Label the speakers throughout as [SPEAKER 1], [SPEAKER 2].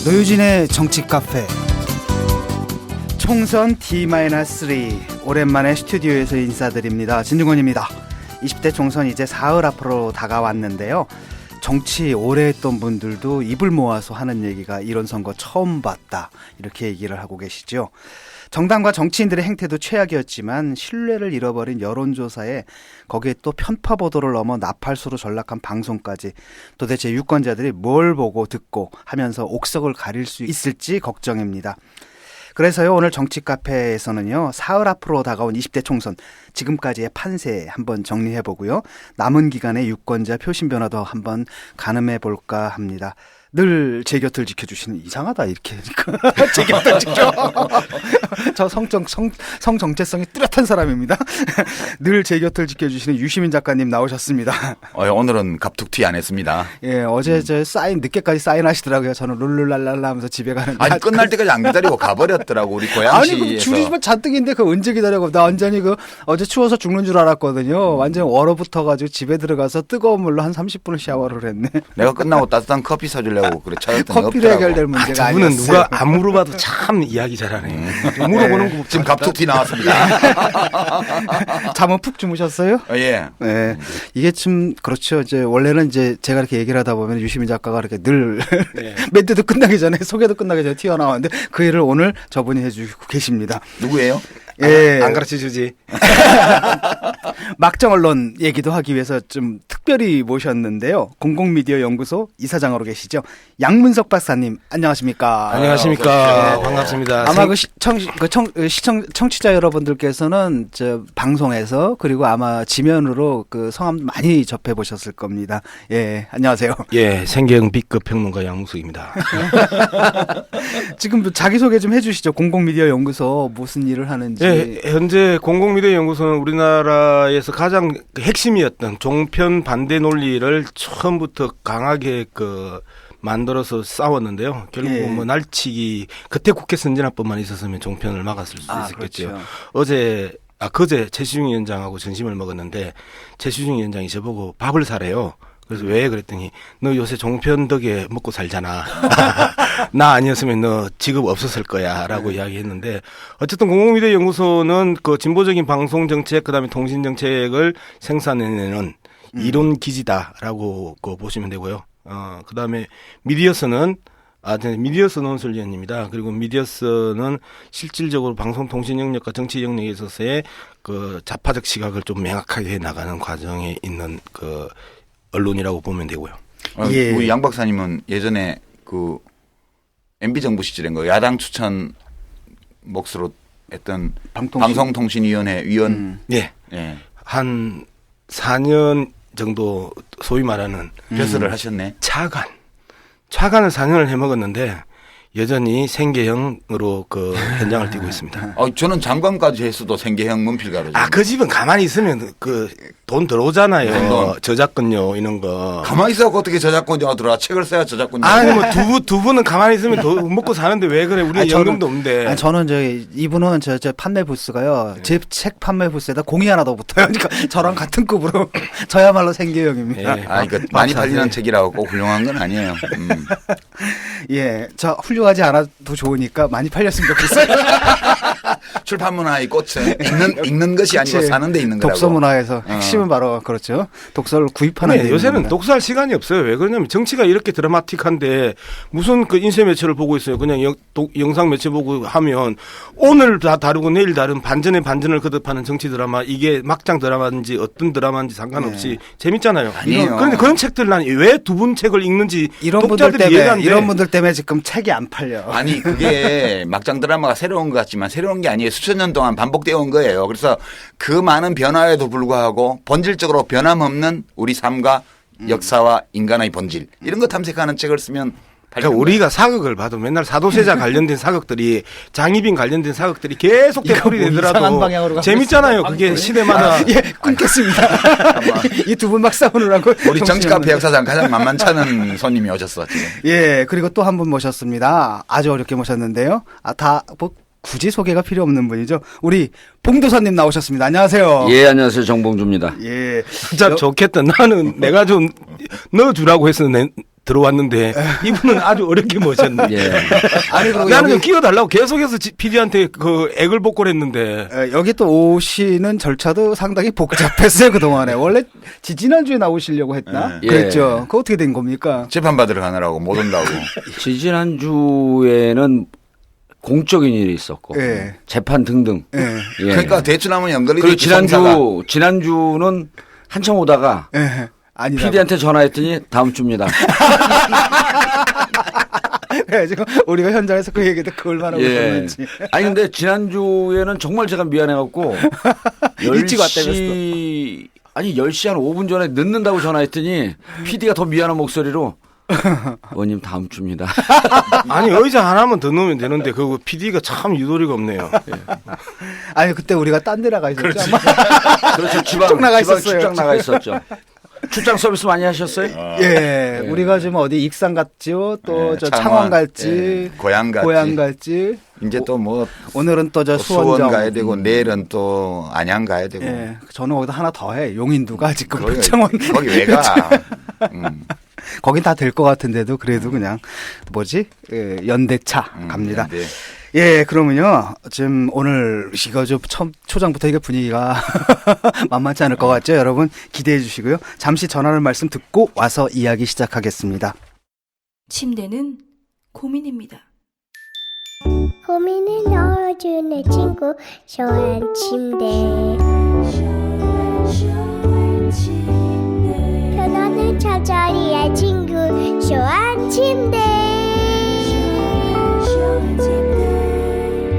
[SPEAKER 1] 노유진의 정치 카페 총선 D-3 오랜만에 스튜디오에서 인사드립니다. 진중권입니다. 20대 총선 이제 사흘 앞으로 다가왔는데요. 정치 오래 했던 분들도 입을 모아서 하는 얘기가 이런 선거 처음 봤다 이렇게 얘기를 하고 계시죠. 정당과 정치인들의 행태도 최악이었지만 신뢰를 잃어버린 여론조사에 거기에 또 편파 보도를 넘어 나팔수로 전락한 방송까지 도대체 유권자들이 뭘 보고 듣고 하면서 옥석을 가릴 수 있을지 걱정입니다. 그래서요, 오늘 정치 카페에서는요, 사흘 앞으로 다가온 20대 총선 지금까지의 판세 한번 정리해보고요, 남은 기간의 유권자 표심 변화도 한번 가늠해볼까 합니다. 늘 제 곁을 지켜주시는, 이상하다 이렇게 제 곁을 지켜 저 성 정체성이 뚜렷한 사람입니다. 늘 제 곁을 지켜주시는 유시민 작가님 나오셨습니다.
[SPEAKER 2] 오늘은 갑툭튀 안 했습니다.
[SPEAKER 1] 예, 어제 저 사인 늦게까지 사인하시더라고요. 저는 룰루랄랄라 하면서 집에 가는데
[SPEAKER 2] 아니 끝날 때까지 안 기다리고 가버렸더라고 우리 고양시에서.
[SPEAKER 1] 아니 그 줄이 잔뜩인데 그 언제 기다려고. 나 완전히 그 어제 추워서 죽는 줄 알았거든요. 완전 얼어붙어가지고 집에 들어가서 뜨거운 물로 한 30분을 샤워를 했네.
[SPEAKER 2] 내가 끝나고 따뜻한 커피 사주려고 그래 찾았더니
[SPEAKER 1] 커피로
[SPEAKER 2] 없더라고.
[SPEAKER 1] 해결될 문제가
[SPEAKER 3] 두 분은
[SPEAKER 1] 아니었어요.
[SPEAKER 3] 누가 안 물어봐도 참 이야기 잘하네. 물어보는 거
[SPEAKER 2] 지금 갑툭튀 나왔습니다.
[SPEAKER 1] 잠은 푹 주무셨어요?
[SPEAKER 2] 예.
[SPEAKER 1] 네. 이게 좀 그렇죠. 이제 원래는 이제 제가 이렇게 얘기를 하다 보면 유시민 작가가 이렇게 늘
[SPEAKER 3] 네.
[SPEAKER 1] 멘트도 끝나기 전에 소개도 끝나기 전에 튀어나왔는데 그 일을 오늘 저분이 해주고 계십니다.
[SPEAKER 2] 누구예요?
[SPEAKER 1] 예.
[SPEAKER 3] 안 가르쳐 주지.
[SPEAKER 1] 막장 언론 얘기도 하기 위해서 좀 특별히 모셨는데요. 공공미디어 연구소 이사장으로 계시죠. 양문석 박사님, 안녕하십니까?
[SPEAKER 3] 안녕하십니까. 반갑습니다.
[SPEAKER 1] 아마 청취자 여러분들께서는 저 방송에서 그리고 아마 지면으로 그 성함 많이 접해 보셨을 겁니다. 예, 안녕하세요.
[SPEAKER 3] 예, 생계형 B급 평론가 양무숙입니다.
[SPEAKER 1] 지금 자기소개 좀 해주시죠. 공공미디어 연구소 무슨 일을 하는지.
[SPEAKER 3] 예, 현재 공공미디어 연구소는 우리나라에서 가장 핵심이었던 종편 반대 논리를 처음부터 강하게 만들어서 싸웠는데요. 결국
[SPEAKER 1] 예.
[SPEAKER 3] 뭐 날치기, 그때 국회 선진화법만 있었으면 종편을 막았을 수 있었겠죠.
[SPEAKER 1] 그렇죠.
[SPEAKER 3] 그제 최시중 위원장하고 점심을 먹었는데 최시중 위원장이 저보고 밥을 사래요. 그래서 왜 그랬더니 너 요새 종편 덕에 먹고 살잖아. 나 아니었으면 너 직업 없었을 거야 라고 이야기했는데, 어쨌든 공공미디어 연구소는 그 진보적인 방송 정책 그다음에 통신 정책을 생산해내는 이론 기지다라고 보시면 되고요. 그다음에 미디어스는 미디어스 논술위원입니다. 그리고 미디어스는 실질적으로 방송 통신 영역과 정치 영역에 있어서의 그 좌파적 시각을 좀 명확하게 나가는 과정에 있는 그 언론이라고 보면 되고요.
[SPEAKER 1] 예.
[SPEAKER 2] 우리 양 박사님은 예전에 그 MB 정부 시절인 거 야당 추천 몫으로 했던 방송통신위원회 위원.
[SPEAKER 3] 예.
[SPEAKER 2] 예.
[SPEAKER 3] 한 4년 정도 소위 말하는
[SPEAKER 2] 벼슬을 하셨네.
[SPEAKER 3] 차관을 4년을 해먹었는데 여전히 생계형으로 그 현장을 뛰고 있습니다.
[SPEAKER 2] 저는 장관까지 했어도 생계형 문필가로.
[SPEAKER 3] 그 집은 가만히 있으면 그 돈 들어오잖아요.
[SPEAKER 2] 돈.
[SPEAKER 3] 저작권료 이런 거.
[SPEAKER 2] 가만히 있어도 어떻게 저작권료가 들어와? 책을 써야 저작권료.
[SPEAKER 3] 아니 뭐 두 분은 가만히 있으면 먹고 사는데 왜 그래? 우리는 연금도 없는데.
[SPEAKER 1] 아니, 저는 이분은 저 판매 부스가요. 제 책 판매 부스에다 공이 하나 더 붙어요. 그러니까 저랑 같은 급으로 저야말로 생계형입니다.
[SPEAKER 3] 예.
[SPEAKER 2] 많이 팔리는 책이라고 꼭 훌륭한 건 아니에요.
[SPEAKER 1] 예, 저 훌륭하지 않아도 좋으니까 많이 팔렸으면 좋겠어요.
[SPEAKER 2] 출판 문화의 꽃은 읽는 것이 아니고 사는 데 있는 거라고.
[SPEAKER 1] 독서 문화에서 핵심은 바로 그렇죠. 독서를 구입하는 데
[SPEAKER 3] 요새는
[SPEAKER 1] 있는 겁니다.
[SPEAKER 3] 독서할 시간이 없어요. 왜 그러냐면 정치가 이렇게 드라마틱한데 무슨 그 인쇄 매체를 보고 있어요. 그냥 영상 매체 보고 하면 오늘 다 다르고 내일 다른 반전의 반전을 거듭하는 정치 드라마, 이게 막장 드라마인지 어떤 드라마인지 상관없이 재밌잖아요.
[SPEAKER 2] 아니에요.
[SPEAKER 3] 그런데 그런 책들 난 왜 두 분 책을 읽는지
[SPEAKER 1] 이런 분들
[SPEAKER 3] 독자들이
[SPEAKER 1] 때문에 지금 책이 안 팔려.
[SPEAKER 2] 아니 그게 막장 드라마가 새로운 것 같지만 새로운 게 아니에요. 수천 년 동안 반복되어 온 거예요. 그래서 그 많은 변화에도 불구하고 본질적으로 변함없는 우리 삶과 역사와 인간의 본질 이런 거 탐색하는 책을 쓰면
[SPEAKER 3] 그러니까 우리가 사극을 봐도 맨날 사도세자 관련된 사극들이, 장희빈 관련된 사극들이 계속 되풀이 되더라도 재밌잖아요. 그게 시대마다.
[SPEAKER 1] 예, 끊겠습니다. 이 두 분 막 싸우느라고.
[SPEAKER 2] 우리 정치카페 역사상 가장 만만찮은 손님이 오셨어 지금.
[SPEAKER 1] 예, 그리고 또 한 분 모셨습니다. 아주 어렵게 모셨는데요. 굳이 소개가 필요 없는 분이죠. 우리 봉도사님 나오셨습니다. 안녕하세요.
[SPEAKER 4] 예, 안녕하세요. 정봉주입니다.
[SPEAKER 1] 예.
[SPEAKER 3] 진짜 좋겠다. 나는 내가 좀 넣어주라고 했었는데 들어왔는데 이분은 아주 어렵게 모셨네.
[SPEAKER 4] 예.
[SPEAKER 1] 아니 그리고
[SPEAKER 3] 나는 좀
[SPEAKER 1] 여기,
[SPEAKER 3] 끼워달라고 계속해서 PD한테 그 액을 복골했는데
[SPEAKER 1] 여기 또 오시는 절차도 상당히 복잡했어요 그동안에. 원래 지난주에 나오시려고 했나?
[SPEAKER 4] 예.
[SPEAKER 1] 그랬죠. 그거 어떻게 된 겁니까?
[SPEAKER 2] 재판 받으러 가느라고 못 온다고.
[SPEAKER 4] 지난주에는 공적인 일이 있었고
[SPEAKER 1] 예.
[SPEAKER 4] 재판 등등.
[SPEAKER 1] 예.
[SPEAKER 4] 예.
[SPEAKER 2] 그러니까 대추나무 연결이
[SPEAKER 4] 그리고
[SPEAKER 2] 됐지, 성사가.
[SPEAKER 4] 지난주는 한참 오다가
[SPEAKER 1] 예. 아니라고.
[SPEAKER 4] PD한테 전화했더니 다음 주입니다.
[SPEAKER 1] 지금 우리가 현장에서 그 얘기도 그 얼마나
[SPEAKER 4] 예.
[SPEAKER 1] 웃었는지.
[SPEAKER 4] 아니 근데 지난주에는 정말 제가 미안해갖고
[SPEAKER 1] 일찍 왔다면서.
[SPEAKER 4] 10시 한 5분 전에 늦는다고 전화했더니 PD가 더 미안한 목소리로 의원님 다음 주입니다.
[SPEAKER 3] 아니 의자 하나만 더 넣으면 되는데 그 PD가 참 유도리가 없네요.
[SPEAKER 1] 아니 그때 우리가 딴 데 나가 있었죠. 아마.
[SPEAKER 4] 그렇죠.
[SPEAKER 1] 쭉 나가 있었어요.
[SPEAKER 4] 출장 나가 있었죠. 출장 서비스 많이 하셨어요?
[SPEAKER 1] 예. 우리가 지금 어디 익산 갔죠. 또
[SPEAKER 2] 예,
[SPEAKER 1] 저
[SPEAKER 2] 창원,
[SPEAKER 1] 창원 갈지.
[SPEAKER 2] 예, 고향 갔지.
[SPEAKER 1] 고향 갈지.
[SPEAKER 2] 이제 또 뭐
[SPEAKER 1] 오늘은 또 저
[SPEAKER 2] 수원
[SPEAKER 1] 수원정.
[SPEAKER 2] 가야 되고 내일은 또 안양 가야 되고.
[SPEAKER 1] 예. 저는 거기다 하나 더 해. 용인도가 지금
[SPEAKER 2] 거기,
[SPEAKER 1] 창원.
[SPEAKER 2] 거기 왜 가?
[SPEAKER 1] 거긴 다 될 것 같은데도 그래도 그냥 뭐지? 예, 연대차 갑니다.
[SPEAKER 2] 네.
[SPEAKER 1] 예, 그러면요. 지금 오늘 이거 좀 초장부터 이게 분위기가 만만치 않을 것 같죠? 여러분 기대해 주시고요. 잠시 전하는 말씀 듣고 와서 이야기 시작하겠습니다.
[SPEAKER 5] 침대는 고민입니다.
[SPEAKER 6] 고민을 넣어주는 친구 쇼한 침대 편안한 저자리의 친구 쇼한 침대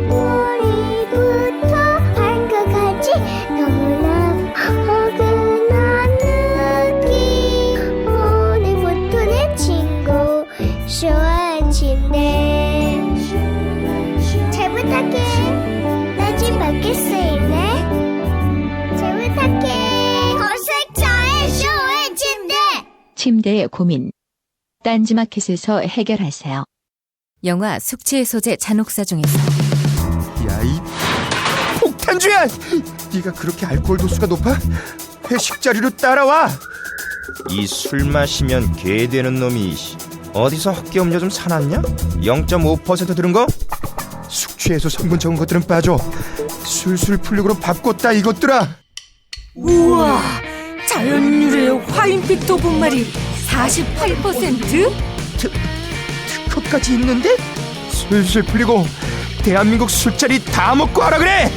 [SPEAKER 6] 머리부터 발끝까지 너무나 어긋난 느낌 오늘부터 내 친구 쇼한 침대 잘 부탁해. 나 집 밖에 쓰이네. 잘 부탁해. 어색자의 쇼의 침대.
[SPEAKER 7] 침대의 고민. 딴지마켓에서 해결하세요.
[SPEAKER 5] 영화 숙취의 소재 잔혹사 중에서
[SPEAKER 8] 야이 폭탄주야! 네가 그렇게 알코올 도수가 높아? 회식 자리로 따라와. 이 술 마시면 개 되는 놈이 어디서 헛개 음료 좀 사놨냐? 0.5% 들은 거? 숙취해소 성분 적은 것들은 빠져. 술술 풀리고로 바꿨다 이것들아.
[SPEAKER 5] 우와 자연 유래의 화인빛 도분말이 48%?
[SPEAKER 8] 특허까지 있는데? 술술 풀리고 대한민국 술자리 다 먹고 하라 그래.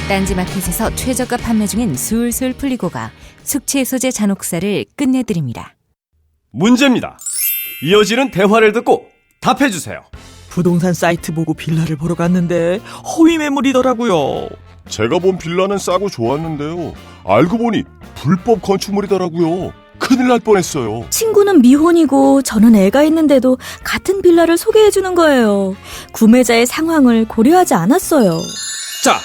[SPEAKER 5] 딴지마켓에서 최저가 판매 중인 술술 풀리고가 숙취 소재 잔혹사를 끝내드립니다.
[SPEAKER 9] 문제입니다. 이어지는 대화를 듣고 답해주세요.
[SPEAKER 10] 부동산 사이트 보고 빌라를 보러 갔는데 허위 매물이더라고요.
[SPEAKER 11] 제가 본 빌라는 싸고 좋았는데요. 알고 보니 불법 건축물이더라고요. 큰일 날 뻔했어요.
[SPEAKER 12] 친구는 미혼이고 저는 애가 있는데도 같은 빌라를 소개해주는 거예요. 구매자의 상황을 고려하지 않았어요.
[SPEAKER 9] 자,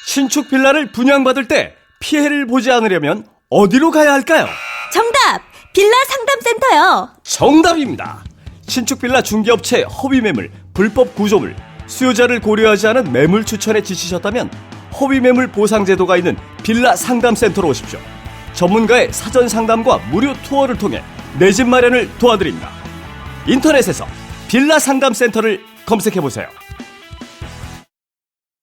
[SPEAKER 9] 신축 빌라를 분양받을 때 피해를 보지 않으려면 어디로 가야 할까요?
[SPEAKER 12] 정답! 빌라 상담센터요.
[SPEAKER 9] 정답입니다. 신축 빌라 중개업체 허위 매물, 불법 구조물, 수요자를 고려하지 않은 매물 추천에 지치셨다면 허위 매물 보상 제도가 있는 빌라 상담센터로 오십시오. 전문가의 사전 상담과 무료 투어를 통해 내 집 마련을 도와드립니다. 인터넷에서 빌라 상담센터를 검색해보세요.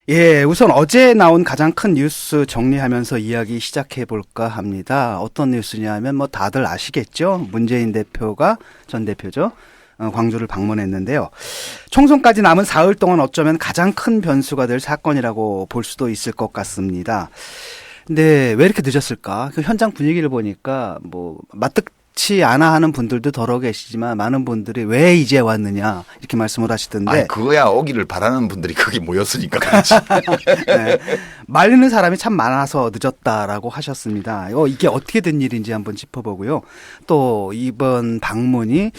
[SPEAKER 1] 예, 우선 어제 나온 가장 큰 뉴스 정리하면서 이야기 시작해 볼까 합니다. 어떤 뉴스냐면 뭐 다들 아시겠죠? 문재인 대표가 전 대표죠. 광주를 방문했는데요. 총선까지 남은 사흘 동안 어쩌면 가장 큰 변수가 될 사건이라고 볼 수도 있을 것 같습니다. 근데 왜 이렇게 늦었을까? 그 현장 분위기를 보니까 뭐 마뜩치 않아 하는 분들도 더러 계시지만 많은 분들이 왜 이제 왔느냐 이렇게 말씀을 하시던데.
[SPEAKER 2] 아니, 그거야 오기를 바라는 분들이 거기 모였으니까 그렇지.
[SPEAKER 1] 네. 말리는 사람이 참 많아서 늦었다라고 하셨습니다. 이게 어떻게 된 일인지 한번 짚어보고요. 또 이번 방문이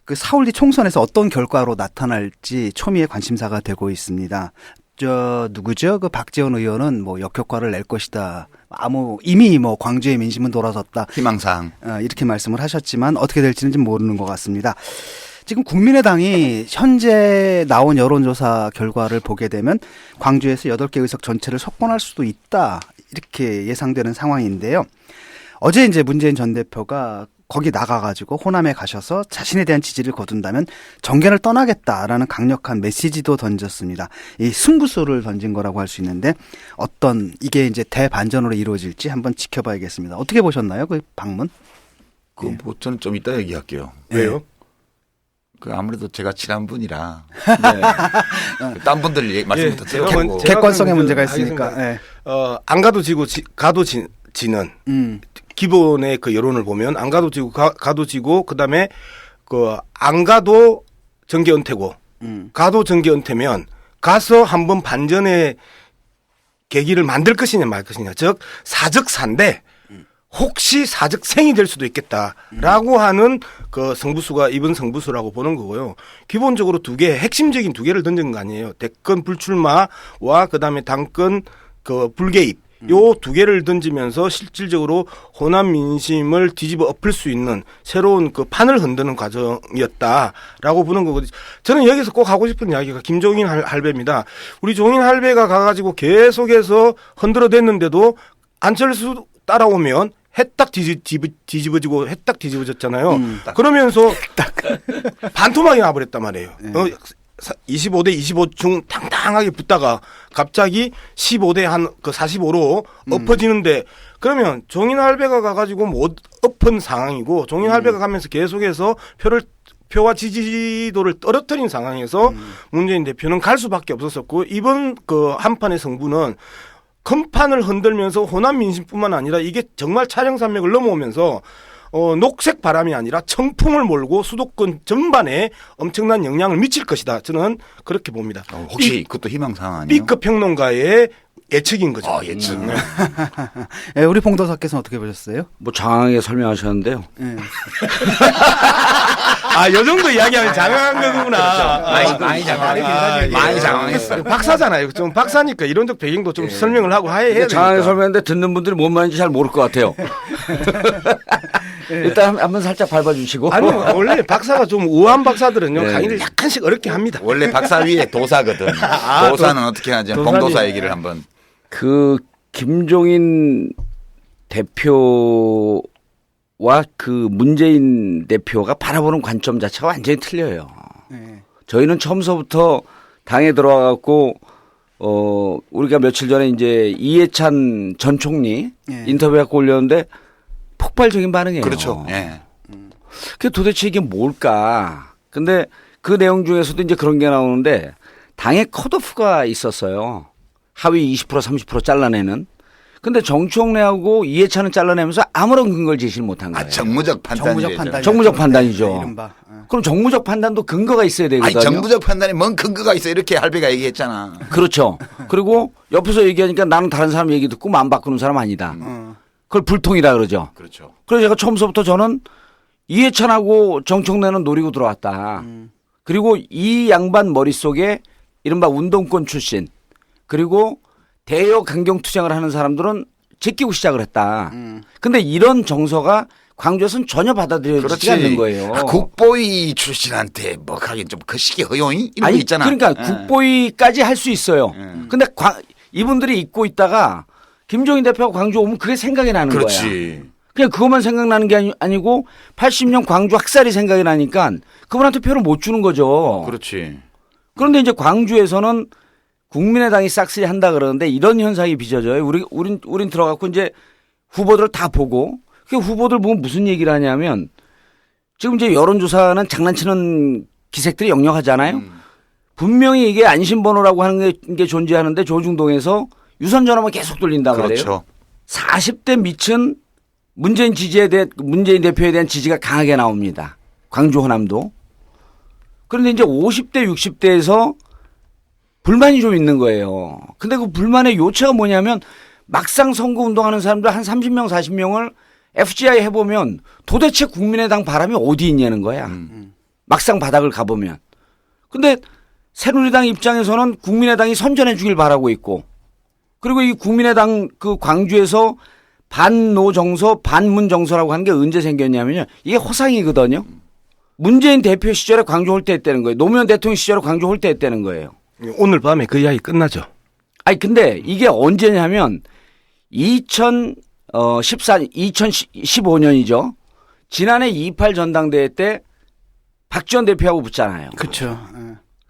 [SPEAKER 1] 그 사흘 뒤 총선에서 어떤 결과로 나타날지 초미의 관심사가 되고 있습니다. 누구죠? 그 박지원 의원은 뭐 역효과를 낼 것이다. 이미 뭐 광주의 민심은 돌아섰다.
[SPEAKER 2] 희망사항.
[SPEAKER 1] 이렇게 말씀을 하셨지만 어떻게 될지는 모르는 것 같습니다. 지금 국민의당이 현재 나온 여론조사 결과를 보게 되면 광주에서 8개 의석 전체를 석권할 수도 있다. 이렇게 예상되는 상황인데요. 어제 이제 문재인 전 대표가 거기 나가가지고 호남에 가셔서 자신에 대한 지지를 거둔다면 정계를 떠나겠다라는 강력한 메시지도 던졌습니다. 이 승부수를 던진 거라고 할 수 있는데 어떤 이게 이제 대반전으로 이루어질지 한번 지켜봐야겠습니다. 어떻게 보셨나요? 그 방문?
[SPEAKER 2] 뭐 저는 좀 이따 얘기할게요.
[SPEAKER 3] 왜요?
[SPEAKER 2] 아무래도 제가 친한 분이라 네. 딴 분들 말씀 못 듣고
[SPEAKER 1] 객관성의 문제가 있으니까 네.
[SPEAKER 3] 안 가도 지고 가도 지는 기본의 그 여론을 보면 안 가도 지고 가도 지고 그다음에 그 안 가도 정계 은퇴고 가도 정계 은퇴면 가서 한번 반전의 계기를 만들 것이냐 말 것이냐 즉 사적사인데 혹시 사적생이 될 수도 있겠다라고 하는 그 승부수가 이번 승부수라고 보는 거고요. 기본적으로 핵심적인 두 개를 던진 거 아니에요. 대권 불출마와 그다음에 당권 그 불개입 요 두 개를 던지면서 실질적으로 호남 민심을 뒤집어 엎을 수 있는 새로운 그 판을 흔드는 과정이었다라고 보는 거거든요. 저는 여기서 꼭 하고 싶은 이야기가 김종인 할배입니다. 우리 종인 할배가 가가지고 계속해서 흔들어댔는데도 안철수 따라오면 해딱 뒤집어지고 해딱 뒤집어졌잖아요. 그러면서 반토막이 나버렸단 말이에요. 25대 25 중 당당하게 붙다가 갑자기 15대 한 그 45로 엎어지는데 그러면 종인 할배가 가가지고 못 엎은 상황이고 종인 할배가 가면서 계속해서 표와 지지도를 떨어뜨린 상황에서 문재인 대표는 갈 수밖에 없었었고 이번 그 한판의 승부는 건판을 흔들면서 호남 민심뿐만 아니라 이게 정말 차량산맥을 넘어오면서 녹색 바람이 아니라 청풍을 몰고 수도권 전반에 엄청난 영향을 미칠 것이다. 저는 그렇게 봅니다.
[SPEAKER 2] 혹시 그것도 희망사항 아니에요?
[SPEAKER 3] B급 평론가의 예측인 거죠.
[SPEAKER 2] 예측.
[SPEAKER 1] 네, 우리 봉도사께서는 어떻게 보셨어요?
[SPEAKER 4] 뭐 장황하게 설명하셨는데요.
[SPEAKER 1] 네.
[SPEAKER 3] 요 정도 이야기하면 장황한 거구나.
[SPEAKER 2] 많이 장황했어.
[SPEAKER 3] 박사잖아요. 좀 박사니까 이론적 배경도 좀 설명을 하고 해야 되니까.
[SPEAKER 4] 장황하게 설명했는데 듣는 분들이 뭔 말인지 잘 모를 것 같아요. 일단 한번 살짝 밟아주시고.
[SPEAKER 3] 아니 원래 박사가 좀 우아한 박사들은요 강의를 약간씩 어렵게 합니다.
[SPEAKER 2] 원래 박사 위에 도사거든. 도사는 어떻게 하지? 봉도사 얘기를 한번.
[SPEAKER 4] 그 김종인 대표와 그 문재인 대표가 바라보는 관점 자체가 완전히 틀려요. 저희는 처음서부터 당에 들어와갖고 우리가 며칠 전에 이제 이해찬 전 총리 인터뷰하고 올렸는데 폭발적인 반응이에요.
[SPEAKER 2] 그렇죠. 예.
[SPEAKER 4] 그 도대체 이게 뭘까? 근데 그 내용 중에서도 이제 그런 게 나오는데 당의 컷오프가 있었어요. 하위 20% 30% 잘라내는. 근데 정청래하고 이해찬은 잘라내면서 아무런 근거를 제시를 못한 거예요.
[SPEAKER 2] 정무적 판단이죠.
[SPEAKER 4] 정무적 판단이죠. 그럼 정무적 판단도 근거가 있어야 되거든요.
[SPEAKER 2] 정무적 판단에 뭔 근거가 있어 이렇게 할배가 얘기했잖아.
[SPEAKER 4] 그렇죠. 그리고 옆에서 얘기하니까 나는 다른 사람 얘기 듣고 마음 바꾸는 사람 아니다. 그걸 불통이라 그러죠.
[SPEAKER 2] 그렇죠.
[SPEAKER 4] 그래서 제가 처음서부터 저는 이해찬하고 정청래는 노리고 들어왔다. 그리고 이 양반 머릿속에 이른바 운동권 출신 그리고 대여 강경 투쟁을 하는 사람들은 제끼고 시작을 했다. 근데 이런 정서가 광주에서는 전혀 받아들여지지 않는 거예요.
[SPEAKER 2] 국보위 출신한테 뭐 하긴 좀 거시기 허용이 이런 거 있잖아.
[SPEAKER 4] 그러니까 국보위까지 할 수 있어요. 근데 이분들이 잊고 있다가 김종인 대표가 광주 오면 그게 생각이 나는 거야. 그냥 그것만 생각나는 게 아니고 80년 광주 학살이 생각이 나니까 그분한테 표를 못 주는 거죠.
[SPEAKER 2] 그렇지.
[SPEAKER 4] 그런데 이제 광주에서는 국민의당이 싹쓸이 한다 그러는데 이런 현상이 빚어져요. 우린 들어갔고 이제 후보들을 다 보고 그 후보들 보면 무슨 얘기를 하냐면 지금 이제 여론조사는 장난치는 기색들이 역력하잖아요. 분명히 이게 안심번호라고 하는 게 존재하는데 조중동에서 유선 전화만 계속 돌린다 말이에요.
[SPEAKER 2] 그렇죠.
[SPEAKER 4] 40대 미친 문재인 대표에 대한 지지가 강하게 나옵니다. 광주 호남도. 그런데 이제 50대 60대에서 불만이 좀 있는 거예요. 근데 그 불만의 요체가 뭐냐면 막상 선거운동하는 사람들 한 30명 40명을 FGI 해보면 도대체 국민의당 바람이 어디 있냐는 거야. 막상 바닥을 가보면. 근데 새누리당 입장에서는 국민의당이 선전해 주길 바라고 있고 그리고 이 국민의당 그 광주에서 반노 정서 반문 정서라고 하는 게 언제 생겼냐면요. 이게 호상이거든요. 문재인 대표 시절에 광주 홀대했다는 거예요. 노무현 대통령 시절에 광주 홀대했다는 거예요.
[SPEAKER 3] 오늘 밤에 그 이야기 끝나죠.
[SPEAKER 4] 아니 근데 이게 언제냐면 2015년이죠. 지난해 2.28 전당대회 때 박지원 대표하고 붙잖아요.
[SPEAKER 1] 그렇죠.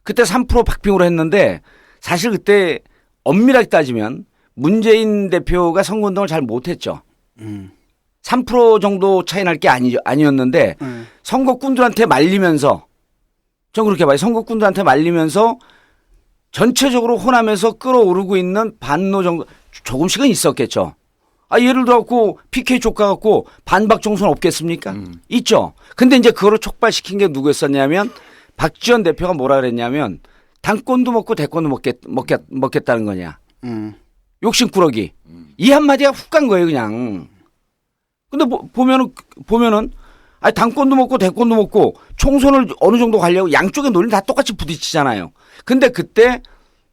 [SPEAKER 4] 그때 3% 박빙으로 했는데 사실 그때 엄밀하게 따지면 문재인 대표가 선거운동을 잘 못했죠. 3% 정도 차이 날 게 아니었는데 선거꾼들한테 말리면서 전 그렇게 봐요. 선거꾼들한테 말리면서 전체적으로 호남에서 끌어오르고 있는 반노 정도 조금씩은 있었겠죠. 예를 들어갖고 PK 조카 갖고 반박 정선 없겠습니까? 있죠. 근데 이제 그거를 촉발시킨 게 누구였었냐면 박지원 대표가 뭐라 그랬냐면 당권도 먹고 대권도 먹겠다는 거냐. 욕심꾸러기. 이 한마디가 훅 간 거예요, 그냥. 근데 보면은 당권도 먹고 대권도 먹고 총선을 어느 정도 가려고 양쪽의 논리는 다 똑같이 부딪히잖아요. 근데 그때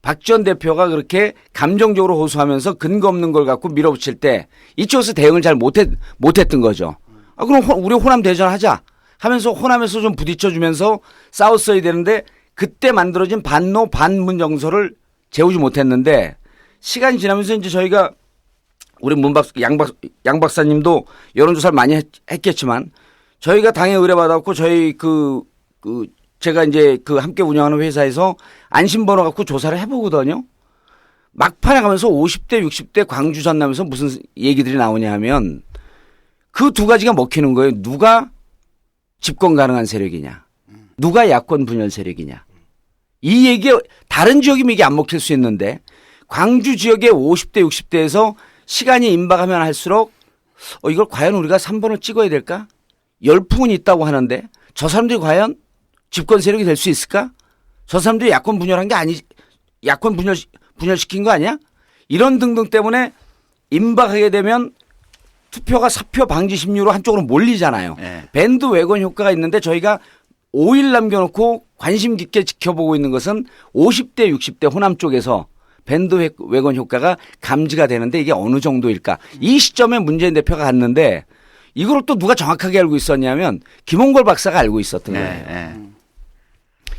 [SPEAKER 4] 박지원 대표가 그렇게 감정적으로 호소하면서 근거 없는 걸 갖고 밀어붙일 때 이쪽에서 대응을 잘 못했던 거죠. 그럼 우리 호남 대전 하자 하면서 호남에서 좀 부딪혀주면서 싸웠어야 되는데 그때 만들어진 반노 반문 정서를 재우지 못했는데 시간이 지나면서 이제 저희가 우리 양 박사님도 여론조사를 많이 했겠지만 저희가 당에 의뢰받았고 저희 제가 이제 함께 운영하는 회사에서 안심번호 갖고 조사를 해보거든요. 막판에 가면서 50대 60대 광주 전남에서 무슨 얘기들이 나오냐 하면 그 두 가지가 먹히는 거예요. 누가 집권 가능한 세력이냐. 누가 야권 분열 세력이냐. 이 얘기에 다른 지역이면 이게 안 먹힐 수 있는데 광주 지역의 50대 60대에서 시간이 임박하면 할수록 이걸 과연 우리가 3번을 찍어야 될까? 열풍은 있다고 하는데 저 사람들이 과연 집권 세력이 될 수 있을까? 저 사람들이 야권 분열한 게 야권 분열시킨 거 아니야? 이런 등등 때문에 임박하게 되면 투표가 사표 방지 심리로 한쪽으로 몰리잖아요.
[SPEAKER 2] 네.
[SPEAKER 4] 밴드 외건 효과가 있는데 저희가 5일 남겨놓고 관심 깊게 지켜보고 있는 것은 50대 60대 호남 쪽에서 밴드 외건 효과가 감지가 되는데 이게 어느 정도일까? 이 시점에 문재인 대표가 갔는데 이걸 또 누가 정확하게 알고 있었냐면 김홍걸 박사가 알고 있었던 거예요.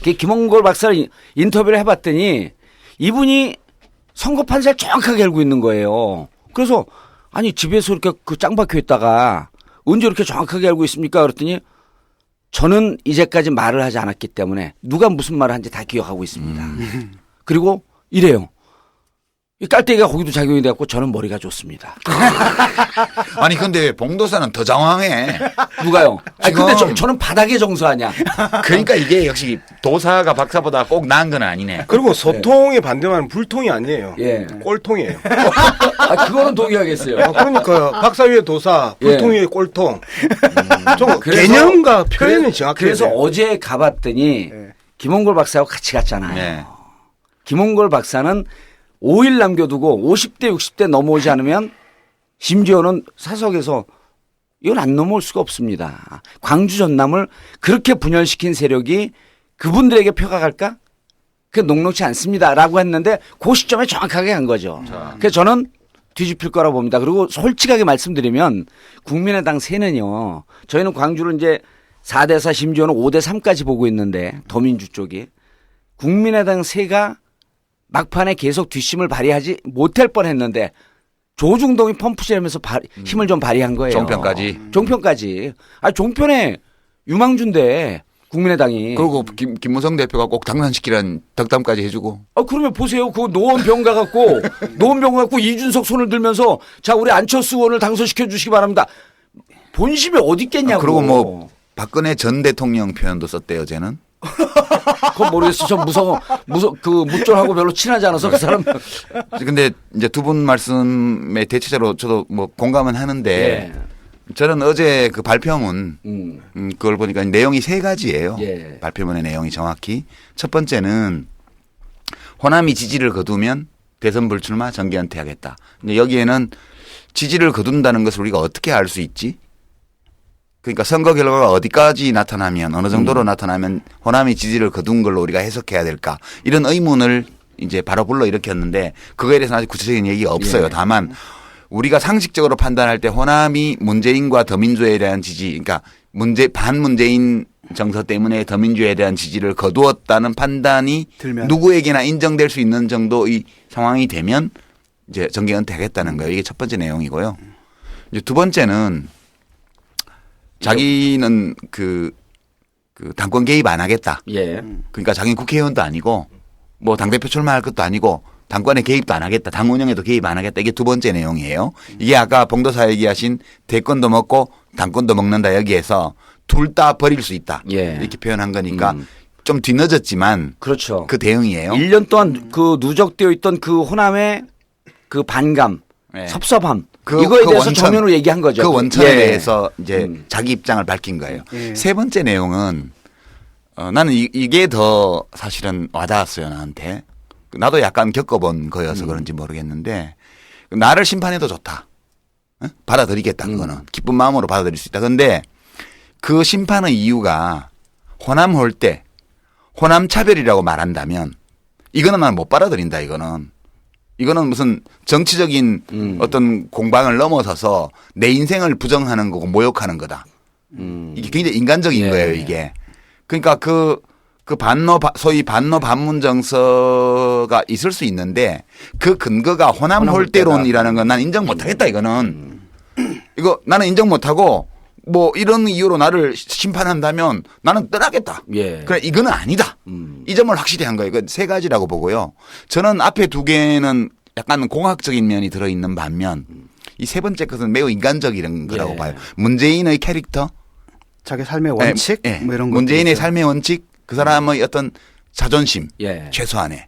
[SPEAKER 4] 김홍걸 박사를 인터뷰를 해봤더니 이분이 선거 판세를 정확하게 알고 있는 거예요. 그래서 아니 집에서 이렇게 짱 박혀 있다가 언제 이렇게 정확하게 알고 있습니까? 그랬더니 저는 이제까지 말을 하지 않았기 때문에 누가 무슨 말을 한지 다 기억하고 있습니다. 그리고 이래요. 이 깔때기가 거기도 작용이 돼갖고 저는 머리가 좋습니다.
[SPEAKER 2] 아니 근데 봉도사는 더 장황해.
[SPEAKER 4] 누가요? 근데 저는 바닥의 정서하냐.
[SPEAKER 2] 그러니까 이게 역시 도사가 박사보다 꼭 나은 건 아니네.
[SPEAKER 3] 그리고 소통의 반대말은 불통이 아니에요. 꼴통이에요.
[SPEAKER 4] 그거는 동의하겠어요.
[SPEAKER 3] 그러니까요. 박사 위에 도사, 불통 위에 꼴통. 좀 개념과 표현은 정확해요.
[SPEAKER 4] 그래서 어제 가봤더니 김홍걸 박사하고 같이 갔잖아요. 김홍걸 박사는 5일 남겨두고 50대 60대 넘어오지 않으면 심지어는 사석에서 이건 안 넘어올 수가 없습니다. 광주 전남을 그렇게 분열시킨 세력이 그분들에게 표가 갈까? 그게 녹록지 않습니다라고 했는데 그 시점에 정확하게 간 거죠. 그래서 저는 뒤집힐 거라고 봅니다. 그리고 솔직하게 말씀드리면 국민의당 세는요. 저희는 광주를 이제 4대4 심지어는 5대3까지 보고 있는데 더민주 쪽이 국민의당 세가 막판에 계속 뒷심을 발휘하지 못할 뻔했는데 조중동이 펌프질하면서 힘을 좀 발휘한 거예요. 종편까지. 종편에 유망주인데 국민의당이.
[SPEAKER 2] 그리고 김무성 대표가 꼭 당선시키라는 덕담까지 해주고.
[SPEAKER 4] 그러면 보세요. 그 노원병 가갖고 이준석 손을 들면서 자 우리 안철수 의원을 당선시켜 주시기 바랍니다. 본심이 어디 있겠냐고.
[SPEAKER 2] 그리고 뭐 박근혜 전 대통령 표현도 썼대요. 쟤는.
[SPEAKER 4] 그건 모르겠어. 저 묻존하고 별로 친하지 않아서 그 사람.
[SPEAKER 2] 근데 이제 두 분 말씀에 대체적으로 저도 뭐 공감은 하는데 저는 어제 그 발표문 그걸 보니까 내용이 세 가지예요. 발표문의 내용이 정확히. 첫 번째는 호남이 지지를 거두면 대선 불출마 정기 은퇴하겠다. 근데 여기에는 지지를 거둔다는 것을 우리가 어떻게 알 수 있지? 그러니까 선거 결과가 어디까지 나타나면 어느 정도로 나타나면 호남이 지지를 거둔 걸로 우리가 해석해야 될까 이런 의문을 이제 바로 불러일으켰는데 그거에 대해서는 아직 구체적인 얘기가 없어요. 다만 우리가 상식적으로 판단할 때 호남이 문재인과 더민주에 대한 지지 그러니까 반문재인 정서 때문에 더민주에 대한 지지를 거두었다는 판단이 누구에게나 인정될 수 있는 정도의 상황이 되면 이제 정기 은퇴하겠다는 거예요. 이게 첫 번째 내용이고요. 이제 두 번째는 자기는 그 당권 개입 안 하겠다.
[SPEAKER 4] 예.
[SPEAKER 2] 그러니까 자기는 국회의원도 아니고 뭐 당대표 출마할 것도 아니고 당권에 개입도 안 하겠다. 당 운영에도 개입 안 하겠다. 이게 두 번째 내용이에요. 이게 아까 봉도사 얘기하신 대권도 먹고 당권도 먹는다 여기에서 둘 다 버릴 수 있다.
[SPEAKER 4] 예.
[SPEAKER 2] 이렇게 표현한 거니까 좀 뒤늦었지만
[SPEAKER 4] 그렇죠.
[SPEAKER 2] 그 대응이에요.
[SPEAKER 4] 1년 동안 그 누적되어 있던 그 호남의 그 반감,
[SPEAKER 2] 네.
[SPEAKER 4] 섭섭함 이거에 대해서 정면으로 얘기한 거죠.
[SPEAKER 2] 그 원천에
[SPEAKER 4] 예.
[SPEAKER 2] 대해서 이제 자기 입장을 밝힌 거예요. 세 번째 내용은 나는 이게 더 사실은 와닿았어요 나한테. 나도 약간 겪어본 거여서 그런지 모르겠는데 나를 심판해도 좋다. 응? 받아들이겠다 그거는. 기쁜 마음으로 받아들일 수 있다. 그런데 그 심판의 이유가 호남 홀대, 호남 차별이라고 말한다면 이거는 나는 못 받아들인다 이거는. 이거는 무슨 정치적인 어떤 공방을 넘어서서 내 인생을 부정하는 거고 모욕하는 거다. 이게 굉장히 인간적인 거예요 이게. 그러니까 그 소위 반노 반문 정서가 있을 수 있는데 그 근거가 호남 홀대론이라는 건 난 인정 못 하겠다 이거는. 이거 나는 인정 못 하고 뭐 이런 이유로 나를 심판한다면 나는 떠나겠다.
[SPEAKER 4] 예.
[SPEAKER 2] 그래 이거는 아니다. 이 점을 확실히 한 거예요. 그 세 가지라고 보고요. 저는 앞에 두 개는 약간 공학적인 면이 들어있는 반면 이 세 번째 것은 매우 인간적인 거라고
[SPEAKER 4] 예.
[SPEAKER 2] 봐요. 문재인의 캐릭터,
[SPEAKER 1] 자기 삶의 원칙 뭐 이런 거.
[SPEAKER 2] 문재인의 삶의 원칙, 그 사람의 어떤 자존심
[SPEAKER 4] 예.
[SPEAKER 2] 최소한의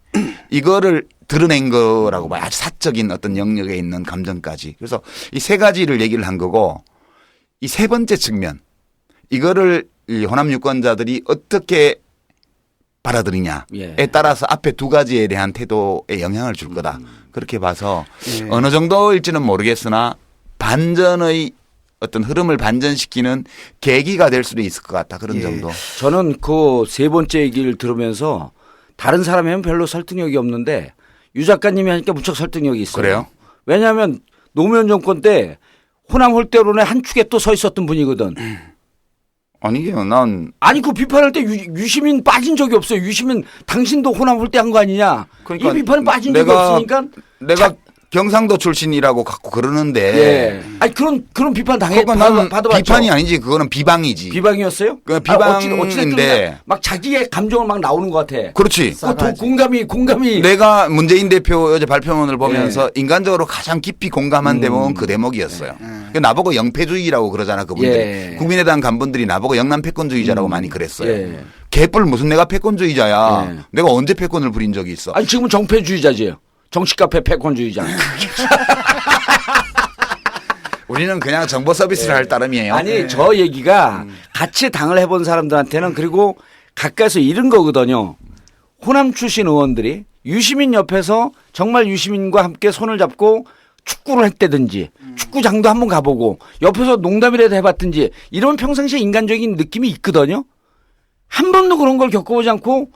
[SPEAKER 2] 이거를 드러낸 거라고 봐요. 아주 사적인 어떤 영역에 있는 감정까지. 그래서 이 세 가지를 얘기를 한 거고 이 세 번째 측면 이거를 이 호남 유권자들이 어떻게 받아들이냐에
[SPEAKER 4] 예.
[SPEAKER 2] 따라서 앞에 두 가지에 대한 태도에 영향을 줄 거다. 그렇게 봐서 어느 정도일지는 모르겠으나 반전의 어떤 흐름을 반전시키는 계기가 될 수도 있을 것 같다. 그런 정도.
[SPEAKER 4] 저는 그 세 번째 얘기를 들으면서 다른 사람이면 별로 설득력이 없는데 유 작가님이 하니까 무척 설득력이 있어요.
[SPEAKER 2] 그래요?
[SPEAKER 4] 왜냐하면 노무현 정권 때 호남 홀대론의 한 축에 또 서 있었던 분이거든.
[SPEAKER 2] 아니게요. 난
[SPEAKER 4] 아니 그 비판할 때 유시민 빠진 적이 없어요. 유시민 당신도 호남 홀대한 거 아니냐.
[SPEAKER 2] 그러니까
[SPEAKER 4] 이 비판은 빠진 적이 없으니까.
[SPEAKER 2] 내가 경상도 출신이라고 갖고 그러는데.
[SPEAKER 4] 예. 아니 그런 비판 받아봤죠.
[SPEAKER 2] 비판이 아니지. 그거는 비방이지.
[SPEAKER 4] 비방이었어요?
[SPEAKER 2] 그 비방인데
[SPEAKER 4] 막 자기의 감정을 막 나오는 것 같아.
[SPEAKER 2] 그렇지.
[SPEAKER 4] 공감이.
[SPEAKER 2] 내가 문재인 대표 어제 발표문을 보면서 인간적으로 가장 깊이 공감한 대목은 그 대목이었어요. 나보고 영패주의라고 그러잖아 그분들이. 국민의당 간분들이 나보고 영남 패권주의자라고 많이 그랬어요. 개뿔 무슨 내가 패권주의자야. 내가 언제 패권을 부린 적이 있어.
[SPEAKER 4] 아니 지금은 정패주의자지요. 정치카페 패권주의자.
[SPEAKER 2] 우리는 그냥 정보 서비스를 할 따름이에요.
[SPEAKER 4] 아니 저 얘기가 같이 당을 해본 사람들한테는 그리고 가까이서 잃은 거거든요. 호남 출신 의원들이 유시민 옆에서 정말 유시민과 함께 손을 잡고 축구를 했다든지 축구장도 한번 가보고 옆에서 농담이라도 해봤든지 이러면 평상시에 인간적인 느낌이 있거든요. 한 번도 그런 걸 겪어보지 않고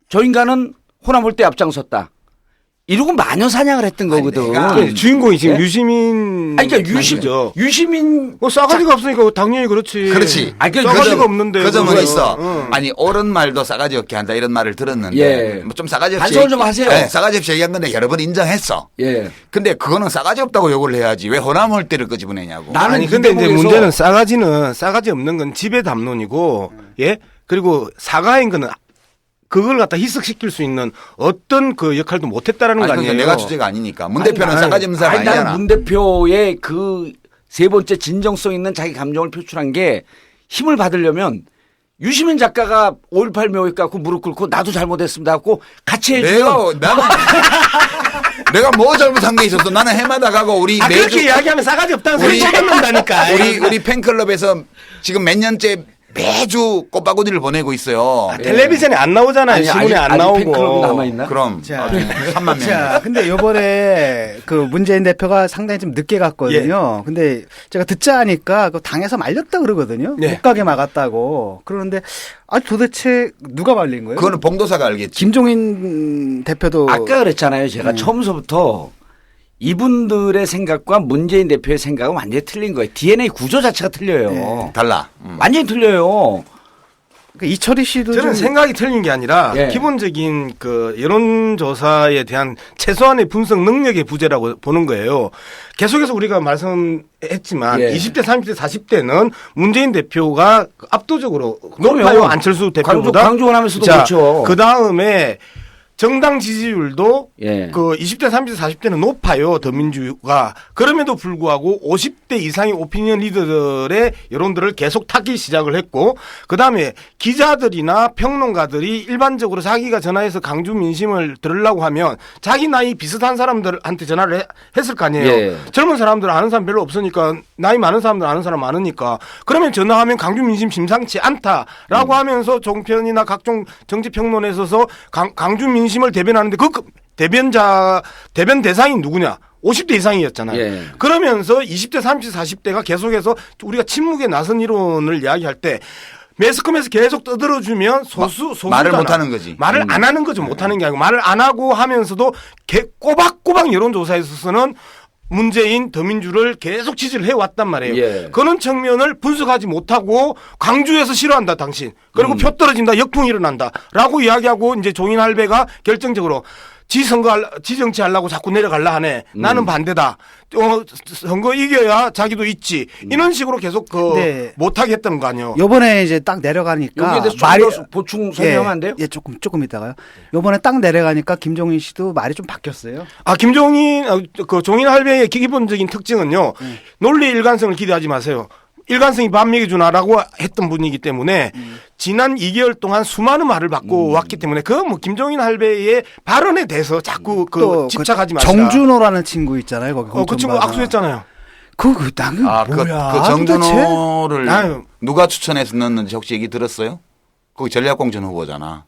[SPEAKER 4] 저 인간은 호남 홀대 앞장섰다. 이러고 마녀 사냥을 했던 거거든.
[SPEAKER 3] 주인공이 지금 유시민.
[SPEAKER 4] 아니, 그러니까 유시민.
[SPEAKER 3] 싸가지가 없으니까 당연히 그렇지.
[SPEAKER 2] 그렇지.
[SPEAKER 3] 아니, 싸가지가 없는데.
[SPEAKER 2] 그 점은 있어. 아니, 옳은 말도 싸가지 없게 한다 이런 말을 들었는데. 뭐 좀 싸가지 없이.
[SPEAKER 4] 반성을 좀 하세요.
[SPEAKER 2] 네, 싸가지 없이 얘기한 건데 여러 번 인정했어. 근데 그거는 싸가지 없다고 욕을 해야지. 왜 호남 홀대를 끄집어내냐고.
[SPEAKER 3] 아니, 근데 이제 문제는 싸가지 없는 건 집의 담론이고, 예? 그리고 사과인 거는 그걸 갖다 희석시킬 수 있는 어떤 그 역할도 못했다라는 거 아니에요?
[SPEAKER 2] 내가 주제가 아니니까. 문 대표는 싸가지 없는 사람 아니잖아.
[SPEAKER 4] 나는 문 대표의 그 세 번째 진정성 있는 자기 감정을 표출한 게 힘을 받으려면 유시민 작가가 5.18 묘역 갖고 무릎 꿇고 나도 잘못했습니다 갖고 같이 해주면
[SPEAKER 2] 내가 뭐 잘못한 게 있었어? 나는 해마다 가고 우리 매주
[SPEAKER 3] 그렇게 이야기하면 싸가지 없다는 소리 쳐놓는다니까.
[SPEAKER 2] 우리 팬클럽에서 지금 몇 년째 매주 꽃바구니를 보내고 있어요.
[SPEAKER 3] 텔레비전에 안 나오잖아요. 신문에 안 나오고.
[SPEAKER 4] 팬클럽이 남아있나?
[SPEAKER 2] 그럼.
[SPEAKER 1] 자,
[SPEAKER 2] 3만 명.
[SPEAKER 1] 자, 근데 요번에 그 문재인 대표가 상당히 좀 늦게 갔거든요. 근데 제가 듣자 하니까 그 당에서 말렸다 그러거든요. 못 가게 막았다고. 그러는데 도대체 누가 말린 거예요?
[SPEAKER 2] 그거는 봉도사가 알겠지.
[SPEAKER 1] 김종인 대표도.
[SPEAKER 4] 아까 그랬잖아요. 제가 처음서부터 이분들의 생각과 문재인 대표의 생각은 완전히 틀린 거예요. DNA 구조 자체가 틀려요.
[SPEAKER 2] 달라.
[SPEAKER 4] 완전히 틀려요.
[SPEAKER 1] 그러니까 이철희 씨도
[SPEAKER 3] 저는
[SPEAKER 1] 좀
[SPEAKER 3] 생각이 틀린 게 아니라
[SPEAKER 4] 예.
[SPEAKER 3] 기본적인 그 여론조사에 대한 최소한의 분석 능력의 부재라고 보는 거예요. 계속해서 우리가 말씀했지만
[SPEAKER 4] 예.
[SPEAKER 3] 20대, 30대, 40대는 문재인 대표가 압도적으로
[SPEAKER 4] 그럼요.
[SPEAKER 3] 높아요. 안철수 대표보다.
[SPEAKER 4] 강조를 하면서도
[SPEAKER 3] 자,
[SPEAKER 4] 그렇죠.
[SPEAKER 3] 그 다음에 정당 지지율도
[SPEAKER 4] 예.
[SPEAKER 3] 그 20대, 30대, 40대는 높아요. 더민주가. 그럼에도 불구하고 50대 이상의 오피니언 리더들의 여론들을 계속 타기 시작을 했고 그다음에 기자들이나 평론가들이 일반적으로 자기가 전화해서 강주 민심을 들으려고 하면 자기 나이 비슷한 사람들한테 전화를 했을 거 아니에요.
[SPEAKER 4] 예.
[SPEAKER 3] 젊은 사람들 아는 사람 별로 없으니까 나이 많은 사람들 아는 사람 많으니까 그러면 전화하면 강주 민심 심상치 않다라고 하면서 종편이나 각종 정치 평론에 있어서 강주 민심을 대변하는데 그 대변 대상이 누구냐? 50대 이상이었잖아요.
[SPEAKER 4] 예.
[SPEAKER 3] 그러면서 20대, 30대, 40대가 계속해서 우리가 침묵의 나선 이론을 이야기할 때 매스컴에서 계속 떠들어주면 소수잖아.
[SPEAKER 2] 말을 못하는 거지.
[SPEAKER 3] 말을 안 하는 거죠. 못하는 게 아니고 말을 안 하고 하면서도 꼬박꼬박 여론조사에 있어서는 문재인 더민주를 계속 지지를 해왔단 말이에요.
[SPEAKER 4] 예.
[SPEAKER 3] 그런 측면을 분석하지 못하고 강주에서 싫어한다 당신. 그리고 표 떨어진다 역풍이 일어난다 라고 이야기하고 이제 종인 할배가 결정적으로 지정치 하려고 자꾸 내려갈라 하네. 나는 반대다. 선거 이겨야 자기도 있지. 이런 식으로 계속
[SPEAKER 1] 네.
[SPEAKER 3] 못하게 했던 거 아니에요.
[SPEAKER 1] 요번에 이제 딱 내려가니까
[SPEAKER 4] 여기에 대해서 말이 보충 설명하면 안 돼요?
[SPEAKER 1] 예, 조금 있다가요. 요번에 딱 내려가니까 김종인 씨도 말이 좀 바뀌었어요.
[SPEAKER 3] 그 종인 할배의 기본적인 특징은요. 논리 일관성을 기대하지 마세요. 일관성이 밥 먹여주나라고 했던 분이기 때문에 지난 2개월 동안 수많은 말을 받고 왔기 때문에 그 뭐 김종인 할배의 발언에 대해서 자꾸 집착하지 마시라.
[SPEAKER 1] 정준호라는 친구 있잖아요. 거기
[SPEAKER 3] 그 친구 악수했잖아요.
[SPEAKER 1] 그 뭐야?
[SPEAKER 2] 그 정준호를 누가 추천해서 넣었는지 혹시 얘기 들었어요? 거기 전략공천 후보잖아.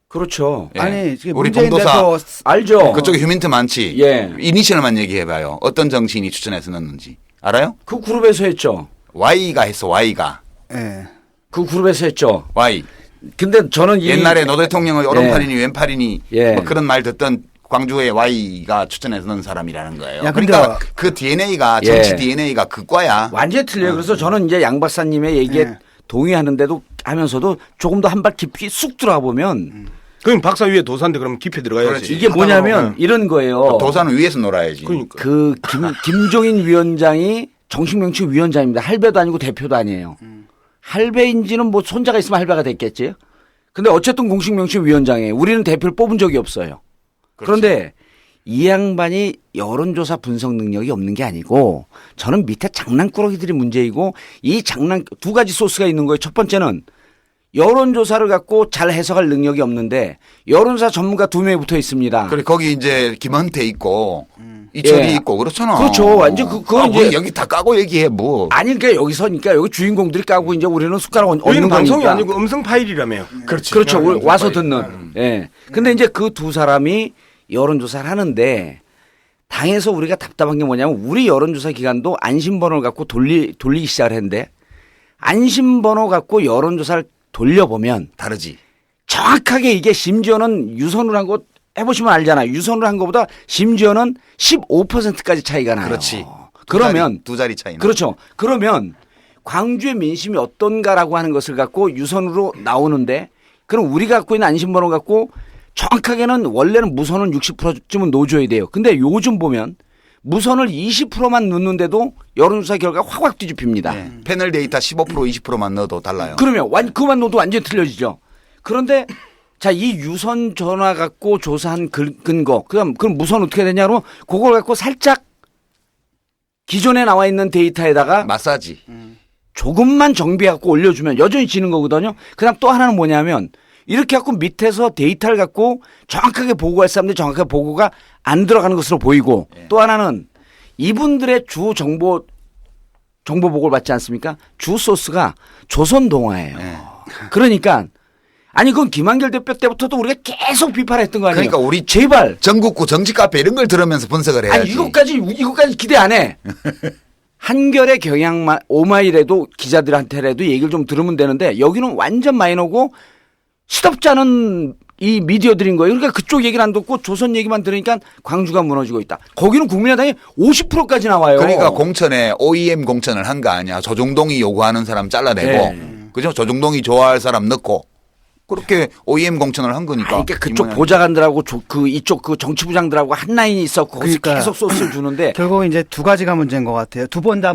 [SPEAKER 4] 그렇죠.
[SPEAKER 2] 예.
[SPEAKER 1] 아니
[SPEAKER 2] 우리
[SPEAKER 1] 문재인
[SPEAKER 2] 봉도사
[SPEAKER 1] 대표
[SPEAKER 4] 알죠.
[SPEAKER 2] 그쪽에 휴민트 많지.
[SPEAKER 4] 예.
[SPEAKER 2] 이니셜만 얘기해봐요. 어떤 정치인이 추천해서 넣었는지 알아요?
[SPEAKER 4] 그 그룹에서 했죠.
[SPEAKER 2] Y가 했어. Y가.
[SPEAKER 1] 예.
[SPEAKER 4] 그 그룹에서 했죠.
[SPEAKER 2] Y.
[SPEAKER 4] 근데 저는
[SPEAKER 2] 옛날에 노 대통령의 오른팔이니 왼팔이니
[SPEAKER 4] 예.
[SPEAKER 2] 뭐 그런 말 듣던 광주의 Y가 추천해서 넣은 사람이라는 거예요.
[SPEAKER 1] 야,
[SPEAKER 2] 그러니까 그 DNA가 정치 DNA가 그 과야.
[SPEAKER 4] 완전히 틀려요. 그래서 저는 이제 양 박사님의 얘기에 동의하는데도 하면서 조금 더 한 발 깊이 쑥 들어가 보면
[SPEAKER 3] 그럼 박사 위에 도사인데 그럼 깊이 들어가야지.
[SPEAKER 2] 그렇지.
[SPEAKER 4] 이게 뭐냐면 이런 거예요.
[SPEAKER 2] 도사는 위에서 놀아야지.
[SPEAKER 3] 그러니까.
[SPEAKER 4] 김종인 위원장이 정식명칭 위원장입니다. 할배도 아니고 대표도 아니에요. 할배인지는 뭐 손자가 있으면 할배가 됐겠지. 근데 어쨌든 공식명칭 위원장이에요. 우리는 대표를 뽑은 적이 없어요. 그런데 이 양반이 여론조사 분석 능력이 없는 게 아니고 저는 밑에 장난꾸러기들이 문제이고 이 두 가지 소스가 있는 거예요. 첫 번째는 여론조사를 갖고 잘 해석할 능력이 없는데 여론조사 전문가 2명이 붙어 있습니다.
[SPEAKER 2] 그래 거기 이제 김한태 있고 이철이 있고 그렇잖아.
[SPEAKER 4] 그렇죠. 완전 그거 이제
[SPEAKER 2] 여기 다 까고 얘기해 뭐.
[SPEAKER 4] 아니 그러니까 여기서니까 여기 주인공들이 까고 이제 우리는 숟가락 얹는
[SPEAKER 3] 우리는
[SPEAKER 4] 거니까.
[SPEAKER 3] 방송이 아니고 음성 파일이라며요.
[SPEAKER 4] 그렇죠. 와서 듣는. 예. 근데 이제 그 두 사람이 여론조사를 하는데 당에서 우리가 답답한 게 뭐냐면 우리 여론조사 기관도 안심번호를 갖고 돌리기 시작을 했는데 안심번호 갖고 여론조사를 돌려보면
[SPEAKER 2] 다르지.
[SPEAKER 4] 정확하게 이게 심지어는 유선으로 한 거 해보시면 알잖아요. 유선으로 한 것보다 심지어는 15%까지 차이가 나요.
[SPEAKER 2] 그렇지.
[SPEAKER 4] 그러면
[SPEAKER 2] 두 자리 차이.
[SPEAKER 4] 그렇죠. 그러면 광주의 민심이 어떤가라고 하는 것을 갖고 유선으로 나오는데 그럼 우리가 갖고 있는 안심번호 갖고 정확하게는 원래는 무선은 60%쯤은 넣어줘야 돼요. 근데 요즘 보면 무선을 20%만 넣는데도 여론조사 결과가 확 뒤집힙니다.
[SPEAKER 2] 네. 패널 데이터 15% 20%만 넣어도 달라요.
[SPEAKER 4] 그러면 그것만 넣어도 완전히 틀려지죠. 그런데 자, 이 유선 전화 갖고 조사한 근거, 그럼 무선 어떻게 되냐로 그걸 갖고 살짝 기존에 나와 있는 데이터에다가
[SPEAKER 2] 마사지.
[SPEAKER 4] 조금만 정비해 갖고 올려주면 여전히 지는 거거든요. 그다음 또 하나는 뭐냐면 이렇게 갖고 밑에서 데이터를 갖고 정확하게 보고할 사람들이 정확하게 보고가 안 들어가는 것으로 보이고 또 하나는 이분들의 주 정보 보고를 받지 않습니까? 주 소스가 조선동아예요. 그러니까 아니 그건 김한결 대표 때부터도 우리가 계속 비판했던 거 아니에요?
[SPEAKER 2] 그러니까 우리
[SPEAKER 4] 제발
[SPEAKER 2] 전국구 정치 카페 이런 걸 들으면서 분석을 해야지.
[SPEAKER 4] 아니 이것까지 기대 안 해. 한결의 경향만 오마이라도 기자들한테라도 얘기를 좀 들으면 되는데 여기는 완전 마이너고 시덥지 않은 이 미디어들인 거예요. 그러니까 그쪽 얘기를 안 듣고 조선 얘기만 들으니까 광주가 무너지고 있다. 거기는 국민의당이 50%까지 나와요.
[SPEAKER 2] 그러니까 공천에 OEM 공천을 한 거 아니야. 조중동이 요구하는 사람 잘라내고 그죠? 조중동이 좋아할 사람 넣고 그렇게 OEM 공천을 한 거니까.
[SPEAKER 4] 그러니까 그쪽
[SPEAKER 2] 김원영.
[SPEAKER 4] 보좌관들하고 이쪽 그 정치부장들하고 한 라인이 있었고 거기서
[SPEAKER 1] 그러니까
[SPEAKER 4] 계속 소스를 주는데
[SPEAKER 1] 결국 이제 두 가지가 문제인 것 같아요. 두 번 다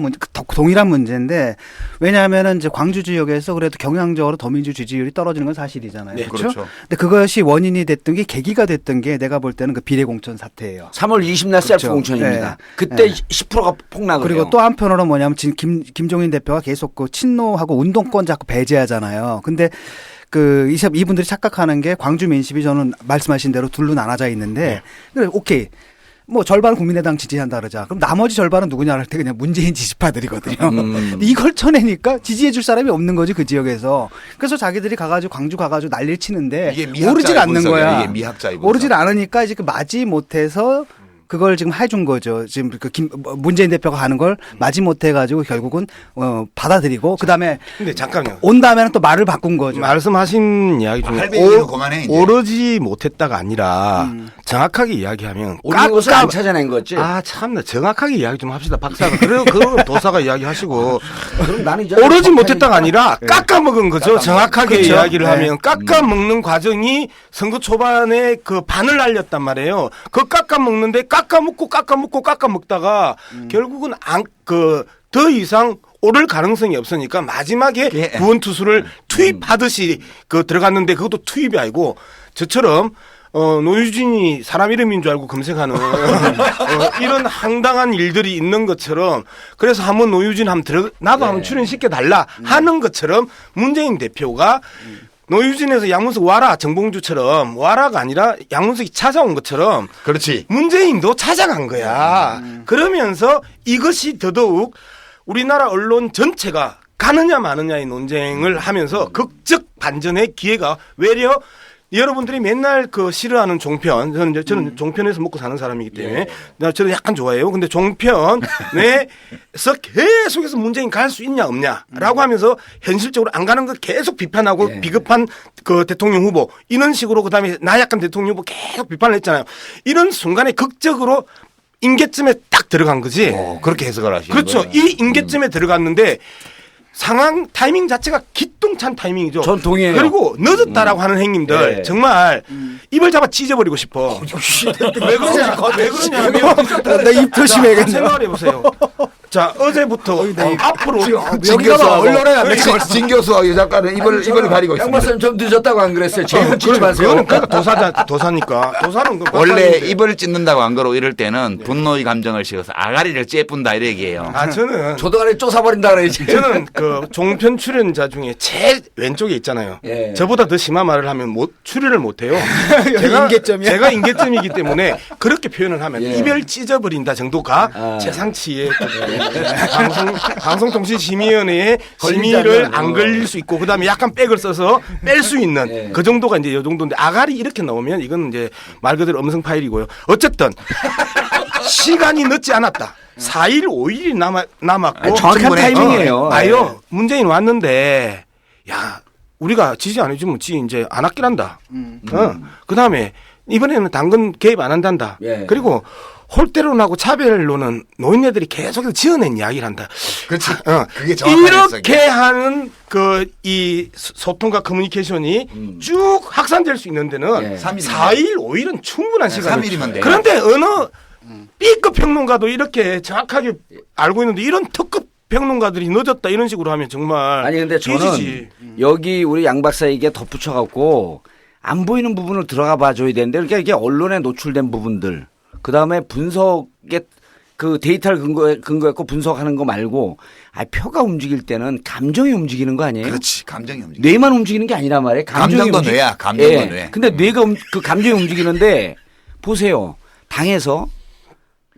[SPEAKER 1] 동일한 문제인데 왜냐하면은 이제 광주 지역에서 그래도 경향적으로 더민주 지지율이 떨어지는 건 사실이잖아요.
[SPEAKER 2] 네,
[SPEAKER 1] 그렇죠?
[SPEAKER 2] 그렇죠.
[SPEAKER 1] 근데 그것이 원인이 됐던 게 계기가 됐던 게 내가 볼 때는 그 비례 공천 사태예요.
[SPEAKER 4] 3월 20날 셀프
[SPEAKER 1] 그렇죠.
[SPEAKER 4] 공천입니다.
[SPEAKER 1] 네.
[SPEAKER 4] 그때
[SPEAKER 1] 네.
[SPEAKER 4] 10%가 폭락을
[SPEAKER 1] 그리고
[SPEAKER 4] 해요.
[SPEAKER 1] 또 한편으로 뭐냐면 지금 김종인 대표가 계속 그 친노하고 운동권 자꾸 배제하잖아요. 근데 이분들이 착각하는 게 광주 민심이 저는 말씀하신 대로 둘로 나눠져 있는데 그래 오케이. 뭐 절반은 국민의당 지지한다 그러자. 그럼 나머지 절반은 누구냐 할 때 그냥 문재인 지지파들이거든요. 근데 이걸 쳐내니까 지지해 줄 사람이 없는 거지 그 지역에서. 그래서 자기들이 가가지고 광주 가가지고 난리를 치는데
[SPEAKER 2] 이게 미학자의
[SPEAKER 1] 오르질 않는
[SPEAKER 2] 분석이야.
[SPEAKER 1] 거야.
[SPEAKER 2] 이게 미학자의 분석.
[SPEAKER 1] 오르질 않으니까 이제 마지 못해서 그걸 지금 해준 거죠. 지금 문재인 대표가 하는 걸 마지 못해가지고 결국은 받아들이고 그다음에
[SPEAKER 3] 근데 잠깐만요.
[SPEAKER 1] 온 다음에는 또 말을 바꾼 거죠.
[SPEAKER 3] 말씀하신 이야기 중에
[SPEAKER 2] 할 얘기는 그만해, 이제.
[SPEAKER 3] 오르지 못했다가 아니라 정확하게 이야기하면
[SPEAKER 4] 오르는 것을 안 찾아낸 거지.
[SPEAKER 3] 아 참나 정확하게 이야기 좀 합시다 박사가. 그래요 그거 도사가 이야기하시고
[SPEAKER 4] 그럼 나는 이제
[SPEAKER 3] 오르지 못했다가 아니라 깎아먹은 거죠. 정확하게
[SPEAKER 1] 그렇죠.
[SPEAKER 3] 이야기를
[SPEAKER 1] 네.
[SPEAKER 3] 하면 깎아먹는 과정이 선거 초반에 그 반을 날렸단 말이에요. 그 깎아먹는데 깎아먹다가 결국은 더 이상 오를 가능성이 없으니까 마지막에
[SPEAKER 2] 예.
[SPEAKER 3] 구원 투수를 투입하듯이 들어갔는데 그것도 투입이 아니고 저처럼 노유진이 사람 이름인 줄 알고 검색하는 이런 황당한 일들이 있는 것처럼 그래서 한번 노유진 나도 한번 출연시켜 달라 하는 것처럼 문재인 대표가 노유진에서 양문석 와라 정봉주처럼 와라가 아니라 양문석이 찾아온 것처럼
[SPEAKER 2] 그렇지.
[SPEAKER 3] 문재인도 찾아간 거야. 그러면서 이것이 더더욱 우리나라 언론 전체가 가느냐 마느냐의 논쟁을 하면서 극적 반전의 기회가 외려 여러분들이 맨날 싫어하는 종편, 저는 종편에서 먹고 사는 사람이기 때문에 저는 약간 좋아해요. 근데 종편에서 계속해서 문재인 갈 수 있냐 없냐라고 하면서 현실적으로 안 가는 거 계속 비판하고 비겁한 대통령 후보 이런 식으로 그다음에 나약한 대통령 후보 계속 비판을 했잖아요. 이런 순간에 극적으로 임계점에 딱 들어간 거지.
[SPEAKER 2] 그렇게 해석을 하시는
[SPEAKER 3] 그렇죠.
[SPEAKER 2] 거예요.
[SPEAKER 3] 이 임계점에 들어갔는데 상황 타이밍 자체가 기똥찬 타이밍이죠.
[SPEAKER 4] 전 동의해요.
[SPEAKER 3] 그리고 늦었다라고 하는 행님들 정말 입을 잡아 찢어버리고 싶어. 왜 그러냐면
[SPEAKER 1] 나 입 조심해야겠네.
[SPEAKER 3] 생각해 보세요. 자 어제부터 앞으로
[SPEAKER 2] 여기가 언론에 안 진 교수와 이 작가는 입을 가리고
[SPEAKER 4] 양
[SPEAKER 2] 있습니다.
[SPEAKER 4] 박사님 좀 늦었다고 안 그랬어요. 제일 찢지 마세요.
[SPEAKER 3] 그러니까 도사니까 도사는
[SPEAKER 2] 원래 입을 찢는다고 안 그러고 이럴 때는 분노의 감정을 씌워서 아가리를 째뿐다 이런 얘기예요.
[SPEAKER 3] 저는
[SPEAKER 4] 조동아리 쫓아버린다 그래야지.
[SPEAKER 3] 저는 종편 출연자 중에 제일 왼쪽에 있잖아요. 저보다 더 심한 말을 하면 출연을 못해요.
[SPEAKER 1] 인계점이야?
[SPEAKER 3] 제가 인계점이기 때문에 그렇게 표현을 하면 입을 찢어버린다 정도가 제 상치에 방송통신심의위원회의 심의를 안 걸릴 수 있고 그다음에 약간 백을 써서 뺄 수 있는 그 정도가 이제 요 정도인데 아가리 이렇게 나오면 이건 이제 말 그대로 음성 파일이고요. 어쨌든 시간이 늦지 않았다. 4일, 5일이 남았고
[SPEAKER 4] 정확한 타이밍이에요.
[SPEAKER 3] 아요. 문재인 왔는데 야 우리가 지지 안 해주면 이제 안 아끼란다. 그다음에 이번에는 당근 개입 안 한단다. 그리고 홀대론하고 차별론은 노인네들이 계속해서 지어낸 이야기를 한다.
[SPEAKER 2] 그렇지. 그게 정확한
[SPEAKER 3] 이렇게 하는 이 소통과 커뮤니케이션이 쭉 확산될 수 있는 데는 4일, 5일은 충분한 시간이에요.
[SPEAKER 2] 3일이면 돼요.
[SPEAKER 3] 그런데 어느 B급 평론가도 이렇게 정확하게 알고 있는데 이런 특급 평론가들이 늦었다 이런 식으로 하면 정말
[SPEAKER 4] 아니 근데 저는
[SPEAKER 3] 삐지지.
[SPEAKER 4] 여기 우리 양 박사에게 덧붙여 갖고 안 보이는 부분을 들어가 봐줘야 되는데 그러니까 이게 언론에 노출된 부분들 그다음에 분석에 데이터를 근거했고 분석하는 거 말고 표가 움직일 때는 감정이 움직이는 거 아니에요?
[SPEAKER 2] 그렇지. 감정이 움직여.
[SPEAKER 4] 뇌만 움직이는 게 아니란 말이에요.
[SPEAKER 2] 감정도 뇌야. 감정도 뇌.
[SPEAKER 4] 근데 뇌가 그 감정이 움직이는데 보세요. 당에서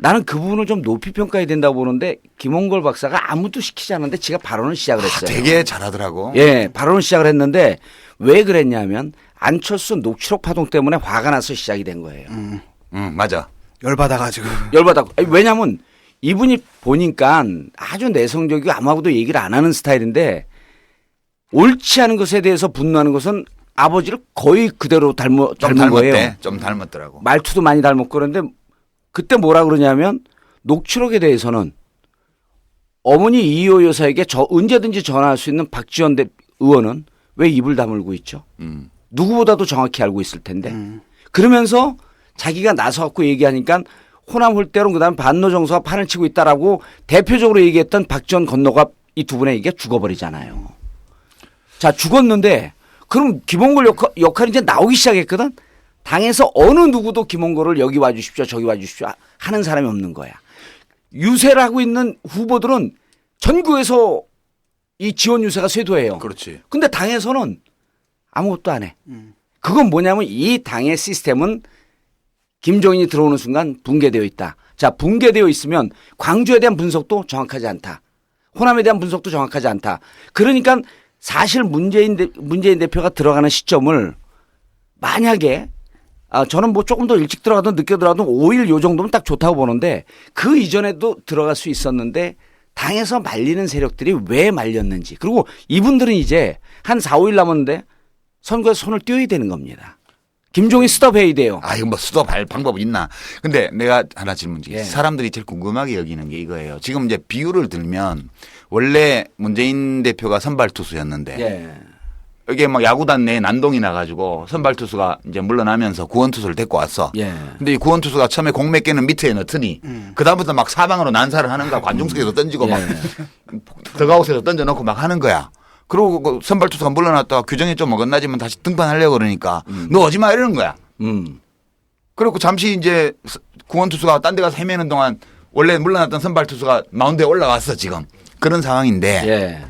[SPEAKER 4] 나는 그 부분을 좀 높이 평가해야 된다고 보는데 김홍걸 박사가 아무도 시키지 않았는데 지가 발언을 시작을 했어요.
[SPEAKER 2] 되게 잘하더라고.
[SPEAKER 4] 발언을 시작을 했는데 왜 그랬냐면 안철수 녹취록 파동 때문에 화가 나서 시작이 된 거예요.
[SPEAKER 2] 맞아.
[SPEAKER 1] 열받아가지고.
[SPEAKER 4] 왜냐하면 이분이 보니까 아주 내성적이고 아무하고도 얘기를 안 하는 스타일인데 옳지 않은 것에 대해서 분노하는 것은 아버지를 거의 그대로 닮은 거예요.
[SPEAKER 2] 좀 닮았더라고.
[SPEAKER 4] 말투도 많이 닮았고 그런데 그때 뭐라 그러냐면 녹취록에 대해서는 어머니 이희호 여사에게 언제든지 전화할 수 있는 박지원 의원은 왜 입을 다물고 있죠? 누구보다도 정확히 알고 있을 텐데. 그러면서 자기가 나서갖고 얘기하니까 호남 홀대론 그다음에 반노정서가 판을 치고 있다라고 대표적으로 얘기했던 박지원 건너갑 이 두 분의 얘기가 죽어버리잖아요. 자, 죽었는데 그럼 김홍걸 역할이 이제 나오기 시작했거든. 당에서 어느 누구도 김홍걸을 여기 와주십시오 저기 와주십시오 하는 사람이 없는 거야. 유세를 하고 있는 후보들은 전국에서 이 지원 유세가 쇄도해요.
[SPEAKER 2] 그렇지.
[SPEAKER 4] 근데 당에서는 아무것도 안 해. 그건 뭐냐면 이 당의 시스템은 김종인이 들어오는 순간 붕괴되어 있다. 자, 붕괴되어 있으면 광주에 대한 분석도 정확하지 않다. 호남에 대한 분석도 정확하지 않다. 그러니까 사실 문재인 대표가 들어가는 시점을 만약에 저는 뭐 조금 더 일찍 들어가든 늦게 들어가든 5일 요 정도면 딱 좋다고 보는데 그 이전에도 들어갈 수 있었는데 당에서 말리는 세력들이 왜 말렸는지 그리고 이분들은 이제 한 4, 5일 남았는데 선거에 손을 띄어야 되는 겁니다. 김종인 스톱해야 돼요.
[SPEAKER 2] 이거 뭐 스톱할 방법이 있나. 근데 내가 하나 질문 드릴게요.
[SPEAKER 4] 예.
[SPEAKER 2] 사람들이 제일 궁금하게 여기는 게 이거예요. 지금 이제 비유를 들면 원래 문재인 대표가 선발 투수였는데
[SPEAKER 4] 예.
[SPEAKER 2] 이게 막 야구단 내에 난동이 나가지고 선발 투수가 이제 물러나면서 구원 투수를 데리고 왔어.
[SPEAKER 4] 예.
[SPEAKER 2] 근데 이 구원 투수가 처음에 공 몇 개는 밑에 넣더니 그다음부터 막 사방으로 난사를 하는가 관중석에서 던지고 막 더가웃에서 던져놓고 막 하는 거야. 그리고 그 선발 투수가 물러났다가 규정이 좀 어긋나지만 다시 등판하려고 그러니까 너 오지 마 이러는 거야. 그리고 잠시 이제 구원 투수가 딴 데 가서 헤매는 동안 원래 물러났던 선발 투수가 마운드에 올라왔어 지금. 그런 상황인데
[SPEAKER 4] 예.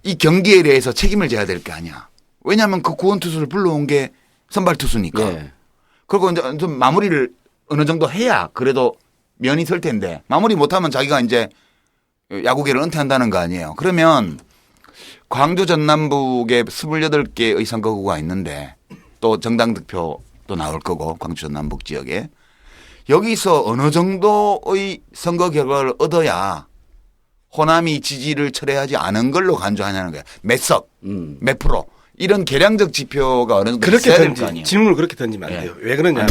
[SPEAKER 2] 이 경기에 대해서 책임을 져야 될 게 아니야. 왜냐하면 그 구원 투수를 불러온 게 선발 투수니까.
[SPEAKER 4] 예.
[SPEAKER 2] 그리고 이제 좀 마무리를 어느 정도 해야 그래도 면이 설 텐데 마무리 못하면 자기가 이제 야구계를 은퇴한다는 거 아니에요. 그러면 광주 전남북에 28개의 선거구가 있는데 또 정당 득표도 나올 거고 광주 전남북 지역에 여기서 어느 정도의 선거 결과를 얻어야 호남이 지지를 철회하지 않은 걸로 간주하냐는 거야. 몇 석, 몇 프로 이런 계량적 지표가 어느 정도
[SPEAKER 3] 그렇게
[SPEAKER 2] 있어야 될 거 아니에요.
[SPEAKER 3] 질문을 그렇게 던지면 안
[SPEAKER 2] 예.
[SPEAKER 3] 돼요. 왜 그러냐면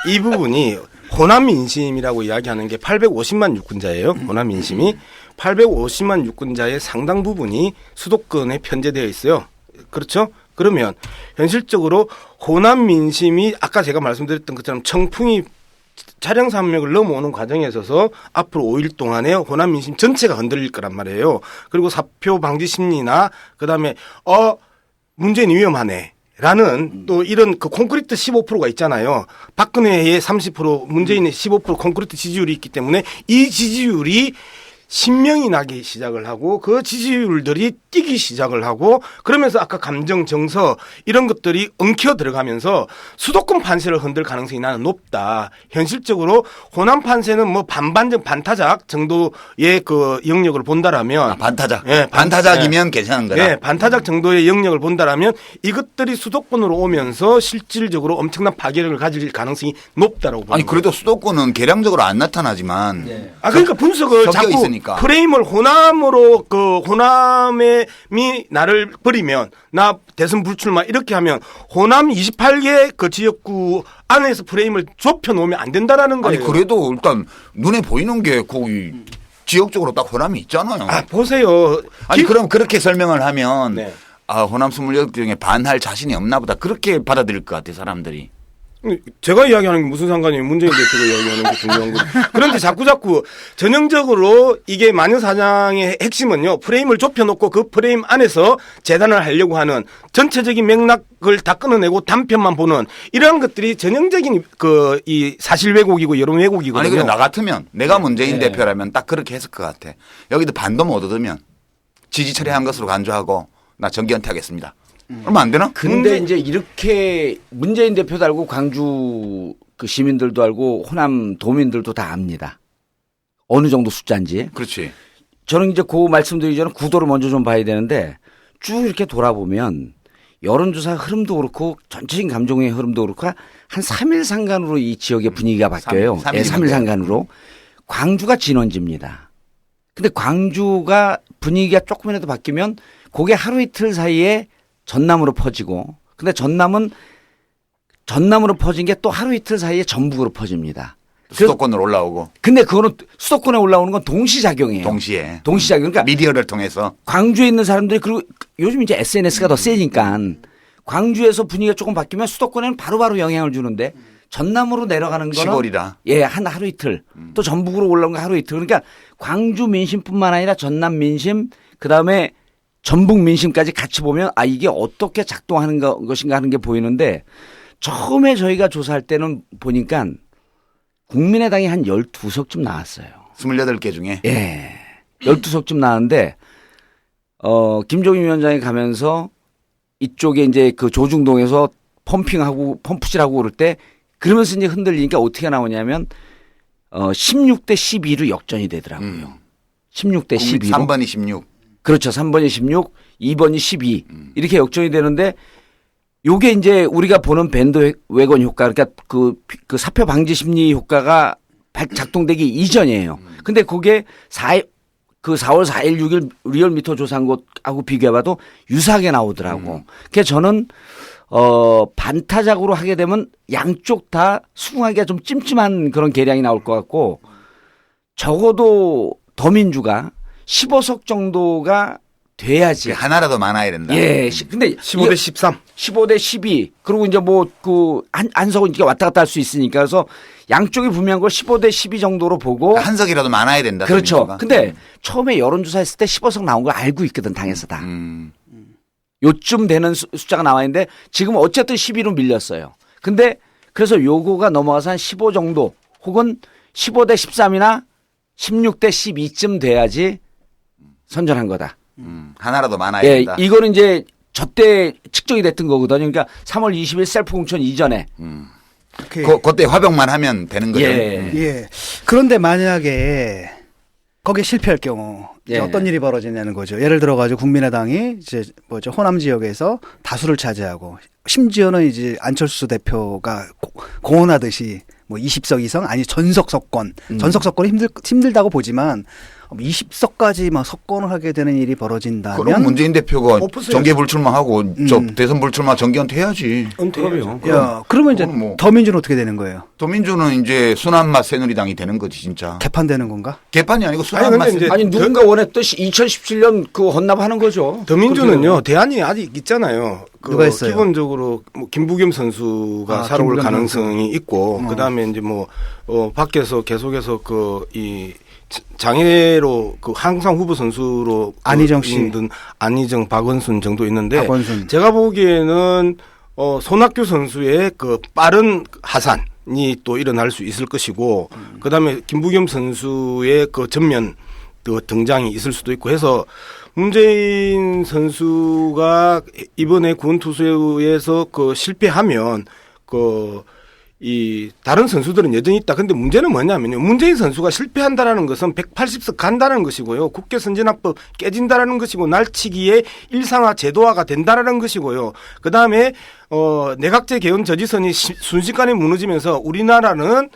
[SPEAKER 3] 이 부분이 호남 민심이라고 이야기하는 게 850만 유권자예요. 호남 민심이 850만 유권자의 상당 부분이 수도권에 편제되어 있어요. 그렇죠? 그러면 현실적으로 호남 민심이 아까 제가 말씀드렸던 것처럼 청풍이 차량 산맥을 넘어오는 과정에 있어서 앞으로 5일 동안에 호남 민심 전체가 흔들릴 거란 말이에요. 그리고 사표 방지 심리나 그다음에 문재인이 위험하네. 라는 또 이런 그 콘크리트 15%가 있잖아요. 박근혜의 30%, 문재인의 15% 콘크리트 지지율이 있기 때문에 이 지지율이 신명이 나기 시작을 하고 그 지지율들이 뛰기 시작을 하고 그러면서 아까 감정 정서 이런 것들이 엉켜 들어가면서 수도권 판세를 흔들 가능성이 나는 높다. 현실적으로 호남 판세는 뭐 반타작 정도의 그 영역을 본다라면
[SPEAKER 2] 반타작.
[SPEAKER 3] 예,
[SPEAKER 2] 반타작이면 괜찮은 거다.
[SPEAKER 3] 예, 반타작 정도의 영역을 본다라면 이것들이 수도권으로 오면서 실질적으로 엄청난 파괴력을 가질 가능성이 높다라고 보는
[SPEAKER 2] 아니 그래도 수도권은 계량적으로 안 나타나지만
[SPEAKER 3] 그러니까 분석을
[SPEAKER 2] 섞여
[SPEAKER 3] 자꾸
[SPEAKER 2] 있으니까.
[SPEAKER 3] 프레임을 호남으로 그 호남이 나를 버리면 나 대선 불출마 이렇게 하면 호남 28개 그 지역구 안에서 프레임을 좁혀 놓으면 안 된다라는 거예요.
[SPEAKER 2] 아니 그래도 일단 눈에 보이는 게 거기 지역적으로 딱 호남이 있잖아요.
[SPEAKER 3] 보세요.
[SPEAKER 2] 아니 그럼 그렇게 설명을 하면
[SPEAKER 3] 네.
[SPEAKER 2] 호남 28개 중에 반할 자신이 없나 보다. 그렇게 받아들일 것 같아 사람들이.
[SPEAKER 3] 제가 이야기하는 게 무슨 상관이에요. 문재인 대표가 이야기하는 게 중요한 거죠. 그런데 자꾸 전형적으로 이게 마녀사냥의 핵심은요. 프레임을 좁혀놓고 그 프레임 안에서 재단을 하려고 하는 전체적인 맥락을 다 끊어내고 단편만 보는 이러한 것들이 전형적인 이 사실 왜곡이고 여론 왜곡이거든요.
[SPEAKER 2] 아니 근데 나 같으면 내가 문재인 대표라면 딱 그렇게 했을 것 같아. 여기도 반도 못 얻으면 지지 철회한 것으로 간주하고 나 정기 은퇴하겠습니다. 얼마 안 되나?
[SPEAKER 4] 근데 이제 이렇게 문재인 대표도 알고 광주 그 시민들도 알고 호남 도민들도 다 압니다. 어느 정도 숫자인지.
[SPEAKER 2] 그렇지.
[SPEAKER 4] 저는 이제 그 말씀드리기 전에 구도를 먼저 좀 봐야 되는데 쭉 이렇게 돌아보면 여론조사 흐름도 그렇고 전체적인 감정의 흐름도 그렇고 한 3일 상간으로 이 지역의 분위기가 바뀌어요. 3일 상간으로. 광주가 진원지입니다. 근데 광주가 분위기가 조금이라도 바뀌면 그게 하루 이틀 사이에 전남으로 퍼지고 근데 전남으로 퍼진 게 또 하루 이틀 사이에 전북으로 퍼집니다.
[SPEAKER 2] 수도권으로 올라오고.
[SPEAKER 4] 근데 그거는 수도권에 올라오는 건 동시작용이에요.
[SPEAKER 2] 동시에.
[SPEAKER 4] 그러니까
[SPEAKER 2] 미디어를 통해서.
[SPEAKER 4] 광주에 있는 사람들이 그리고 요즘 이제 SNS가 더 세니까 광주에서 분위기가 조금 바뀌면 수도권에는 바로바로 영향을 주는데 전남으로 내려가는 거는
[SPEAKER 2] 시골이라.
[SPEAKER 4] 예, 한 하루 이틀. 또 전북으로 올라온 거 하루 이틀. 그러니까 광주 민심뿐만 아니라 전남 민심 그다음에 전북 민심까지 같이 보면 아 이게 어떻게 작동하는 것인가 하는 게 보이는데 처음에 저희가 조사할 때는 보니까 국민의당이 한 12석쯤 나왔어요.
[SPEAKER 2] 28개 중에.
[SPEAKER 4] 예. 12석쯤 나왔는데 김종인 위원장이 가면서 이쪽에 이제 그 조중동에서 펌핑하고 펌프질하고 그럴 때 그러면서 이제 흔들리니까 어떻게 나오냐면 16대 12로 역전이 되더라고요. 16대 12로.
[SPEAKER 2] 3번이 16.
[SPEAKER 4] 그렇죠. 3번이 16, 2번이 12. 이렇게 역전이 되는데 요게 이제 우리가 보는 밴드웨건 효과 그러니까 그 사표 방지 심리 효과가 작동되기 이전이에요. 근데 그게 4월 4일, 6일 리얼미터 조사한 것하고 비교해봐도 유사하게 나오더라고. 그래서 저는 반타작으로 하게 되면 양쪽 다 수긍하기가 좀 찜찜한 그런 계량이 나올 것 같고 적어도 더민주가 15석 정도가 돼야지.
[SPEAKER 2] 하나라도 많아야 된다.
[SPEAKER 4] 예. 근데
[SPEAKER 3] 15대 13.
[SPEAKER 4] 15대 12. 그리고 이제 뭐 한석은 이제 왔다 갔다 할 수 있으니까 그래서 양쪽이 분명한 걸 15대 12 정도로 보고
[SPEAKER 2] 한석이라도 많아야 된다.
[SPEAKER 4] 그렇죠.
[SPEAKER 2] 더민주가.
[SPEAKER 4] 근데 처음에 여론조사 했을 때 15석 나온 걸 알고 있거든 당에서 다. 요쯤 되는 숫자가 나와 있는데 지금 어쨌든 12로 밀렸어요. 근데 그래서 요거가 넘어가서 한 15 정도 혹은 15대 13이나 16대 12쯤 돼야지 선전한 거다.
[SPEAKER 2] 하나라도 많아야
[SPEAKER 4] 예,
[SPEAKER 2] 된다.
[SPEAKER 4] 이거는 이제 저때 측정이 됐던 거거든요. 그러니까 3월 20일 셀프 공천 이전에.
[SPEAKER 2] 그때 화병만 하면 되는 거죠.
[SPEAKER 1] 예. 그런데 만약에 거기에 실패할 경우 이제
[SPEAKER 4] 예.
[SPEAKER 1] 어떤 일이 벌어지냐는 거죠. 예를 들어 가지고 국민의당이 이제 뭐죠 호남 지역에서 다수를 차지하고 심지어는 이제 안철수 대표가 공언하듯이 뭐 20석 이상 아니 전석 석권, 전석 석권이 힘들다고 보지만 20석까지 막 석권을 하게 되는 일이 벌어진다면
[SPEAKER 2] 그럼 문재인 대표가
[SPEAKER 3] 없으세요.
[SPEAKER 2] 정계 불출마하고 저 대선 불출마 정계 은퇴해야지.
[SPEAKER 3] 은퇴하죠.
[SPEAKER 1] 야, 그러면 이제
[SPEAKER 2] 뭐.
[SPEAKER 1] 더민주는 어떻게 되는 거예요?
[SPEAKER 2] 더민주는 이제 순한맛 새누리당이 되는 거지 진짜.
[SPEAKER 1] 개판되는 건가?
[SPEAKER 2] 개판이 아니고
[SPEAKER 3] 아니,
[SPEAKER 2] 순한맛
[SPEAKER 3] 근데 이제
[SPEAKER 4] 아니 누군가 원했듯이 2017년 그 헌납하는 거죠.
[SPEAKER 3] 더민주는요 대안이 아직 있잖아요.
[SPEAKER 1] 누가 있어요?
[SPEAKER 3] 기본적으로 뭐 김부겸 선수가 살아올
[SPEAKER 1] 김부겸
[SPEAKER 3] 가능성이 있고 그다음에 이제 뭐 밖에서 계속해서 이 장애로 항상 후보 선수로
[SPEAKER 1] 안희정 씨.
[SPEAKER 3] 있는 안희정, 박원순 정도 있는데
[SPEAKER 1] 박원순.
[SPEAKER 3] 제가 보기에는 손학규 선수의 그 빠른 하산이 또 일어날 수 있을 것이고 그다음에 김부겸 선수의 그 전면 그 등장이 있을 수도 있고 해서 문재인 선수가 이번에 구원투수에서 그 실패하면 이 다른 선수들은 여전히 있다. 근데 문제는 뭐냐면요. 문재인 선수가 실패한다라는 것은 180석 간다는 것이고요. 국회 선진화법 깨진다라는 것이고 날치기의 일상화 제도화가 된다라는 것이고요. 그다음에 내각제 개헌 저지선이 순식간에 무너지면서 우리나라는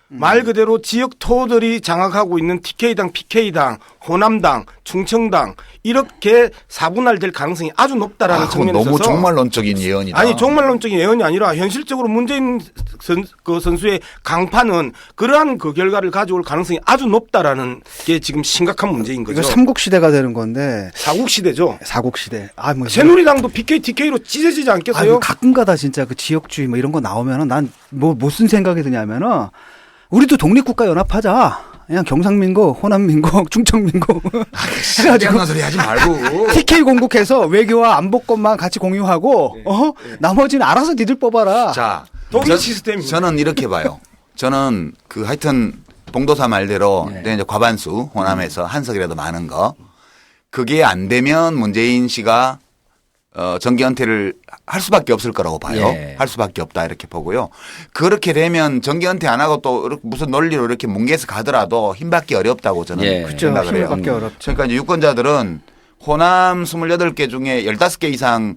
[SPEAKER 3] 말 그대로 지역 토들이 장악하고 있는 TK당, PK당, 호남당, 충청당 이렇게 사분할될 가능성이 아주 높다라는 측면에서
[SPEAKER 2] 너무 종말론적인 예언이다.
[SPEAKER 3] 아니 종말론적인 예언이 아니라 현실적으로 문재인 선수의 강판은 그러한 그 결과를 가져올 가능성이 아주 높다라는 게 지금 심각한 문제인 거죠.
[SPEAKER 1] 이거 삼국 시대가 되는 건데
[SPEAKER 3] 사국 시대죠.
[SPEAKER 1] 사국 시대. 뭐
[SPEAKER 3] 새누리당도 PK, TK로 찢어지지 않겠어요?
[SPEAKER 1] 가끔가다 진짜 그 지역주의 뭐 이런 거 나오면은 난 뭐 무슨 생각이 드냐면은 우리도 독립국가 연합하자. 그냥 경상민국, 호남민국, 충청민국
[SPEAKER 2] 해가지고 소리 하지 말고
[SPEAKER 1] TK 공국해서 외교와 안보권만 같이 공유하고 나머지는 알아서 니들 뽑아라.
[SPEAKER 2] 자,
[SPEAKER 3] 독일 시스템이
[SPEAKER 2] 저는 이렇게 봐요. 저는 하여튼 봉도사 말대로 이제 과반수 호남에서 한석이라도 많은 거 그게 안 되면 문재인 씨가 정계 은퇴를 할 수밖에 없을 거라고 봐요. 할 수밖에 없다 이렇게 보고요. 그렇게 되면 정계 은퇴 안 하고 또 무슨 논리로 이렇게 뭉개서 가더라도 힘받기 어렵다고 저는 생각을 해요.
[SPEAKER 1] 힘받기 어렵죠.
[SPEAKER 2] 그러니까 이제 유권자들은 호남 28개 중에 15개 이상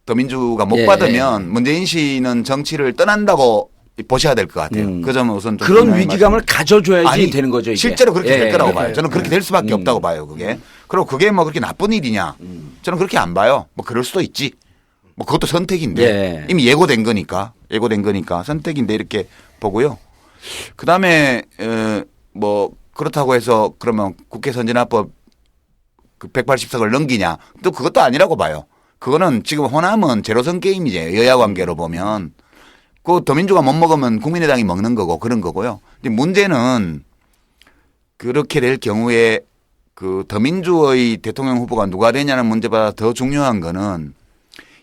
[SPEAKER 2] 더민주가 못 받으면 문재인 씨는 정치를 떠난다고 보셔야 될 것 같아요. 그 점은 우선 좀
[SPEAKER 4] 그런 위기감을 가져줘야지 되는 거죠. 이게.
[SPEAKER 2] 실제로 그렇게 될 거라고 봐요. 저는 그렇게 될 수밖에 없다고 봐요. 그게. 그리고 그게 뭐 그렇게 나쁜 일이냐. 저는 그렇게 안 봐요. 뭐 그럴 수도 있지. 뭐 그것도 선택인데 이미 예고된 거니까 선택인데 이렇게 보고요. 그다음에 뭐 그렇다고 해서 그러면 국회 선진화법 그 180석을 넘기냐. 또 그것도 아니라고 봐요. 그거는 지금 호남은 제로섬 게임이죠. 여야 관계로 보면. 그 더민주가 못 먹으면 국민의당이 먹는 거고 그런 거고요. 근데 문제는 그렇게 될 경우에 그 더민주의 대통령 후보가 누가 되냐는 문제보다 더 중요한 거는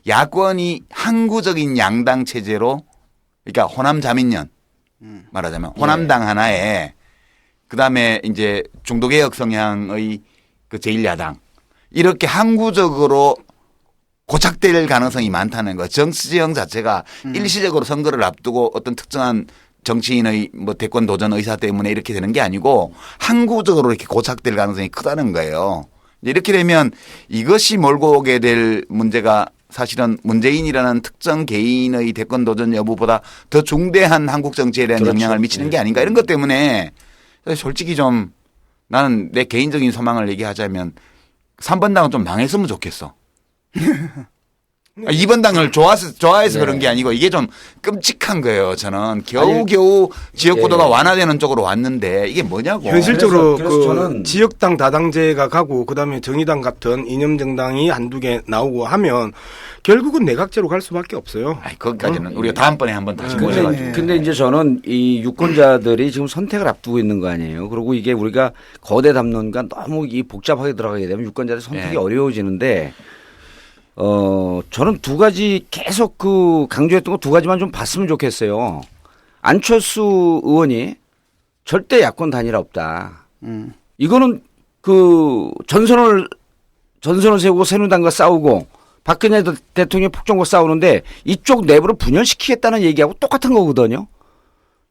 [SPEAKER 2] 야권이 항구적인 양당 체제로 그러니까 호남 자민련 말하자면 호남당 하나에 그다음에 이제 중도개혁 성향의 그 제1야당 이렇게 항구적으로 고착될 가능성이 많다는 거. 정치지형 자체가 일시적으로 선거를 앞두고 어떤 특정한 정치인의 뭐 대권 도전 의사 때문에 이렇게 되는 게 아니고 항구적으로 이렇게 고착될 가능성이 크다는 거예요. 이렇게 되면 이것이 몰고 오게 될 문제가 사실은 문재인이라는 특정 개인의 대권 도전 여부보다 더 중대한 한국 정치에 대한
[SPEAKER 4] 그렇죠.
[SPEAKER 2] 영향을 미치는 게 아닌가 이런 것 때문에 솔직히 좀 나는 내 개인적인 소망을 얘기하자면 3번 당은 좀 망했으면 좋겠어. 2번 당을 좋아해서 그런 게 아니고 이게 좀 끔찍한 거예요. 저는 겨우겨우 지역구도가 완화되는 쪽으로 왔는데 이게 뭐냐고.
[SPEAKER 3] 현실적으로
[SPEAKER 4] 그래서 저는
[SPEAKER 3] 지역당 다당제가 가고 그다음에 정의당 같은 이념 정당이 한두 개 나오고 하면 결국은 내각제로 갈 수밖에 없어요.
[SPEAKER 2] 거기까지는 우리가 다음번에 한번 다시 모셔가지고.
[SPEAKER 4] 근데 이제 저는 이 유권자들이 지금 선택을 앞두고 있는 거 아니에요. 그리고 이게 우리가 거대 담론과 너무 이 복잡하게 들어가게 되면 유권자들 선택이 어려워지는데 저는 두 가지 계속 그 강조했던 거 두 가지만 좀 봤으면 좋겠어요. 안철수 의원이 절대 야권 단일화 없다. 이거는 그 전선을 세우고 새누리당과 싸우고 박근혜 대통령이 폭정과 싸우는데 이쪽 내부를 분열시키겠다는 얘기하고 똑같은 거거든요.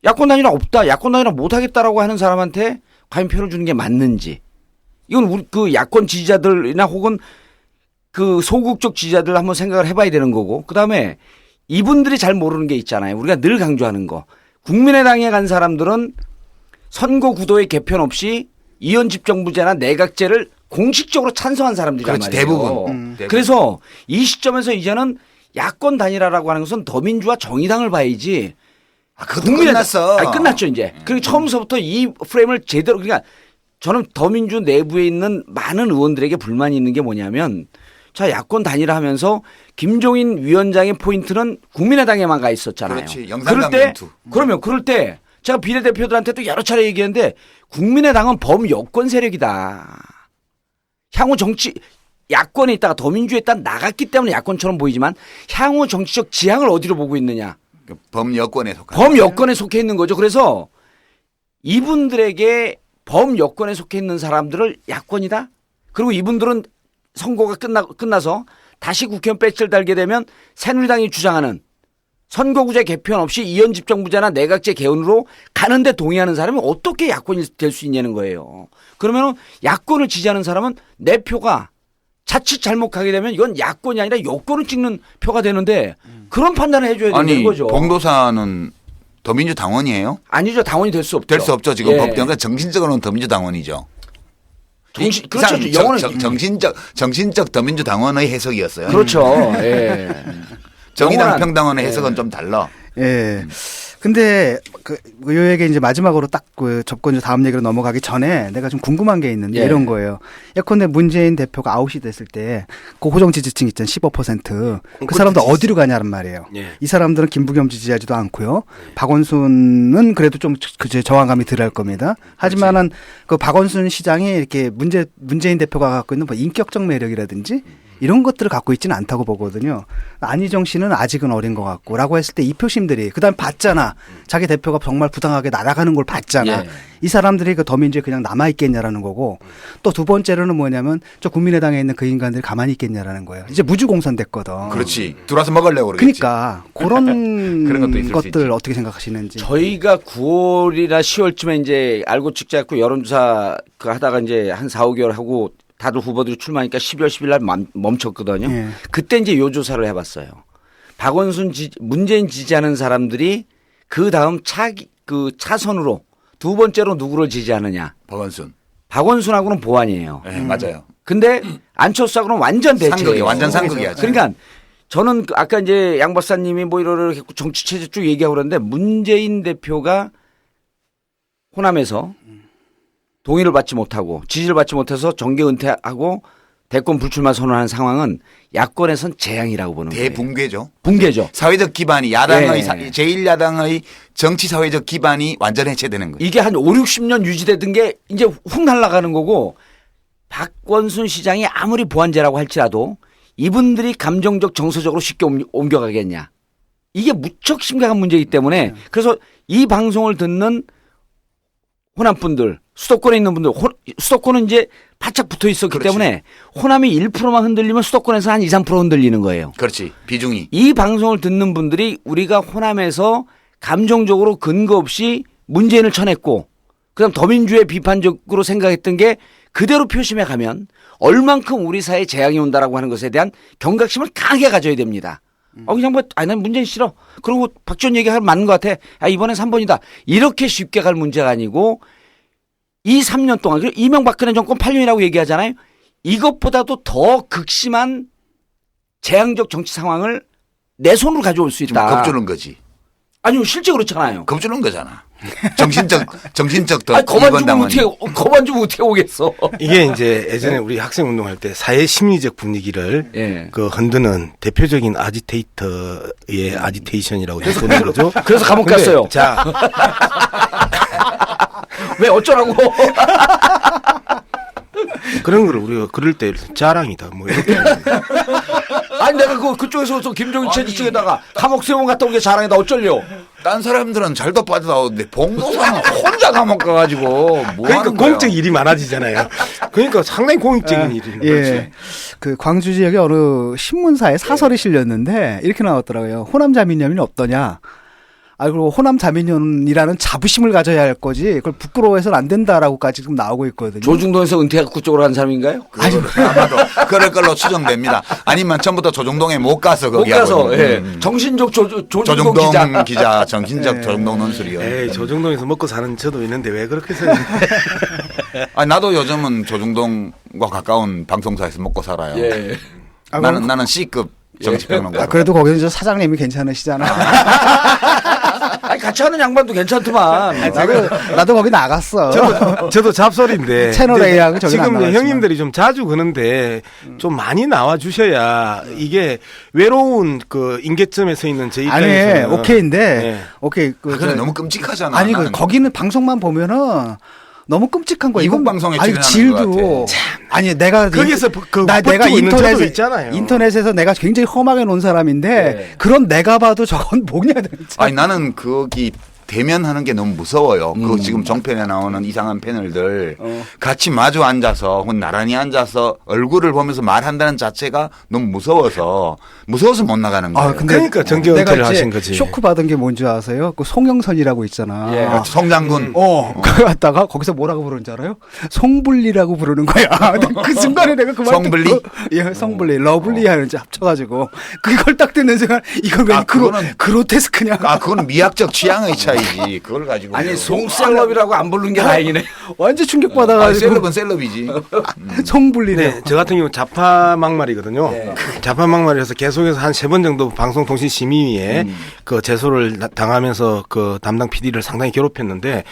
[SPEAKER 4] 야권 단일화 없다. 야권 단일화 못하겠다라고 하는 사람한테 과연 표를 주는 게 맞는지. 이건 우리 그 야권 지지자들이나 혹은 그 소극적 지지자들 한번 생각을 해봐야 되는 거고 그다음에 이분들이 잘 모르는 게 있잖아요. 우리가 늘 강조하는 거. 국민의당에 간 사람들은 선거 구도의 개편 없이 이원 집정부제나 내각제를 공식적으로 찬성한 사람들이란
[SPEAKER 2] 그렇지,
[SPEAKER 4] 말이에요.
[SPEAKER 2] 대부분.
[SPEAKER 4] 그래서 이 시점에서 이제는 야권 단일화라고 하는 것은 더민주와 정의당을 봐야지.
[SPEAKER 2] 그것도 끝났어.
[SPEAKER 4] 아니, 끝났죠 이제. 그리고 처음부터 이 프레임을 제대로 그러니까 저는 더민주 내부에 있는 많은 의원들에게 불만이 있는 게 뭐냐면 자 야권 단일화하면서 김종인 위원장의 포인트는 국민의당에만 가 있었잖아요.
[SPEAKER 2] 그렇지.
[SPEAKER 4] 그럴 때
[SPEAKER 2] 영상강변투.
[SPEAKER 4] 그럴 때 제가 비례대표들한테도 여러 차례 얘기했는데 국민의당은 범여권 세력이다. 향후 정치 야권에 있다가 더민주에 있다가 나갔기 때문에 야권처럼 보이지만 향후 정치적 지향을 어디로 보고 있느냐.
[SPEAKER 2] 범여권에 속한.
[SPEAKER 4] 범여권에 속해 있는 거죠. 그래서 이분들에게 범여권에 속해 있는 사람들을 야권이다. 그리고 이분들은 선거가 끝나서 다시 국회의원 배지를 달게 되면 새누리당이 주장하는 선거구제 개편 없이 이원 집정부제나 내각제 개헌으로 가는데 동의하는 사람이 어떻게 야권이 될 수 있냐는 거예요. 그러면 야권을 지지하는 사람은 내 표가 자칫 잘못 가게 되면 이건 야권이 아니라 여권을 찍는 표가 되는데 그런 판단을 해줘야 되는 거죠.
[SPEAKER 2] 봉도사는 더민주 당원이에요?
[SPEAKER 4] 아니죠. 당원이 될 수 없죠.
[SPEAKER 2] 될 수 없죠. 지금
[SPEAKER 4] 예.
[SPEAKER 2] 법대로 정신적으로는 더민주 당원이죠.
[SPEAKER 4] 그렇죠. 영어는
[SPEAKER 2] 정신적 더민주 당원의 해석이었어요.
[SPEAKER 4] 그렇죠. 예.
[SPEAKER 2] 정의당 평당원의 해석은 좀 달라.
[SPEAKER 1] 예. 근데 요 얘기 이제 마지막으로 딱 그 접근주 다음 얘기로 넘어가기 전에 내가 좀 궁금한 게 있는데 이런 거예요. 예컨대 문재인 대표가 아웃이 됐을 때 그 고정 지지층 있잖아요. 15%. 그 사람들 어디로 가냐는 말이에요. 이 사람들은 김부겸 지지하지도 않고요. 박원순은 그래도 좀 저항감이 덜할 겁니다. 하지만은 그 박원순 시장이 이렇게 문재인 대표가 갖고 있는 뭐 인격적 매력이라든지 이런 것들을 갖고 있지는 않다고 보거든요. 안희정 씨는 아직은 어린 것 같고라고 했을 때 이 표심들이 그다음 봤잖아. 자기 대표가 정말 부당하게 날아가는 걸 봤잖아. 이 사람들이 그 더민주에 그냥 남아 있겠냐라는 거고 또 두 번째로는 뭐냐면 저 국민의당에 있는 그 인간들이 가만히 있겠냐라는 거예요. 이제 무주공선 됐거든.
[SPEAKER 2] 그렇지. 들어와서 먹으려고 그러겠지.
[SPEAKER 1] 그러니까 그런
[SPEAKER 2] 그런 것도 있을 수
[SPEAKER 1] 것들
[SPEAKER 2] 있지.
[SPEAKER 1] 어떻게 생각하시는지.
[SPEAKER 4] 저희가 9월이나 10월쯤에 이제 알고 찍자 했고 여론조사 그 하다가 이제 한 4, 5개월 하고 다들 후보들이 출마하니까 12월 10일 날 멈췄거든요. 그때 이제 요 조사를 해봤어요. 문재인 지지하는 사람들이 그 다음 차선으로 두 번째로 누구를 지지하느냐. 박원순하고는 보완이에요.
[SPEAKER 2] 네, 맞아요.
[SPEAKER 4] 근데 안철수하고는 완전 대체예요.
[SPEAKER 2] 완전 상극이야.
[SPEAKER 4] 그러니까 저는 아까 이제 양 박사님이 뭐 이렇게 정치 체제 쭉 얘기하고 그러는데 문재인 대표가 호남에서 동의를 받지 못하고 지지를 받지 못해서 정계 은퇴하고 대권 불출마 선언한 상황은 야권에선 재앙이라고 보는 거예요.
[SPEAKER 2] 대붕괴죠.
[SPEAKER 4] 붕괴죠.
[SPEAKER 2] 사회적 기반이 야당의
[SPEAKER 4] 예.
[SPEAKER 2] 제1야당의 정치 사회적 기반이 완전 해체되는 거예요.
[SPEAKER 4] 이게 한 5, 60년 유지되던 게 이제 훅 날아가는 거고 박원순 시장이 아무리 보완제라고 할지라도 이분들이 감정적 정서적으로 쉽게 옮겨가겠냐. 이게 무척 심각한 문제이기 때문에 그래서 이 방송을 듣는 호남 분들 수도권에 있는 분들 수도권은 이제 바짝 붙어 있었기
[SPEAKER 2] 그렇지.
[SPEAKER 4] 때문에 호남이 1%만 흔들리면 수도권에서 한 2, 3% 흔들리는 거예요.
[SPEAKER 2] 그렇지. 비중이.
[SPEAKER 4] 이 방송을 듣는 분들이 우리가 호남에서 감정적으로 근거 없이 문재인을 쳐냈고 그다음 더민주에 비판적으로 생각했던 게 그대로 표심해 가면 얼만큼 우리 사회에 재앙이 온다라고 하는 것에 대한 경각심을 강하게 가져야 됩니다. 그냥 난 문재인 싫어. 그리고 박지원 얘기하면 맞는 것 같아. 이번엔 3번이다. 이렇게 쉽게 갈 문제가 아니고 이 3년 동안 그리고 이명박근혜 정권 8년이라고 얘기하잖아요. 이것보다도 더 극심한 재앙적 정치 상황을 내 손으로 가져올 수 있다.
[SPEAKER 2] 겁주는 거지.
[SPEAKER 4] 아니요, 실제 그렇잖아요.
[SPEAKER 2] 겁주는 거잖아. 정신적 더.
[SPEAKER 4] 겁안 주면 어떻게 오겠어.
[SPEAKER 3] 이게 이제 예전에 우리 학생 운동할 때 사회 심리적 분위기를
[SPEAKER 4] 예.
[SPEAKER 3] 그 흔드는 대표적인 아지테이터의 아지테이션이라고 보는 거죠.
[SPEAKER 4] 그래서 감옥 갔어요.
[SPEAKER 3] 자,
[SPEAKER 4] 왜 어쩌라고.
[SPEAKER 3] 그런 걸 우리가 그럴 때 자랑이다 뭐 이렇게.
[SPEAKER 4] 아니 내가 그쪽에서 김종인 체지측에다가 감옥 세번 갔다 온 게 자랑이다 어쩔려.
[SPEAKER 2] 딴 사람들은 잘도 빠져나오는데 봉도사는 혼자 감옥 가가지고 뭐
[SPEAKER 3] 그러니까
[SPEAKER 2] 하는
[SPEAKER 3] 공적
[SPEAKER 2] 거예요?
[SPEAKER 3] 일이 많아지잖아요. 그러니까 상당히 공익적인 일이에요.
[SPEAKER 1] 예. 그 광주 지역의 어느 신문사에 사설이 실렸는데 이렇게 나왔더라고요. 호남 자민련이 없더냐. 그리고 호남 자민련이라는 자부심을 가져야 할 거지. 그걸 부끄러워해서는 안 된다라고까지 지금 나오고 있거든요.
[SPEAKER 4] 조중동에서 은퇴하고 그쪽으로 간 사람인가요?
[SPEAKER 2] 아마도 그럴 걸로 추정됩니다. 아니면 처음부터 조중동에 못 가서 거기
[SPEAKER 4] 못 가서
[SPEAKER 2] 하고
[SPEAKER 4] 예. 정신적 조중동
[SPEAKER 2] 기자 정신적 조중동 논술이요.
[SPEAKER 3] 에이, 조중동에서 먹고 사는 저도 있는데 왜 그렇게 써요?
[SPEAKER 2] 아니 나도 요즘은 조중동과 가까운 방송사에서 먹고 살아요.
[SPEAKER 4] 예.
[SPEAKER 2] 나는 C급 정치평론가.
[SPEAKER 1] 그래도 거기는 저 사장님이 괜찮으시잖아.
[SPEAKER 4] 아니 같이 하는 양반도 괜찮더만.
[SPEAKER 1] 나도 거기 나갔어.
[SPEAKER 3] 저도 잡설인데
[SPEAKER 1] 채널 A하고 저기
[SPEAKER 3] 지금 이제 형님들이 좀 자주 그는데 좀 많이 나와 주셔야 이게 외로운 그 임계점에 서 있는 제 입장에서는
[SPEAKER 1] 아니 오케이인데
[SPEAKER 3] 네.
[SPEAKER 1] 오케이
[SPEAKER 2] 근데 너무 끔찍하잖아.
[SPEAKER 1] 아니
[SPEAKER 2] 나는.
[SPEAKER 1] 거기는 방송만 보면은 너무 끔찍한 거야.
[SPEAKER 2] 이국 방송에
[SPEAKER 1] 아니
[SPEAKER 2] 출연하는
[SPEAKER 1] 질도
[SPEAKER 2] 것
[SPEAKER 1] 아니 내가
[SPEAKER 3] 거기서
[SPEAKER 1] 내가
[SPEAKER 3] 인터넷에 있잖아요.
[SPEAKER 1] 인터넷에서 내가 굉장히 험하게 논 사람인데
[SPEAKER 4] 네.
[SPEAKER 1] 그럼 내가 봐도 저건 뭐냐 진짜.
[SPEAKER 2] 아니 나는 거기 대면하는 게 너무 무서워요. 그 지금 정편에 나오는 이상한 패널들 같이 마주 앉아서 혹은 나란히 앉아서 얼굴을 보면서 말한다는 자체가 너무 무서워서 못 나가는 거예요.
[SPEAKER 1] 근데
[SPEAKER 3] 그러니까 정기
[SPEAKER 1] 내가
[SPEAKER 3] 은퇴를
[SPEAKER 1] 이제
[SPEAKER 3] 하신 거지.
[SPEAKER 1] 쇼크 받은 게 뭔지 아세요? 그 송영선이라고 있잖아.
[SPEAKER 4] 예.
[SPEAKER 2] 송장군.
[SPEAKER 1] 그거 갖다가 거기서 뭐라고 부르는 줄 알아요? 송블리라고 부르는 거야. 근데 그 순간에 내가 그 말
[SPEAKER 2] 성블리?
[SPEAKER 1] 듣고 예, 성블리, 러블리 하는 지 합쳐가지고 그걸 딱 듣는 순간 이건 왜 그로테스크냐?
[SPEAKER 2] 그거는 미학적 취향의 차이지. 그걸 가지고.
[SPEAKER 4] 아니 송셀럽이라고 안 부르는 게 다행이네.
[SPEAKER 1] 완전 충격 받아가지고.
[SPEAKER 2] 셀럽은 셀럽이지.
[SPEAKER 1] 송블리네.
[SPEAKER 3] 네, 저 같은 경우 자파 막말이거든요.
[SPEAKER 4] 네.
[SPEAKER 3] 자파 막말이라서 계속해서 한 3번 정도 방송통신심의위에 그 제소를 당하면서 그 담당 PD를 상당히 괴롭혔는데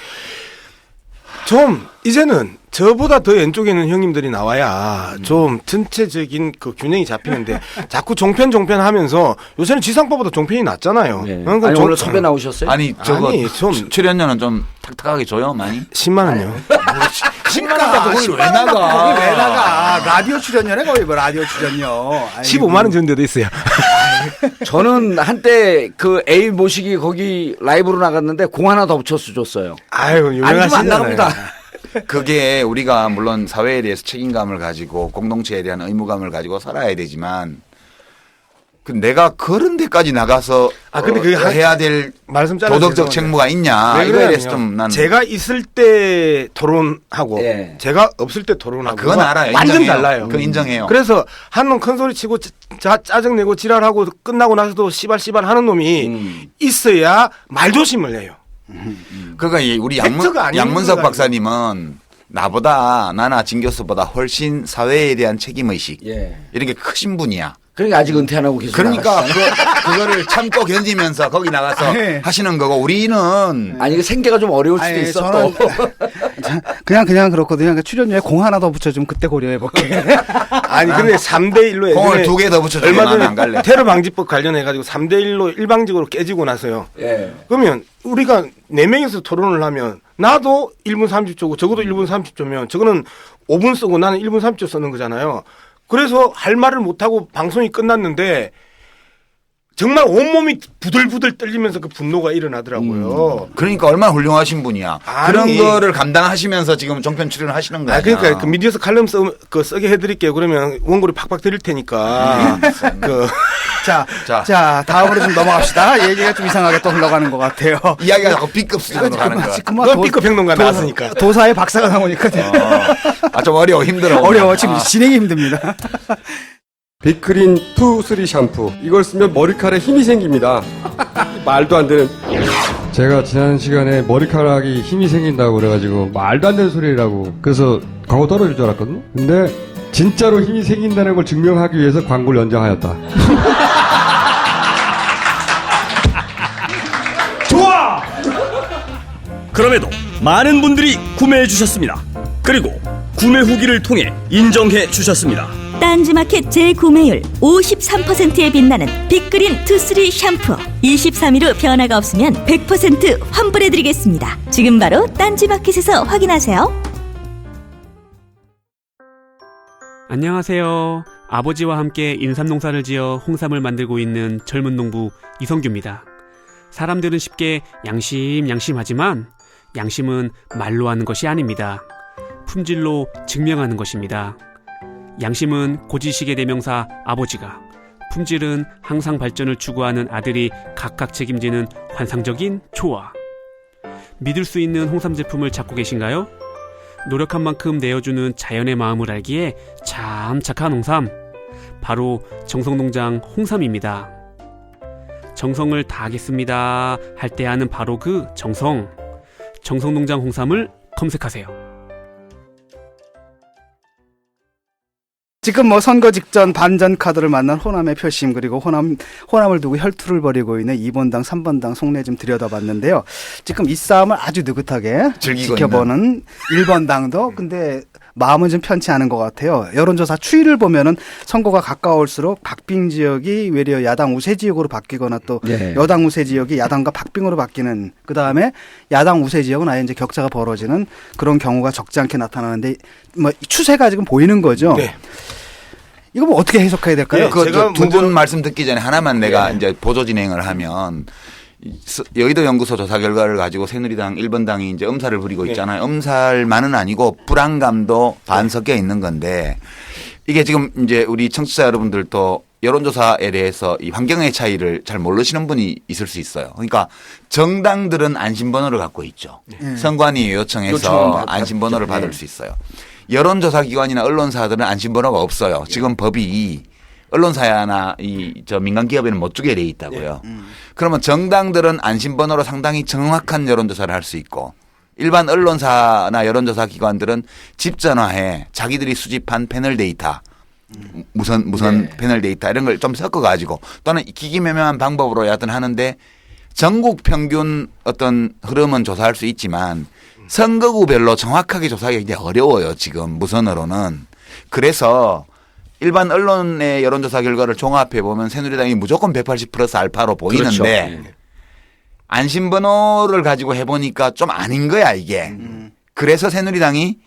[SPEAKER 3] 좀 이제는 저보다 더 왼쪽에 있는 형님들이 나와야 좀 전체적인 그 균형이 잡히는데 자꾸 종편 하면서 요새는 지상파보다 종편이 낫잖아요.
[SPEAKER 4] 네.
[SPEAKER 3] 그러니까
[SPEAKER 4] 아니, 오늘 섭외 나오셨어요?
[SPEAKER 2] 아니 저거
[SPEAKER 3] 아니, 좀
[SPEAKER 2] 출연료는 좀 탁탁하게 줘요 많이.
[SPEAKER 3] 10만 원요.
[SPEAKER 2] 10만 원 거기 왜 나가?
[SPEAKER 1] 거기 왜 나가? 라디오 출연료네 거기 뭐 라디오 출연료.
[SPEAKER 3] 15만 원 정도 돼 있어요.
[SPEAKER 4] 저는 한때 그 A 모시기 거기 라이브로 나갔는데 공 하나 더 붙여서 줬어요.
[SPEAKER 3] 아유
[SPEAKER 4] 안 주면 안
[SPEAKER 3] 유명하시잖아요.
[SPEAKER 4] 나갑니다.
[SPEAKER 2] 그게 우리가 물론 사회에 대해서 책임감을 가지고 공동체에 대한 의무감을 가지고 살아야 되지만 내가 그런 데까지 나가서
[SPEAKER 3] 근데 그게
[SPEAKER 2] 해야 될
[SPEAKER 3] 말씀 잘라서
[SPEAKER 2] 도덕적
[SPEAKER 3] 죄송한데.
[SPEAKER 2] 책무가 있냐
[SPEAKER 3] 왜
[SPEAKER 2] 이거에 대해서
[SPEAKER 3] 그러냐면요.
[SPEAKER 2] 좀 난
[SPEAKER 3] 제가 있을 때 토론하고
[SPEAKER 4] 예.
[SPEAKER 3] 제가 없을 때 토론하고
[SPEAKER 2] 그건 알아요.
[SPEAKER 3] 완전
[SPEAKER 2] 인정해요.
[SPEAKER 3] 달라요.
[SPEAKER 2] 그건 인정해요.
[SPEAKER 3] 그래서 한 놈 큰 소리 치고 짜증내고 지랄하고 끝나고 나서도 씨발 하는 놈이 있어야 말조심을 해요.
[SPEAKER 2] 그러니까 우리
[SPEAKER 3] 팩트가 아닌
[SPEAKER 2] 양문석
[SPEAKER 3] 거가
[SPEAKER 2] 박사님은 나나 진 교수보다 훨씬 사회에 대한 책임의식
[SPEAKER 4] 예.
[SPEAKER 2] 이런 게 크신 분이야.
[SPEAKER 4] 그러니까 아직 은퇴 안 하고 계속
[SPEAKER 2] 그러니까
[SPEAKER 4] 나가시잖아요.
[SPEAKER 2] 그거를 참고 견디면서 거기 나가서
[SPEAKER 1] 네.
[SPEAKER 2] 하시는 거고 우리는
[SPEAKER 4] 아니 이게 생계가 좀 어려울 수도
[SPEAKER 1] 아니,
[SPEAKER 4] 있어
[SPEAKER 1] 저는
[SPEAKER 4] 또.
[SPEAKER 1] 그냥 그렇거든요. 그러니까 출연료에 공 하나 더 붙여주면 그때 고려해볼게.
[SPEAKER 3] 아니 근데 3대1로
[SPEAKER 2] 공을 2개 더 붙여주고
[SPEAKER 3] 얼마
[SPEAKER 2] 나는 안
[SPEAKER 3] 전에
[SPEAKER 2] 갈래.
[SPEAKER 3] 테러 방지법 관련해가지고 3대1로 일방적으로 깨지고 나서요.
[SPEAKER 4] 예.
[SPEAKER 3] 그러면 우리가 4명이서 토론을 하면 나도 1분 30초고 적어도 1분 30초면 저거는 5분 쓰고 나는 1분 30초 쓰는 거잖아요. 그래서 할 말을 못하고 방송이 끝났는데 정말 온몸이 부들부들 떨리면서 그 분노가 일어나더라고요.
[SPEAKER 2] 그러니까 얼마나 훌륭하신 분이야.
[SPEAKER 3] 아니.
[SPEAKER 2] 그런 거를 감당하시면서 지금 종편 출연을 하시는 거야.
[SPEAKER 3] 그러니까 그 미디어에서 칼럼 쓰게 해드릴게요. 그러면 원고를 팍팍 드릴 테니까.
[SPEAKER 1] 자, 다음으로 좀 넘어갑시다. 얘기가 좀 이상하게 또 흘러가는 것 같아요.
[SPEAKER 2] 이야기가 자꾸 B급 수준으로 가는 거야.
[SPEAKER 3] 그건 B급 평론가 나왔으니까.
[SPEAKER 1] 도사의 박사가 나오니까
[SPEAKER 2] 좀 어려워, 힘들어.
[SPEAKER 1] 어려워. 지금 진행이 힘듭니다.
[SPEAKER 13] 빅그린 2, 3 샴푸 이걸 쓰면 머리카락에 힘이 생깁니다. 말도 안 되는.
[SPEAKER 14] 제가 지난 시간에 머리카락이 힘이 생긴다고 그래가지고 말도 안 되는 소리라고 그래서 광고 떨어질 줄 알았거든요. 근데 진짜로 힘이 생긴다는 걸 증명하기 위해서 광고를 연장하였다.
[SPEAKER 9] 좋아! 그럼에도 많은 분들이 구매해 주셨습니다. 그리고 구매 후기를 통해 인정해 주셨습니다.
[SPEAKER 12] 딴지마켓 재구매율 53%에 빛나는 빅그린 2, 3 샴푸 23일 후 변화가 없으면 100% 환불해드리겠습니다. 지금 바로 딴지마켓에서 확인하세요.
[SPEAKER 15] 안녕하세요. 아버지와 함께 인삼농사를 지어 홍삼을 만들고 있는 젊은 농부 이성규입니다. 사람들은 쉽게 양심하지만 양심은 말로 하는 것이 아닙니다. 품질로 증명하는 것입니다. 양심은 고지식의 대명사 아버지가, 품질은 항상 발전을 추구하는 아들이 각각 책임지는 환상적인 조화. 믿을 수 있는 홍삼 제품을 찾고 계신가요? 노력한 만큼 내어주는 자연의 마음을 알기에 참 착한 홍삼, 바로 정성농장 홍삼입니다. 정성을 다하겠습니다 할 때 하는 바로 그 정성, 정성농장 홍삼을 검색하세요.
[SPEAKER 1] 지금 선거 직전 반전 카드를 만난 호남의 표심 그리고 호남을 두고 혈투를 벌이고 있는 2번당, 3번당 속내 좀 들여다봤는데요. 지금 이 싸움을 아주 느긋하게 지켜보는 1번당도 근데 마음은 좀 편치 않은 것 같아요. 여론조사 추이를 보면은 선거가 가까울수록 박빙 지역이 외려 야당 우세 지역으로 바뀌거나 또 여당 우세 지역이 야당과 박빙으로 바뀌는 그 다음에 야당 우세 지역은 아예 이제 격차가 벌어지는 그런 경우가 적지 않게 나타나는데 뭐 추세가 지금 보이는 거죠. 네. 이거 뭐 어떻게 해석해야 될까요?
[SPEAKER 2] 두 분 말씀 듣기 전에 하나만 내가 이제 보조 진행을 하면 여의도 연구소 조사 결과를 가지고 새누리당 1번당이 이제 엄살을 부리고 있잖아요. 엄살만은 아니고 불안감도 반 섞여 있는 건데 이게 지금 이제 우리 청취자 여러분들도 여론조사에 대해서 이 환경의 차이를 잘 모르시는 분이 있을 수 있어요. 그러니까 정당들은 안심번호를 갖고 있죠. 선관위 요청해서 안심번호를 받을 수 있어요. 여론조사 기관이나 언론사들은 안심번호가 없어요. 지금 법이 언론사나 저 민간 기업에는 못 주게 돼 있다고요. 그러면 정당들은 안심번호로 상당히 정확한 여론조사를 할 수 있고 일반 언론사나 여론조사 기관들은 집 전화해 자기들이 수집한 패널 데이터 무선 패널 데이터 이런 걸 좀 섞어가지고 또는 기기매매한 방법으로 여하튼 하는데 전국 평균 어떤 흐름은 조사할 수 있지만 선거구별로 정확하게 조사하기 굉장히 어려워요. 지금 무선으로는. 그래서 일반 언론의 여론조사 결과를 종합해 보면 새누리당이 무조건 180 플러스 알파로 보이는데 그렇죠. 안심번호를 가지고 해보니까 좀 아닌 거야 이게. 그래서 새누리당이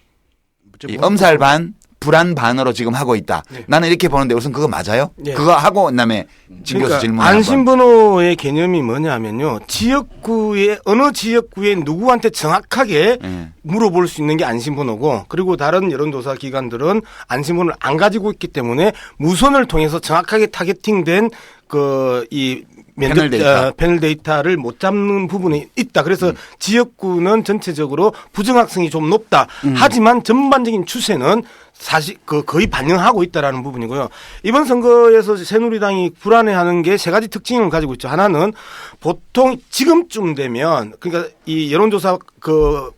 [SPEAKER 2] 엄살 반 불안 반으로 지금 하고 있다. 나는 이렇게 보는데 우선 그거 맞아요? 그거 하고 그다음에 진 교수 질문.
[SPEAKER 3] 안심번호의 개념이 뭐냐면요. 지역구에 어느 지역구에 누구한테 정확하게 물어볼 수 있는 게 안심번호고 그리고 다른 여론조사 기관들은 안심번호를 안 가지고 있기 때문에 무선을 통해서 정확하게 타겟팅된 패널 데이터를 못 잡는 부분이 있다. 그래서 지역구는 전체적으로 부정확성이 좀 높다. 하지만 전반적인 추세는 사실 거의 반영하고 있다라는 부분이고요. 이번 선거에서 새누리당이 불안해하는 게 세 가지 특징을 가지고 있죠. 하나는 보통 지금쯤 되면 그러니까 이 여론조사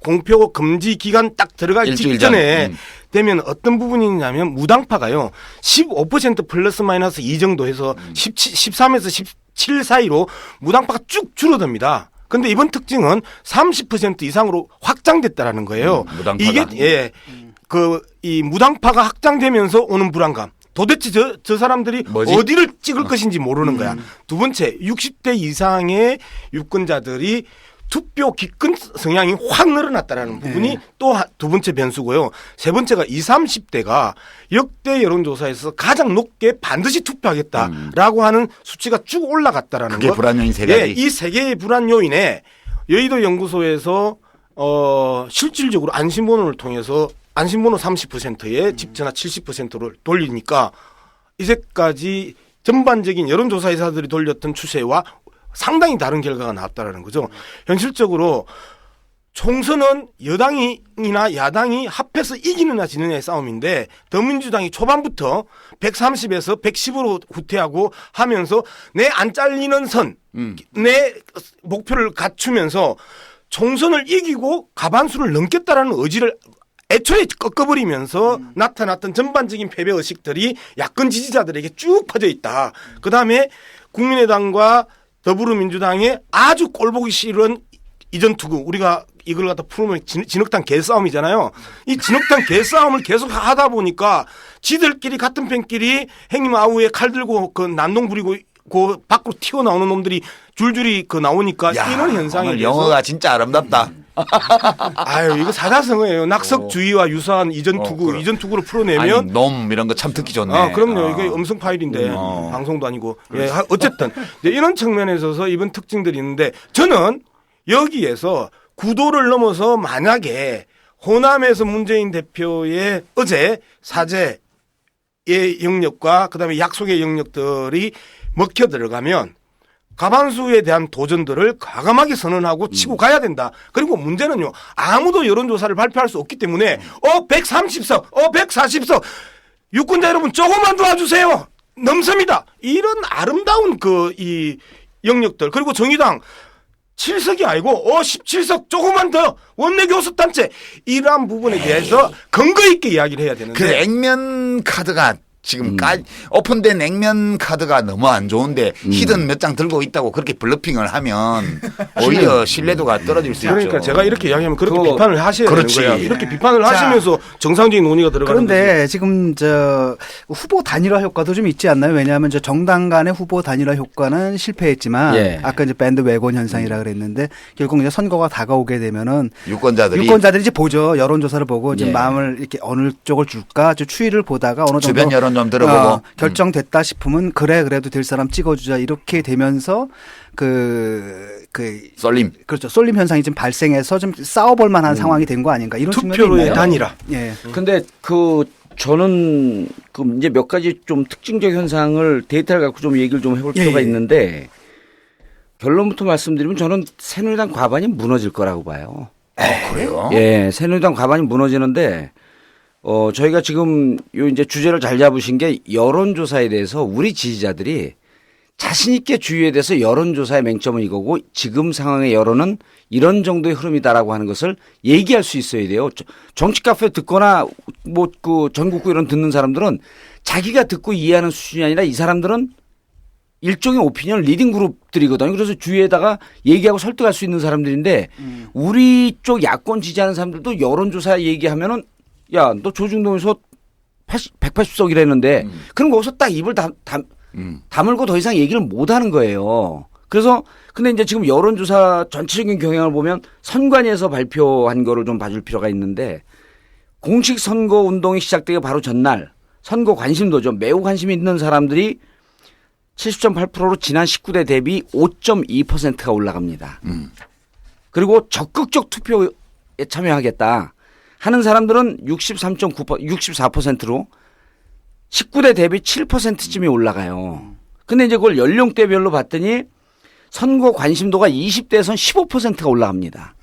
[SPEAKER 3] 공표 금지 기간 딱 들어가기 직전에 되면 어떤 부분이냐면 무당파가요 15% 플러스 마이너스 2 정도 해서 13에서 17 사이로 무당파가 쭉 줄어듭니다. 근데 이번 특징은 30% 이상으로 확장됐다라는 거예요.
[SPEAKER 2] 무당파가.
[SPEAKER 3] 이게 이 무당파가 확장되면서 오는 불안감. 도대체 저 사람들이
[SPEAKER 2] 뭐지?
[SPEAKER 3] 어디를 찍을 것인지 모르는 거야. 두 번째, 60대 이상의 유권자들이 투표 기권 성향이 확 늘어났다라는 부분이 또 두 번째 변수고요. 세 번째가 20, 30대가 역대 여론조사에서 가장 높게 반드시 투표하겠다라고 하는 수치가 쭉 올라갔다라는
[SPEAKER 2] 그게
[SPEAKER 3] 것.
[SPEAKER 2] 불안 요인 세 가지.
[SPEAKER 3] 예, 이 세 개의 불안 요인에 여의도 연구소에서 실질적으로 안심번호를 통해서 안심번호 30%에 집전화 70%를 돌리니까 이제까지 전반적인 여론조사회사들이 돌렸던 추세와 상당히 다른 결과가 나왔다라는 거죠. 현실적으로 총선은 여당이나 야당이 합해서 이기느냐 지느냐의 싸움인데 더민주당이 초반부터 130에서 110으로 후퇴하고 하면서 내 안 잘리는 선, 내 목표를 갖추면서 총선을 이기고 과반수를 넘겠다라는 의지를 애초에 꺾어버리면서 나타났던 전반적인 패배 의식들이 야권 지지자들에게 쭉 퍼져 있다. 그다음에 국민의당과 더불어민주당의 아주 꼴보기 싫은 이전 투구, 우리가 이걸 갖다 풀으면 진흙탕 개싸움이잖아요. 이 진흙탕 개싸움을 계속 하다 보니까 지들끼리 같은 편끼리 행님 아우에 칼 들고 그 난동 부리고 그 밖으로 튀어나오는 놈들이 줄줄이 그 나오니까 이런 현상이
[SPEAKER 2] 오늘 영어가 진짜 아름답다.
[SPEAKER 3] 아유, 이거 사자성어예요. 낙석주의와 유사한 이전 투구, 이전 투구로 풀어내면
[SPEAKER 2] 아니, 놈 이런 거 참 듣기 좋네.
[SPEAKER 3] 그럼요. 이게 음성 파일인데 방송도 아니고. 예, 어쨌든 이런 측면에 있어서 이번 특징들이 있는데 저는 여기에서 구도를 넘어서 만약에 호남에서 문재인 대표의 어제 사제의 영역과 그다음에 약속의 영역들이 먹혀 들어가면 과반수에 대한 도전들을 과감하게 선언하고 치고 가야 된다. 그리고 문제는요. 아무도 여론조사를 발표할 수 없기 때문에 130석, 140석 유권자 여러분 조금만 도와주세요. 넘습니다. 이런 아름다운 이 영역들. 그리고 정의당 7석이 아니고 17석 조금만 더 원내 교섭단체 이러한 부분에 대해서 근거 있게 이야기를 해야 되는데
[SPEAKER 2] 그 액면 카드가 지금 오픈된 액면 카드가 너무 안 좋은데 히든 몇 장 들고 있다고 그렇게 블러핑을 하면 오히려 신뢰도가 떨어질 수 있죠.
[SPEAKER 3] 그러니까 제가 이렇게 이야기하면 그렇게 비판을 하셔야
[SPEAKER 2] 그렇지.
[SPEAKER 3] 되는 거예요. 이렇게 비판을 하시면서 정상적인 논의가 들어가는
[SPEAKER 1] 그런데
[SPEAKER 3] 거죠.
[SPEAKER 1] 지금 후보 단일화 효과도 좀 있지 않나요? 왜냐하면 정당 간의 후보 단일화 효과는 실패했지만 아까 이제 밴드 웨곤 현상이라 그랬는데 결국 이제 선거가 다가오게 되면은 유권자들이 이제 보죠. 여론조사를 보고 이제 마음을 이렇게 어느 쪽을 줄까 추이를 보다가 어느 정도
[SPEAKER 2] 주변 여론 좀 들어보고
[SPEAKER 1] 결정됐다 싶으면 그래도 될 사람 찍어주자 이렇게 되면서
[SPEAKER 2] 쏠림.
[SPEAKER 1] 그렇죠. 쏠림 현상이 좀 발생해서 좀 싸워볼 만한 상황이 된 거 아닌가 이런
[SPEAKER 3] 투표로의 단일화.
[SPEAKER 1] 예.
[SPEAKER 4] 근데 저는 이제 몇 가지 좀 특징적 현상을 데이터를 갖고 좀 얘기를 좀 해볼 필요가 있는데 결론부터 말씀드리면 저는 새누리당 과반이 무너질 거라고 봐요.
[SPEAKER 2] 그래요?
[SPEAKER 4] 예, 새누리당 과반이 무너지는데 저희가 지금 이제 주제를 잘 잡으신 게 여론조사에 대해서 우리 지지자들이 자신있게 주의에 대해서 여론조사의 맹점은 이거고 지금 상황의 여론은 이런 정도의 흐름이다라고 하는 것을 얘기할 수 있어야 돼요. 정치 카페 듣거나 전국구 이런 듣는 사람들은 자기가 듣고 이해하는 수준이 아니라 이 사람들은 일종의 오피니언 리딩 그룹들이거든요. 그래서 주위에다가 얘기하고 설득할 수 있는 사람들인데 우리 쪽 야권 지지하는 사람들도 여론조사 얘기하면은 야, 너 조중동에서 180석이랬는데 그럼 거기서 딱 입을 다물고 더 이상 얘기를 못 하는 거예요. 그래서 근데 이제 지금 여론조사 전체적인 경향을 보면 선관위에서 발표한 거를 좀 봐줄 필요가 있는데 공식 선거 운동이 시작되기 바로 전날 선거 관심도죠. 매우 관심이 있는 사람들이 70.8%로 지난 19대 대비 5.2%가 올라갑니다. 그리고 적극적 투표에 참여하겠다 하는 사람들은 64%로 19대 대비 7%쯤이 올라가요. 근데 이제 그걸 연령대별로 봤더니 선거 관심도가 20대에선 15%가 올라갑니다.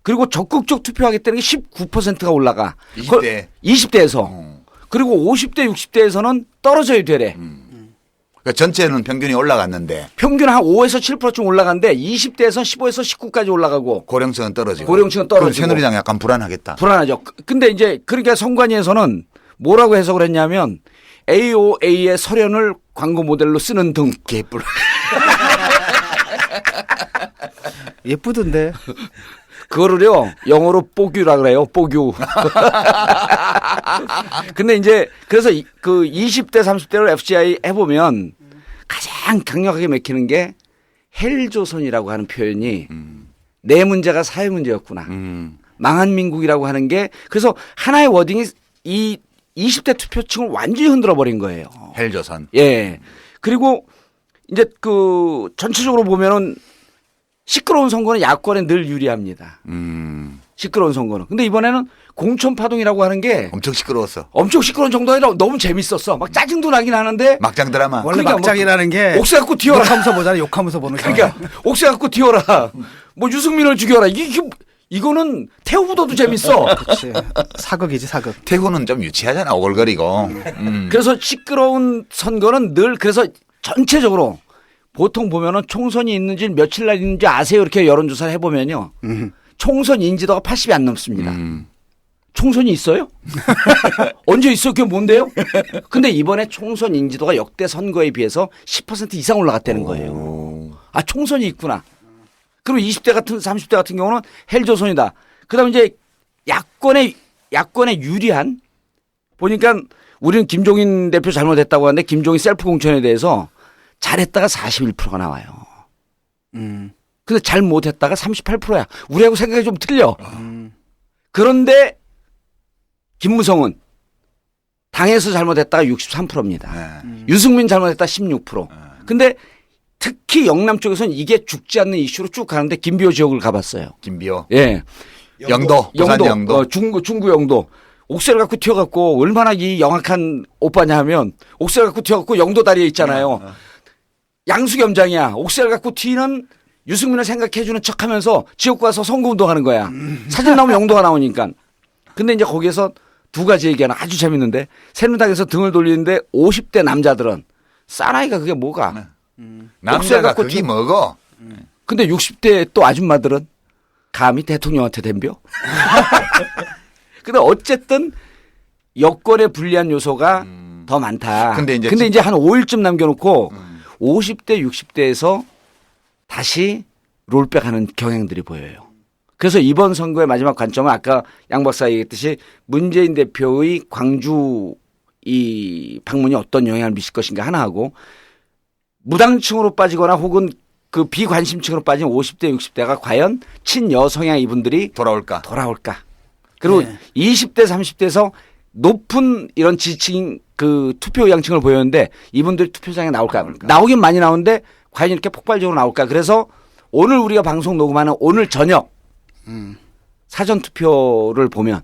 [SPEAKER 4] 그리고 적극적 투표하겠다는 게 19%가 올라가. 20대에서. 그리고 50대, 60대에서는 떨어져야 되래.
[SPEAKER 2] 그러니까 전체는 평균이 올라갔는데.
[SPEAKER 4] 평균 한 5에서 7%쯤 올라갔는데 20대에서 15에서 19까지 올라가고.
[SPEAKER 2] 고령층은 떨어지고.
[SPEAKER 4] 고령층은 떨어지고.
[SPEAKER 2] 새누리당 약간 불안하겠다.
[SPEAKER 4] 불안하죠. 근데 이제 그러니까 선관위에서는 뭐라고 해석을 했냐면 AOA의 설현을 광고 모델로 쓰는 등.
[SPEAKER 2] 개뿔.
[SPEAKER 1] 예쁘던데.
[SPEAKER 4] 그거를요 영어로 뽀규라 그래요. 뽀규. 근데 이제 그래서 그 20대 30대를 FGI 해보면 가장 강력하게 맥히는 게 헬조선이라고 하는 표현이 내 문제가 사회 문제였구나. 망한 민국이라고 하는 게 그래서 하나의 워딩이 이 20대 투표층을 완전히 흔들어 버린 거예요.
[SPEAKER 2] 헬조선.
[SPEAKER 4] 예. 그리고 이제 그 전체적으로 보면은 시끄러운 선거는 야권에 늘 유리합니다. 시끄러운 선거는. 근데 이번에는 공천 파동이라고 하는 게
[SPEAKER 2] 엄청 시끄러웠어.
[SPEAKER 4] 엄청 시끄러운 정도가 아니라 너무 재밌었어. 막 짜증도 나긴 하는데
[SPEAKER 2] 막장 드라마.
[SPEAKER 1] 원래
[SPEAKER 4] 그러니까
[SPEAKER 1] 막장이라는 게
[SPEAKER 4] 옥새 갖고 튀어라.
[SPEAKER 1] 욕하면서 보잖아. 욕하면서 보는 거.
[SPEAKER 4] 그러니까 옥새 갖고 튀어라. 뭐 유승민을 죽여라. 이거는 태우보다도 재밌어.
[SPEAKER 1] 그렇지. 사극이지 사극.
[SPEAKER 2] 태우는 좀 유치하잖아. 오글거리고.
[SPEAKER 4] 그래서 시끄러운 선거는 늘 그래서 전체적으로 보통 보면은 총선이 있는지 며칠 날 있는지 아세요? 이렇게 여론조사를 해보면요. 총선 인지도가 80이 안 넘습니다. 총선이 있어요? 언제 있어? 그게 뭔데요? 근데 이번에 총선 인지도가 역대 선거에 비해서 10% 이상 올라갔다는 거예요. 아, 총선이 있구나. 그리고 20대 같은 30대 같은 경우는 헬조선이다. 그다음에 이제 야권에 유리한 보니까 우리는 김종인 대표 잘못했다고 하는데 김종인 셀프 공천에 대해서 잘했다가 41%가 나와요. 근데 잘못했다가 38%야. 우리하고 생각이 좀 틀려. 그런데 김무성은 당에서 잘못했다가 63%입니다. 유승민 잘못했다 16%. 근데 특히 영남 쪽에서는 이게 죽지 않는 이슈로 쭉 가는데 김비호 지역을 가봤어요.
[SPEAKER 2] 김비호.
[SPEAKER 4] 예.
[SPEAKER 2] 영도. 부산 영도.
[SPEAKER 4] 중구 영도. 옥새를 갖고 튀어갖고 얼마나 이 영악한 오빠냐 하면 옥새를 갖고 튀어갖고 영도 다리에 있잖아요. 양수겸장이야. 옥새를 갖고 튀는 유승민을 생각해주는 척하면서 지역구 가서 선거운동하는 거야. 사진 나오면 영도가 나오니까. 근데 이제 거기에서 두 가지 얘기하나 아주 재밌는데 새누리당에서 등을 돌리는데 50대 남자들은 사나이가 그게 뭐가?
[SPEAKER 2] 남자가 그게 뭐고?
[SPEAKER 4] 근데 60대 또 아줌마들은 감히 대통령한테 덤벼? 근데 어쨌든 여권에 불리한 요소가 더 많다. 근데 이제 한 5일쯤 남겨놓고 50대, 60대에서 다시 롤백하는 경향들이 보여요. 그래서 이번 선거의 마지막 관점은 아까 양 박사가 얘기했듯이 문재인 대표의 광주 이 방문이 어떤 영향을 미칠 것인가 하나 하고 무당층으로 빠지거나 혹은 그 비관심층으로 빠진 50대, 60대가 과연 친여성향 이분들이 돌아올까? 그리고 20대, 30대에서 높은 이런 지지층 그 투표 의향층을 보였는데 이분들이 투표장에 나올까? 나오긴 많이 나오는데 과연 이렇게 폭발적으로 나올까? 그래서 오늘 우리가 방송 녹음하는 오늘 저녁 사전 투표를 보면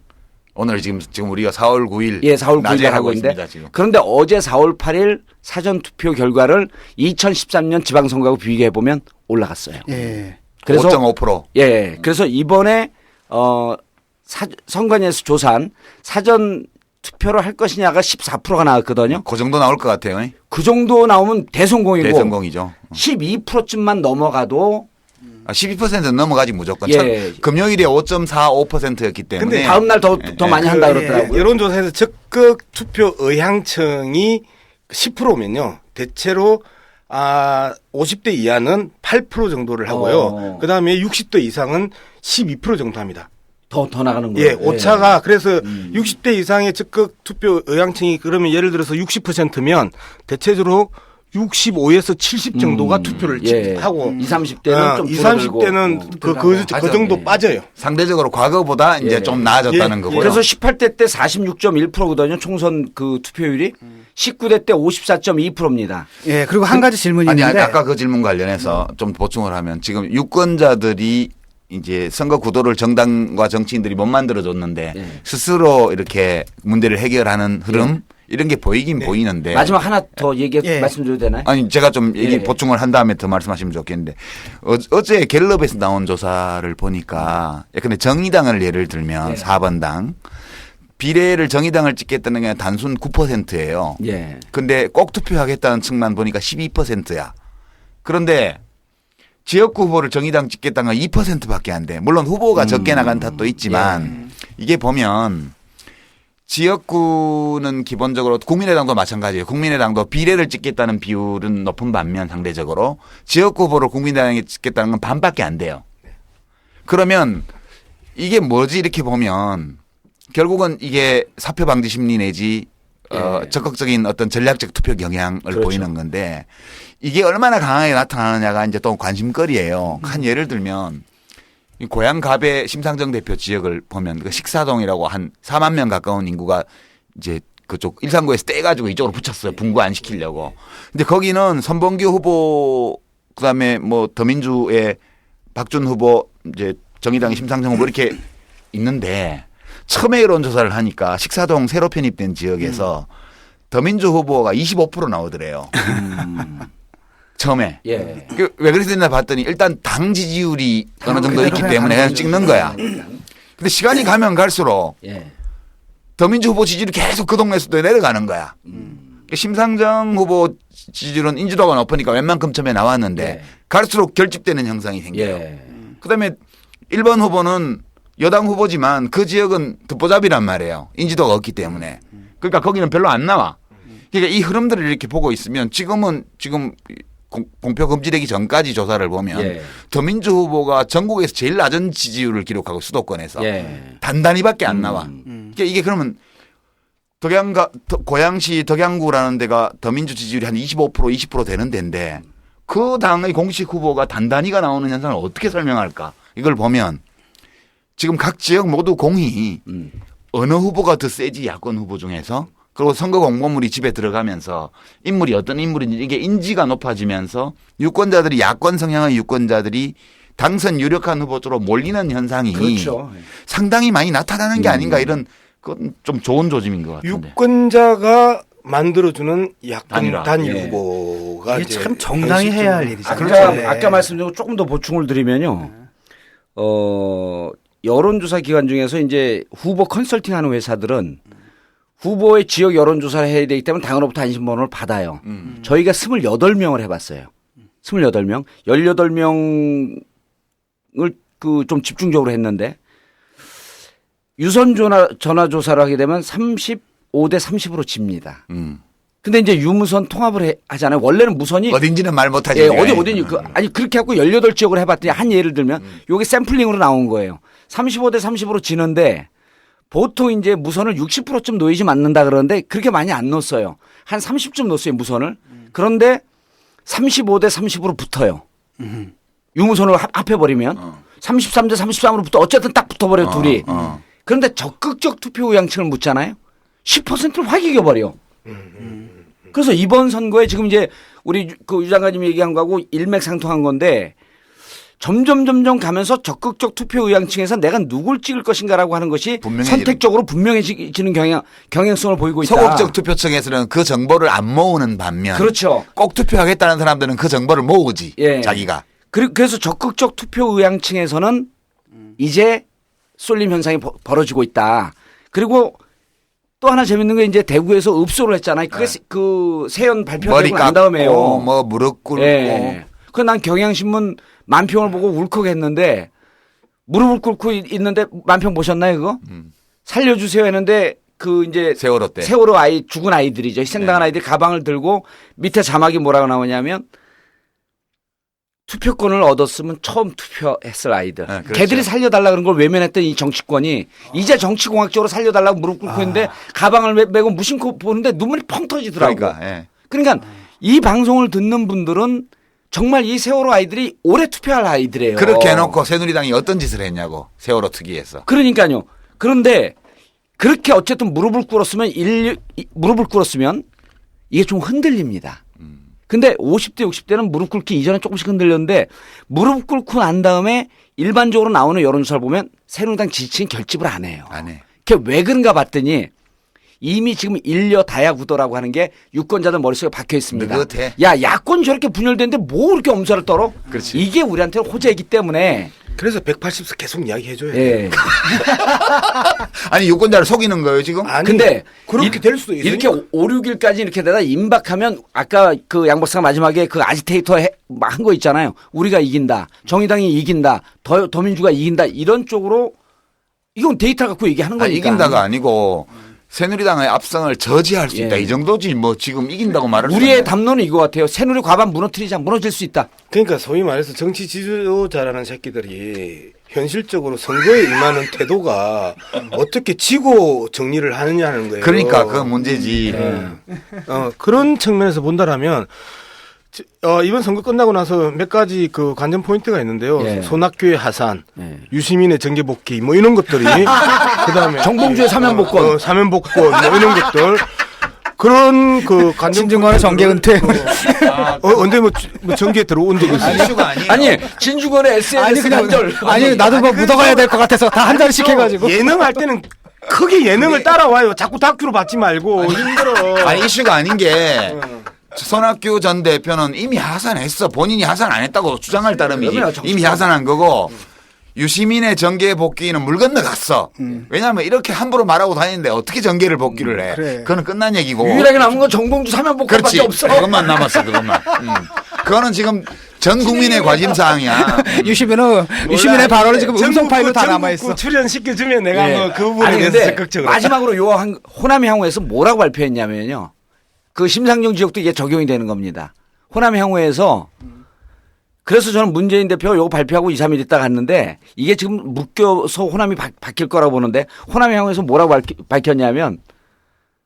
[SPEAKER 2] 오늘 지금 우리가 4월 9일
[SPEAKER 4] 예, 4월 9일 하고
[SPEAKER 2] 있습니다,
[SPEAKER 4] 있는데
[SPEAKER 2] 지금.
[SPEAKER 4] 그런데 어제 4월 8일 사전 투표 결과를 2013년 지방선거하고 비교해 보면 올라갔어요.
[SPEAKER 1] 예.
[SPEAKER 4] 그래서
[SPEAKER 2] 5.5%.
[SPEAKER 4] 예. 그래서 이번에 선관위에서 조사한 사전 투표를 할 것이냐가 14%가 나왔거든요.
[SPEAKER 2] 그 정도 나올 것 같아요.
[SPEAKER 4] 그 정도 나오면 대성공이고
[SPEAKER 2] 대성공이죠.
[SPEAKER 4] 12%쯤만 넘어가도
[SPEAKER 2] 12%는 넘어가지 무조건.
[SPEAKER 4] 예.
[SPEAKER 2] 금요일에 5.45%였기 때문에.
[SPEAKER 4] 근데 다음 날 더 많이 한다 그러더라고요.
[SPEAKER 3] 여론조사에서 적극 투표 의향층이 10%면요. 대체로 50대 이하는 8% 정도를 하고요. 그다음에 60대 이상은 12% 정도 합니다.
[SPEAKER 4] 더 나가는 거예요.
[SPEAKER 3] 예, 오차가 그래서 60대 이상의 적극 투표 의향층이 그러면 예를 들어서 60%면 대체적으로 65에서 70 정도가 투표를 하고
[SPEAKER 4] 20, 30대는 좀
[SPEAKER 3] 20, 30대는 그 정도 빠져요.
[SPEAKER 2] 상대적으로 과거보다 이제 좀 나아졌다는 거고요.
[SPEAKER 4] 그래서 18대 때 46.1%거든요. 총선 그 투표율이 19대 때 54.2%입니다.
[SPEAKER 1] 예, 그리고 한 가지 질문이
[SPEAKER 2] 아니,
[SPEAKER 1] 있는데
[SPEAKER 2] 아까 그 질문 관련해서 좀 보충을 하면 지금 유권자들이 이제 선거 구도를 정당과 정치인들이 못 만들어줬는데 스스로 이렇게 문제를 해결하는 흐름 이런 게 보이긴 보이는데
[SPEAKER 4] 마지막 하나 더 말씀드려도 되나요?
[SPEAKER 2] 아니 제가 좀 얘기 보충을 한 다음에 더 말씀하시면 좋겠는데 어제 갤럽에서 나온 조사를 보니까 예컨대 정의당을 예를 들면 4번당 비례를 정의당을 찍겠다는 게 단순 9%예요. 근데 꼭 투표하겠다는 층만 보니까 12%야. 그런데 지역구 후보를 정의당 찍겠다는 건 2%밖에 안 돼. 물론 후보가 적게 나간 탓도 있지만 이게 보면 지역구는 기본적으로 국민의당도 마찬가지예요. 국민의당도 비례를 찍겠다는 비율은 높은 반면 상대적으로 지역구 후보를 국민의당에 찍겠다는 건 반밖에 안 돼요. 그러면 이게 뭐지 이렇게 보면 결국은 이게 사표 방지 심리 내지 적극적인 어떤 전략적 투표 경향을
[SPEAKER 4] 그렇죠.
[SPEAKER 2] 보이는 건데 이게 얼마나 강하게 나타나느냐가 이제 또 관심거리예요. 한 예를 들면 이 고양갑의 심상정 대표 지역을 보면 그 식사동이라고 한 4만 명 가까운 인구가 이제 그쪽 일산구에서 떼가지고 이쪽으로 붙였어요. 분구 안 시키려고. 근데 거기는 선봉규 후보 그다음에 뭐 더민주의 박준 후보 이제 정의당의 심상정 후보 이렇게 있는데 처음에 여론조사를 하니까 식사동 새로 편입된 지역에서 더민주 후보가 25% 나오더래요. 처음에.
[SPEAKER 4] 예.
[SPEAKER 2] 왜 그랬나 봤더니 일단 당 지지율이 어느 정도 있기 때문에 그냥 찍는 거야. 근데 시간이 가면 갈수록 더민주 후보 지지율이 계속 그 동네에서도 내려가는 거야. 심상정 후보 지지율은 인지도가 높으니까 웬만큼 처음에 나왔는데 갈수록 결집되는 형상이 생겨요. 그다음에 1번 후보는 여당 후보지만 그 지역은 듣보잡이란 말이에요. 인지도가 없기 때문에. 그러니까 거기는 별로 안 나와. 그러니까 이 흐름들을 이렇게 보고 있으면 지금 공표 금지되기 전까지 조사를 보면 더민주 후보가 전국에서 제일 낮은 지지율을 기록하고 수도권에서 단단히밖에 안 나와. 그러니까 이게 그러면 고양시 덕양구라는 데가 더민주 지지율이 한 25% 20% 되는 데인데 그 당의 공식 후보가 단단히가 나오는 현상을 어떻게 설명할까? 이걸 보면 지금 각 지역 모두 공히 어느 후보가 더 세지 야권 후보 중에서 그리고 선거 공보물이 집에 들어가면서 인물이 어떤 인물인지 이게 인지가 높아지면서 유권자들이 야권 성향의 유권자들이 당선 유력한 후보 쪽으로 몰리는 현상이
[SPEAKER 4] 그렇죠.
[SPEAKER 2] 상당히 많이 나타나는 게 아닌가 이런 그건 좀 좋은 조짐인 것 같은데.
[SPEAKER 3] 유권자가 만들어주는 야권 단일
[SPEAKER 4] 예.
[SPEAKER 3] 후보가
[SPEAKER 1] 이게 참 정당이 해야 할 일이죠.
[SPEAKER 4] 아까 말씀드린 거 조금 더 보충을 드리면요. 여론조사 기관 중에서 이제 후보 컨설팅하는 회사들은 후보의 지역 여론조사를 해야 되기 때문에 당으로부터 안심번호를 받아요. 저희가 28명을 해봤어요. 28명. 18명을 그 좀 집중적으로 했는데 유선 전화조사를 하게 되면 35대 30으로 집니다. 근데 이제 유무선 통합을 하잖아요. 원래는 무선이
[SPEAKER 2] 어딘지는 말 못하지.
[SPEAKER 4] 예, 어딘지 아니 그렇게 하고 18지역을 해봤더니 한 예를 들면 요게 샘플링으로 나온 거예요. 35대 30으로 지는데 보통 이제 무선을 60%쯤 노이즈 맞는다 그러는데 그렇게 많이 안 넣었어요. 한 30쯤 넣었어요 무선을. 그런데 35대 30으로 붙어요. 유무선을 합해버리면 33대 33으로 붙어 어쨌든 딱 붙어버려요 둘이. 그런데 적극적 투표 의향층을 묻잖아요. 10%를 확 이겨버려. 그래서 이번 선거에 지금 이제 우리 그 유 장관님이 얘기한 거하고 일맥상통한 건데 점점 가면서 적극적 투표 의향층에서 내가 누굴 찍을 것인가라고 하는 것이 선택적으로 분명해지는 경향성을 보이고 있다.
[SPEAKER 2] 소극적 투표층에서는 그 정보를 안 모으는 반면
[SPEAKER 4] 그렇죠.
[SPEAKER 2] 꼭 투표하겠다는 사람들은 그 정보를 모으지. 자기가.
[SPEAKER 4] 그래서 적극적 투표 의향층에서는 이제 쏠림 현상이 벌어지고 있다. 그리고 또 하나 재밌는 게 이제 대구에서 읍소를 했잖아요. 그게 그 세연 발표되고 난 다음에요.
[SPEAKER 2] 뭐 무릎 꿇고.
[SPEAKER 4] 그 난 경향신문 만평을 보고 울컥했는데 무릎을 꿇고 있는데 만평 보셨나요 그거? 살려주세요 했는데 그 이제
[SPEAKER 2] 세월호 때
[SPEAKER 4] 세월호 죽은 아이들이죠. 희생당한 아이들이 가방을 들고 밑에 자막이 뭐라고 나오냐면 투표권을 얻었으면 처음 투표했을 아이들.
[SPEAKER 2] 그렇죠.
[SPEAKER 4] 걔들이 살려달라 그런 걸 외면했던 이 정치권이 이제 정치공학적으로 살려달라고 무릎 꿇고 있는데 가방을 메고 무심코 보는데 눈물이 펑 터지더라고요. 그러니까 이 방송을 듣는 분들은 정말 이 세월호 아이들이 오래 투표할 아이들이에요.
[SPEAKER 2] 그렇게 해놓고 새누리당이 어떤 짓을 했냐고 세월호 특위에서.
[SPEAKER 4] 그러니까요. 그런데 그렇게 어쨌든 무릎을 꿇었으면 이게 좀 흔들립니다. 근데 50대 60대는 무릎 꿇기 이전에 조금씩 흔들렸는데 무릎 꿇고 난 다음에 일반적으로 나오는 여론조사를 보면 새누리당 지지층이 결집을 안 해요.
[SPEAKER 2] 안 해.
[SPEAKER 4] 그게 왜 그런가 봤더니 이미 지금 일려 다야구도라고 하는 게 유권자들 머릿속에 박혀 있습니다.
[SPEAKER 2] 느긋해.
[SPEAKER 4] 야 야권이 저렇게 분열되는데 뭐 그렇게 엄살을 떨어?
[SPEAKER 2] 그렇지.
[SPEAKER 4] 이게 우리한테는 호재이기 때문에
[SPEAKER 3] 그래서 180석 계속 이야기해줘야
[SPEAKER 4] 돼.
[SPEAKER 2] 아니 유권자를 속이는 거예요 지금?
[SPEAKER 3] 아니,
[SPEAKER 4] 근데
[SPEAKER 3] 그렇게 될 수도 있어요.
[SPEAKER 4] 이렇게 5, 6일까지 이렇게 되다 임박하면 아까 그 양 박사가 마지막에 그 아지테이터 한 거 있잖아요. 우리가 이긴다. 정의당이 이긴다. 더민주가 이긴다. 이런 쪽으로 이건 데이터 갖고 얘기하는 거니까.
[SPEAKER 2] 이긴다가 아니고 새누리당의 압승을 저지할 수 있다. 이 정도지 뭐 지금 이긴다고 말할 수
[SPEAKER 4] 우리의 담론은 이거 같아요. 새누리 과반 무너질 수 있다.
[SPEAKER 3] 그러니까 소위 말해서 정치 지도자라는 새끼들이 현실적으로 선거에 임하는 태도가 어떻게 지고 정리를 하느냐는 거예요.
[SPEAKER 2] 그러니까 그건 문제지.
[SPEAKER 3] 그런 측면에서 본다라면 이번 선거 끝나고 나서 몇 가지 그 관전 포인트가 있는데요. 손학규의 하산, 유시민의 정계 복귀 뭐 이런 것들이 그다음에
[SPEAKER 4] 정봉주의 사면 복권,
[SPEAKER 3] 사면 복권 뭐 이런 것들 그런 그 관전
[SPEAKER 1] 진중권의 정계 은퇴.
[SPEAKER 3] 언제 뭐 정계에 들어온 적이 있어요?
[SPEAKER 4] 아니 진중권의 SNS 단절.
[SPEAKER 1] 아니 나도 뭐 묻어가야 될 것 같아서 다 한 잔씩 해가지고.
[SPEAKER 3] 예능 할 때는 크게 예능을 따라와요. 자꾸 다큐로 받지 말고 힘들어.
[SPEAKER 2] 아니 이슈가 아닌 게 손학규 전 대표는 이미 하산했어. 본인이 하산 안 했다고 주장할 따름이지. 이미 하산한 거고 유시민의 정계 복귀는 물 건너갔어. 왜냐하면 이렇게 함부로 말하고 다니는데 어떻게 정계를 복귀를 해.
[SPEAKER 1] 그래.
[SPEAKER 2] 그건 끝난 얘기고.
[SPEAKER 4] 유일하게 남은 건 정봉주 사면 복권밖에
[SPEAKER 2] 그렇지.
[SPEAKER 4] 없어.
[SPEAKER 2] 그것만 남았어. 그것만. 그거는 지금 전 국민의 관심사항이야.
[SPEAKER 1] 유시민의 발언은 지금 음성 파일로 다 남아있어.
[SPEAKER 3] 출연시켜주면 내가 뭐 그 부분에 대해서 적극적으로.
[SPEAKER 4] 마지막으로 요 호남 향후에서 뭐라고 발표했냐면요. 그 심상정 지역도 이게 적용이 되는 겁니다. 호남 향후에서 그래서 저는 문재인 대표가 요거 발표하고 2, 3일 있다 갔는데 이게 지금 묶여서 호남이 바뀔 거라고 보는데 호남 향후에서 뭐라고 밝혔냐면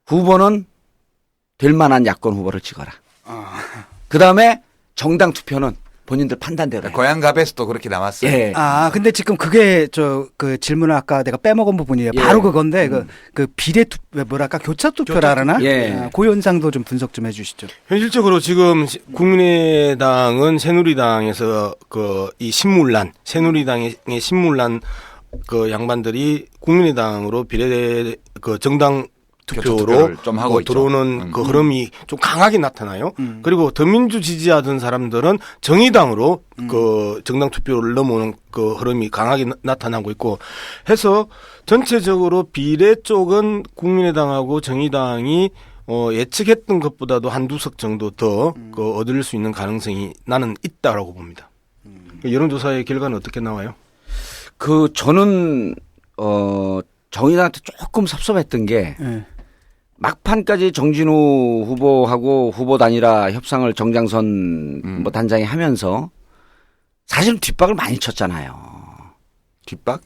[SPEAKER 4] 후보는 될 만한 야권 후보를 찍어라. 그다음에 정당 투표는 본인들 판단대로.
[SPEAKER 2] 고향갑에서도 그렇게 나왔어요.
[SPEAKER 4] 예.
[SPEAKER 1] 근데 지금 그게 그 질문을 아까 내가 빼먹은 부분이에요. 바로 그건데 그 비례 뭐랄까 교차 투표라나 그 현상도 좀 분석 좀 해주시죠.
[SPEAKER 3] 현실적으로 지금 국민의당은 새누리당에서 그 이 신물난 새누리당의 신물난 그 양반들이 국민의당으로 비례 그 정당 투표로
[SPEAKER 2] 좀 하고
[SPEAKER 3] 들어오는 그 흐름이 좀 강하게 나타나요. 그리고 더민주 지지하던 사람들은 정의당으로 그 정당 투표를 넘어오는 그 흐름이 강하게 나타나고 있고 해서 전체적으로 비례 쪽은 국민의당하고 정의당이 예측했던 것보다도 한두 석 정도 더 그 얻을 수 있는 가능성이 나는 있다라고 봅니다. 여론조사의 결과는 어떻게 나와요?
[SPEAKER 4] 저는 정의당한테 조금 섭섭했던 게 막판까지 정진우 후보하고 후보 단일화 협상을 정장선 뭐 단장이 하면서 사실은 뒷박을 많이 쳤잖아요.
[SPEAKER 2] 뒷박?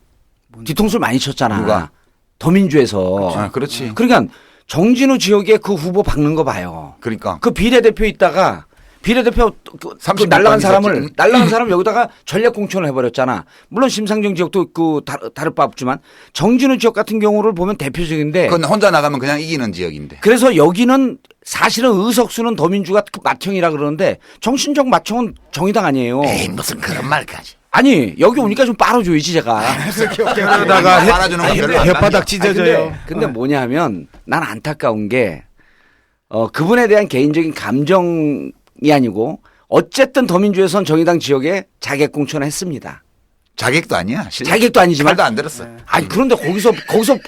[SPEAKER 4] 뒤통수를 많이 쳤잖아.
[SPEAKER 2] 누가?
[SPEAKER 4] 더민주에서.
[SPEAKER 2] 그렇지.
[SPEAKER 4] 그러니까 정진우 지역에 그 후보 박는 거 봐요.
[SPEAKER 2] 그러니까.
[SPEAKER 4] 그 비례대표 있다가 비례대표 그 날라간 사람 여기다가 전략 공천을 해버렸잖아. 물론 심상정 지역도 그 다를 바 없지만 정진우 지역 같은 경우를 보면 대표적인데.
[SPEAKER 2] 그건 혼자 나가면 그냥 이기는 지역인데.
[SPEAKER 4] 그래서 여기는 사실은 의석수는 더민주가 맏형이라 그러는데 정신적 맏형은 정의당 아니에요.
[SPEAKER 2] 에이 무슨 그런 말까지.
[SPEAKER 4] 아니 여기 오니까 좀 빨아줘야지 제가.
[SPEAKER 3] 그러다가 혓바닥 찢어져요.
[SPEAKER 4] 근데 뭐냐면 난 안타까운 게 그분에 대한 개인적인 감정이 아니고 어쨌든 더민주에선 정의당 지역에 자객 공천을 했습니다.
[SPEAKER 2] 자객도 아니야.
[SPEAKER 4] 자객도 아니지만.
[SPEAKER 2] 말도 안 들었어.
[SPEAKER 4] 아니 그런데 거기서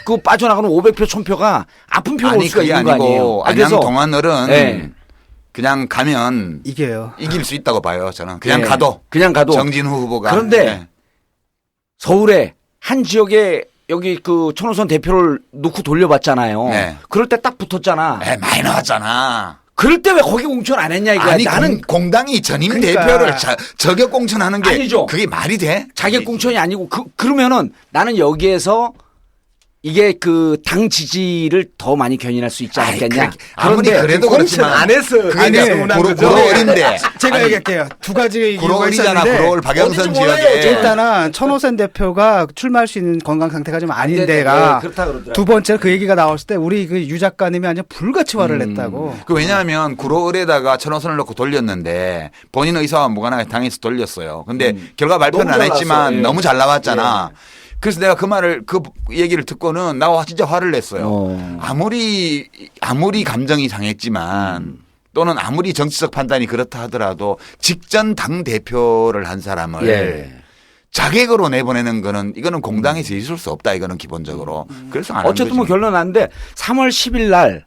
[SPEAKER 4] 그 빠져나가는 500표 1000표가 아픈 표가 올 수가 있는 거 아니에요.
[SPEAKER 2] 안양 동안을은 그냥 가면
[SPEAKER 1] 이겨요.
[SPEAKER 2] 이길 수 있다고 봐요. 저는 그냥 가도. 정진후 후보가.
[SPEAKER 4] 그런데 서울에 한 지역에 여기 그 천호선 대표를 놓고 돌려봤잖아요. 그럴 때 딱 붙었잖아.
[SPEAKER 2] 많이 나왔잖아.
[SPEAKER 4] 그럴 때 왜 거기 공천 안 했냐 이거야.
[SPEAKER 2] 아니
[SPEAKER 4] 나는
[SPEAKER 2] 공당이 전임 대표를 저격 공천하는 게
[SPEAKER 4] 아니죠.
[SPEAKER 2] 그게 말이 돼?
[SPEAKER 4] 자격 공천이 아니고 그러면은 나는 여기에서 이게 그 당 지지를 더 많이 견인할 수 있지 않겠냐.
[SPEAKER 2] 아무리 그래도 그렇지만
[SPEAKER 3] 안 해서
[SPEAKER 2] 그게 구로을인데
[SPEAKER 1] 제가 얘기할게요. 두 가지의 이유가
[SPEAKER 2] 구로을이잖아.
[SPEAKER 1] 있었는데
[SPEAKER 2] 구로을 박영선 지역에
[SPEAKER 1] 일단은 천호선 대표가 출마할 수 있는 건강 상태가 좀 아닌 데가 두 번째로 그 얘기가 나왔을 때 우리 그 유 작가님이 완전 불같이 화를 냈다고.
[SPEAKER 2] 왜냐하면 구로을에다가 천호선을 넣고 돌렸는데 본인 의사와 무관하게 당에서 돌렸어요. 근데 결과 발표는 안 했지만 너무 잘 나왔잖아. 그래서 내가 그 얘기를 듣고는 나 진짜 화를 냈어요. 아무리 감정이 상했지만 또는 아무리 정치적 판단이 그렇다 하더라도 직전 당 대표를 한 사람을 자객으로 내보내는 거는 이거는 공당에서 있을 수 없다. 이거는 기본적으로. 그래서 안
[SPEAKER 4] 어쨌든 뭐 결론 났는데 3월 10일 날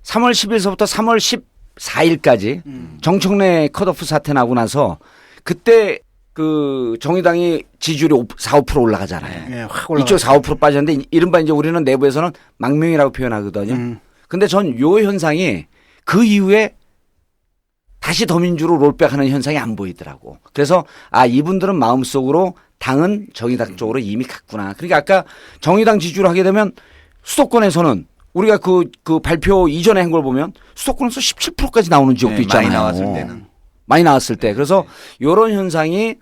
[SPEAKER 4] 3월 10일서부터 3월 14일까지 정청래 컷오프 사태 나고 나서 그때 그 정의당이 지지율이 4, 5% 올라가잖아요.
[SPEAKER 1] 네, 확
[SPEAKER 4] 이쪽 4, 5% 빠졌는데 이른바 이제 우리는 내부에서는 망명이라고 표현하거든요. 근데 전 요 현상이 그 이후에 다시 더민주로 롤백하는 현상이 안 보이더라고. 그래서 이분들은 마음속으로 당은 정의당 쪽으로 이미 갔구나. 그러니까 아까 정의당 지지율 하게 되면 수도권에서는 우리가 그 발표 이전에 한 걸 보면 수도권에서 17%까지 나오는 지역도 있잖아요.
[SPEAKER 2] 많이 나왔을 때는.
[SPEAKER 4] 많이 나왔을 때. 그래서 이런 현상이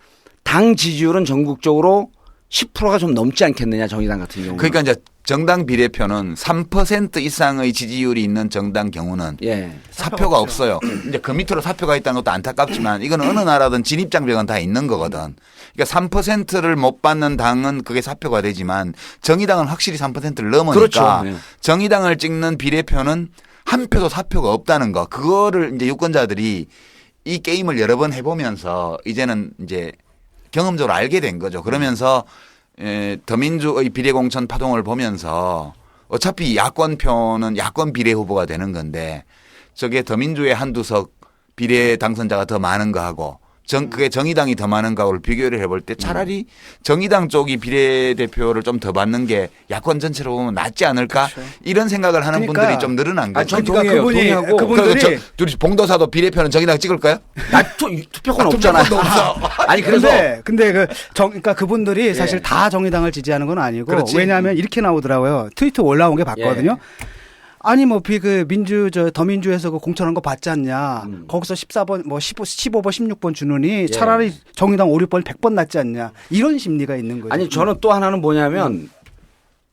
[SPEAKER 4] 당 지지율은 전국적으로 10%가 좀 넘지 않겠느냐 정의당 같은 경우는.
[SPEAKER 2] 그러니까 이제 정당 비례표는 3% 이상의 지지율이 있는 정당 경우는 사표가 없어요. 이제 그 밑으로 사표가 있다는 것도 안타깝지만 이건 어느 나라든 진입장벽은 다 있는 거거든. 그러니까 3%를 못 받는 당은 그게 사표가 되지만 정의당은 확실히 3%를 넘으니까
[SPEAKER 4] 그렇죠. 네.
[SPEAKER 2] 정의당을 찍는 비례표는 한 표도 사표가 없다는 거. 그거를 이제 유권자들이 이 게임을 여러 번 해보면서 이제는 이제 경험적으로 알게 된 거죠. 그러면서 더민주의 비례공천 파동을 보면서 어차피 야권표는 야권 비례 후보가 되는 건데 저게 더민주의 한두 석 비례 당선자가 더 많은 거하고 그게 정의당이 더 많은 거하고를 비교를 해볼 때 차라리 정의당 쪽이 비례대표를 좀 더 받는 게 야권 전체로 보면 낫지 않을까 이런 생각을 하는 분들이 좀 늘어난 거죠.
[SPEAKER 4] 그러니까
[SPEAKER 2] 그분들이 둘이 봉도사도 비례표는 정의당 찍을까요?
[SPEAKER 4] 투표권 없잖아요.
[SPEAKER 1] 아니 근데 그러니까 그분들이 사실 다 정의당을 지지하는 건 아니고
[SPEAKER 2] 그렇지.
[SPEAKER 1] 왜냐하면 이렇게 나오더라고요. 트위터 올라온 게 봤거든요. 아니 더민주에서 그 공천한 거 받지 않냐. 거기서 14번 15번 16번 주느니 차라리 정의당 5, 6번 100번 낫지 않냐. 이런 심리가 있는 거죠.
[SPEAKER 4] 아니 저는 또 하나는 뭐냐면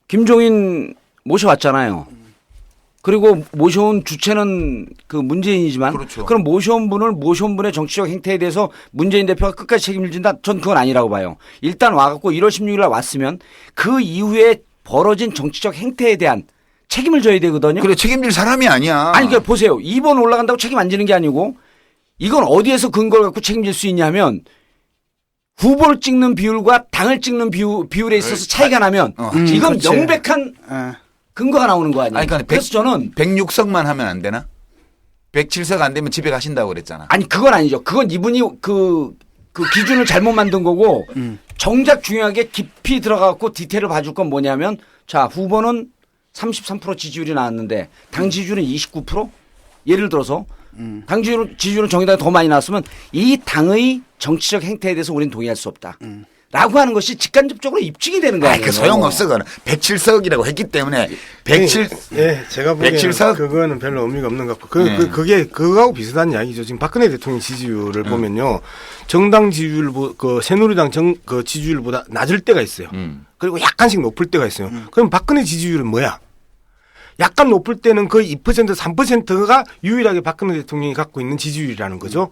[SPEAKER 4] 김종인 모셔왔잖아요. 그리고 모셔온 주체는 그 문재인이지만
[SPEAKER 2] 그렇죠.
[SPEAKER 4] 그럼 모셔온 분의 정치적 행태에 대해서 문재인 대표가 끝까지 책임을 진다? 전 그건 아니라고 봐요. 일단 와갖고 1월 16일 날 왔으면 그 이후에 벌어진 정치적 행태에 대한 책임을 져야 되거든요.
[SPEAKER 2] 그래 책임질 사람이 아니야.
[SPEAKER 4] 아니 그러니까 보세요. 2번 올라간다고 책임 안 지는 게 아니고 이건 어디에서 근거를 갖고 책임질 수 있냐면 후보를 찍는 비율과 당을 찍는 비율에 있어서 차이가 나면 이건
[SPEAKER 1] 그렇지.
[SPEAKER 4] 명백한 근거가 나오는 거 아니에요.
[SPEAKER 2] 아니, 그러니까
[SPEAKER 4] 그래서 저는
[SPEAKER 2] 106석만 하면 안 되나? 107석 안 되면 집에 가신다고 그랬잖아.
[SPEAKER 4] 아니 그건 아니죠. 그건 이분이 그 기준을 잘못 만든 거고 정작 중요하게 깊이 들어가고 디테일을 봐줄 건 뭐냐면 자 후보는 33% 지지율이 나왔는데 당 지지율은 29%? 예를 들어서 당 지지율은 정의당이 더 많이 나왔으면 이 당의 정치적 행태에 대해서 우리는 동의할 수 없다. 라고 하는 것이 직간접적으로 입증이 되는 거예요.
[SPEAKER 2] 그 소용없어. 그거는 107석이라고 했기 때문에 107.
[SPEAKER 3] 제가 보기에는
[SPEAKER 2] 107석?
[SPEAKER 3] 그거는 별로 의미가 없는 것 같고 그게 그거하고 비슷한 이야기죠. 지금 박근혜 대통령 지지율을 보면요. 정당 지지율 새누리당 그 지지율보다 낮을 때가 있어요. 그리고 약간씩 높을 때가 있어요. 그럼 박근혜 지지율은 뭐야? 약간 높을 때는 거의 2% 3%가 유일하게 박근혜 대통령이 갖고 있는 지지율이라는 거죠.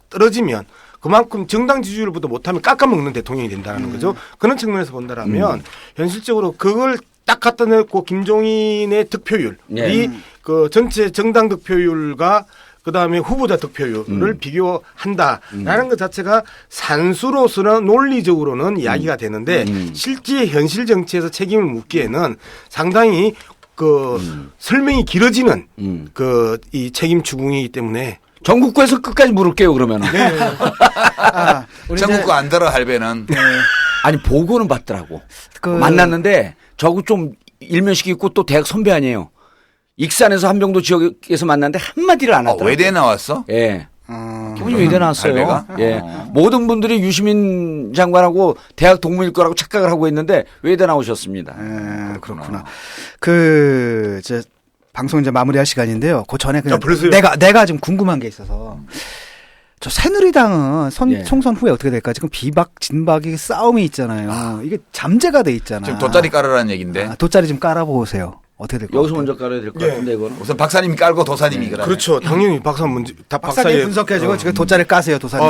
[SPEAKER 3] 떨어지면 그만큼 정당 지지율보다 못하면 깎아먹는 대통령이 된다는 거죠. 그런 측면에서 본다라면 현실적으로 그걸 딱 갖다 놓고 김종인의 득표율이 그 전체 정당 득표율과 그다음에 후보자 득표율을 비교한다라는 것 자체가 산수로서는 논리적으로는 이야기가 되는데 실제 현실 정치에서 책임을 묻기에는 상당히 설명이 길어지는 이 책임 추궁이기 때문에
[SPEAKER 4] 전국구에서 끝까지 물을게요 그러면은.
[SPEAKER 2] 전국구 안 들어 할배는.
[SPEAKER 4] 아니 보고는 받더라고. 만났는데 저거 좀 일면식 있고 또 대학 선배 아니에요. 익산에서 한병도 지역에서 만났는데 한마디를 안 하더라고요.
[SPEAKER 2] 외대 나왔어?
[SPEAKER 4] 예. 기분이 외대 나왔어요. 예. 모든 분들이 유시민 장관하고 대학 동문일 거라고 착각을 하고 있는데 외대 나오셨습니다.
[SPEAKER 1] 그렇구나. 방송 이제 마무리할 시간인데요. 그 전에 그냥 내가 지금 궁금한 게 있어서 저 새누리당은 총선 후에 어떻게 될까? 지금 비박 진박이 싸움이 있잖아요. 이게 잠재가 돼 있잖아.
[SPEAKER 2] 지금 돗자리 깔으라는 얘기인데.
[SPEAKER 1] 돗자리 좀 깔아보세요. 어떻게 될까?
[SPEAKER 4] 여기서 먼저 깔아야 될 것 같은데 이거는.
[SPEAKER 2] 우선 박사님이 깔고 도사님이 그러네.
[SPEAKER 3] 그렇죠. 당연히
[SPEAKER 1] 박사님 분석해주고 지금 돗자리 까세요, 도사님.